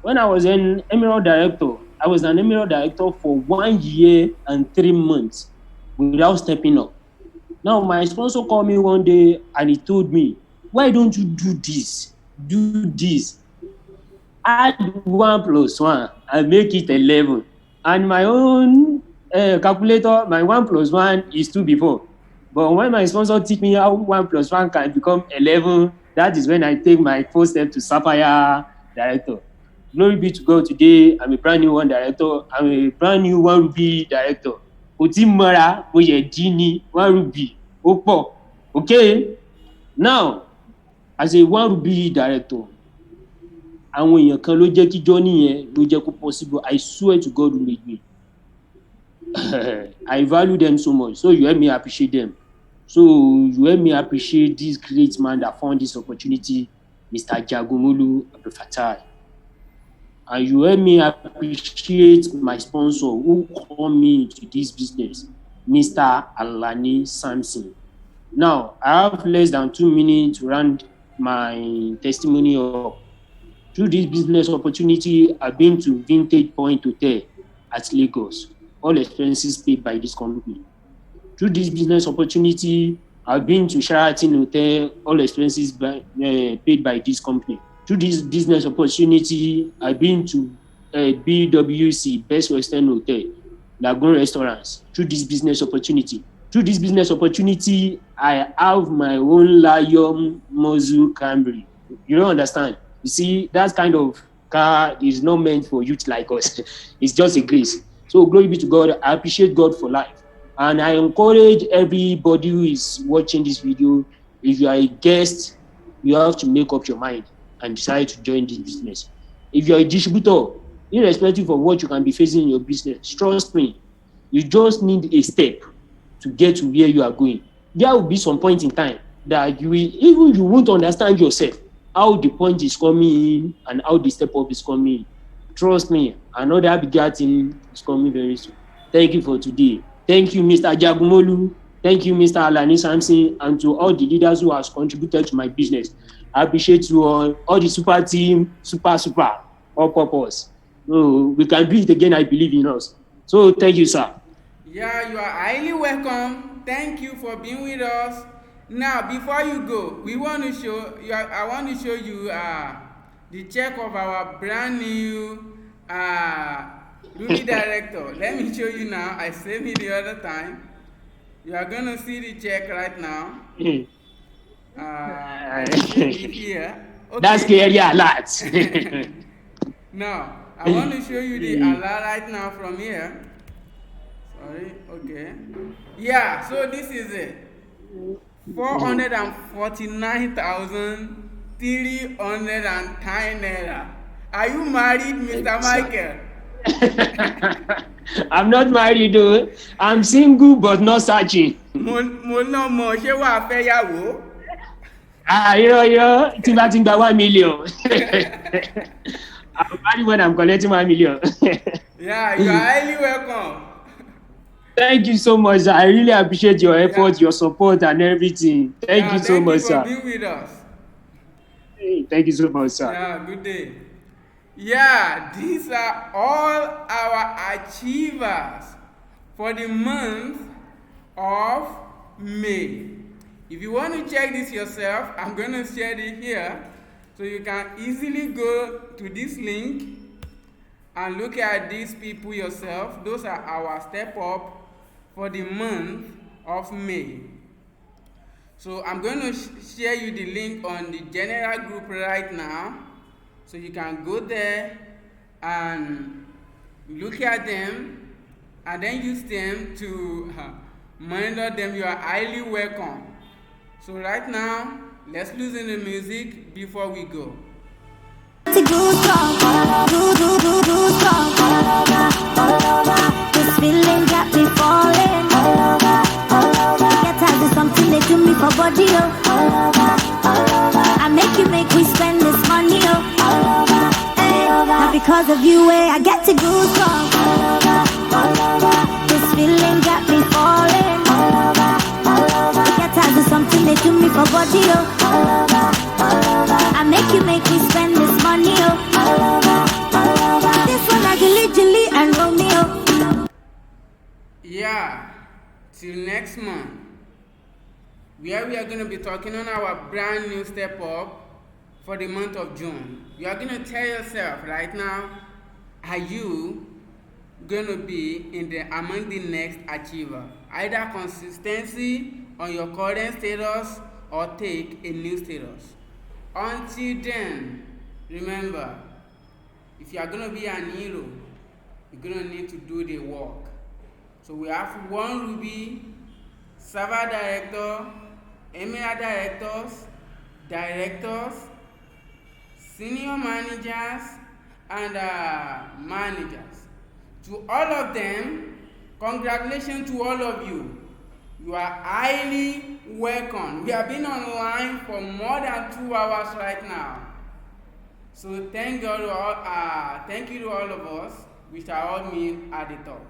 Speaker 21: When I was an Emerald director, I was an Emerald director for 1 year and 3 months without stepping up. Now, my sponsor called me one day and he told me, why don't you do this? Do this. Add 1 + 1 and make it 11. And my own calculator, my 1 + 1 is 2 before. But when my sponsor teach me how 1 + 1 can become 11, That is when I take my first step to Sapphire director. Glory be to God, today I'm a brand new one director. I'm a brand new one Ruby director. Kò tí mọ́ra, mo yẹ̀ jí ní one Ruby, ó pọ̀. Okay? Now, as a one Ruby director, àwọn èèyàn kan ló jẹ́ kí journey yẹn ló jẹ́ kó possible. I swear to God who made me. I value them so much. So you help me appreciate them. So you help me appreciate this great man that found this opportunity, Mr. Jagomolu Abdulfatai. And you help me appreciate my sponsor who called me into this business, Mr. Alani Samson. Now, I have less than 2 minutes to round my testimony up. Through this business opportunity, I've been to Vintage Point Hotel at Lagos, all expenses paid by this company. Through this business opportunity, I've been to Sheraton Hotel, all expenses paid by this company. Through this business opportunity, I've been to BWC, Best Western Hotel, Lagoon Restaurants. Through this business opportunity. Through this business opportunity, I have my own Lion Mozu Camry. You don't understand? You see, that kind of car is not meant for youth like us. It's just a grace. So glory be to God. I appreciate God for life. And I encourage everybody who is watching this video, if you are a guest, you have to make up your mind and decide to join this business. If you're a distributor, irrespective of what you can be facing in your business, trust me, you just need a step to get to where you are going. There will be some point in time that you won't understand yourself, how the point is coming in and how the step up is coming in. Trust me, another bigger thing is coming very soon. Thank you for today. Thank you, Mr. Jagomolu. Thank you, Mr. Alani Samson, and to all the leaders who have contributed to my business. I appreciate you all the super team, super, all purpose. So we can do it again. I believe in us. So thank you, sir.
Speaker 3: Yeah, you are highly welcome. Thank you for being with us. Now, before you go, I want to show you the check of our brand new Ruby director. Let me show you now. I saved it the other time. You are going to see the check right now. I saved it here. Okay.
Speaker 21: That's clearly a lot.
Speaker 3: Now, I want to show you the alert right now from here. Sorry, okay. Yeah, so this is it. 449,310 naira. Are you married, Mr. Michael?
Speaker 21: I'm not married though. I'm single but not searching.
Speaker 3: Mo no mo ṣé wàá fẹ́ yàwó?
Speaker 21: Irọ́ tí bá ti gba 1 million. I'm married when I'm collecting 1 million.
Speaker 3: Yeah, you are highly welcome.
Speaker 21: Thank you so much. I really appreciate your effort, your support, and everything. Thank you so much, sir.
Speaker 3: Thank you for being with us.
Speaker 21: Thank you so much, sir.
Speaker 3: Yeah, good day. Yeah, these are all our achievers for the month of May. If you want to check this yourself, I'm going to share it here so you can easily go to this link and look at these people yourself. Those are our step up for the month of May. So I'm going to share you the link on the general group right now, so you can go there and look at them and then use them to monitor them. You are highly welcome. So right now, let's listen to music before we go.
Speaker 17: This feeling got me falling. Get tired of something they do me for body, I make we spend this money, Hey, not because of you, I get to goosebumps. This feeling got me falling. Get tired of something they do me for body, I make we spend this money, This one I Julie and Romeo.
Speaker 3: Yeah, till next month, where we are going to be talking on our brand new step up for the month of June. You are going to tell yourself right now, are you going to be among the next achiever? Either consistency on your current status or take a new status. Until then, remember, if you are going to be an hero, you're going to need to do the work. So we have one Ruby, server director, email directors, senior managers, and managers. To all of them, congratulations to all of you. You are highly welcome. We have been online for more than 2 hours right now. So thank you to all of us. We shall all meet at the top.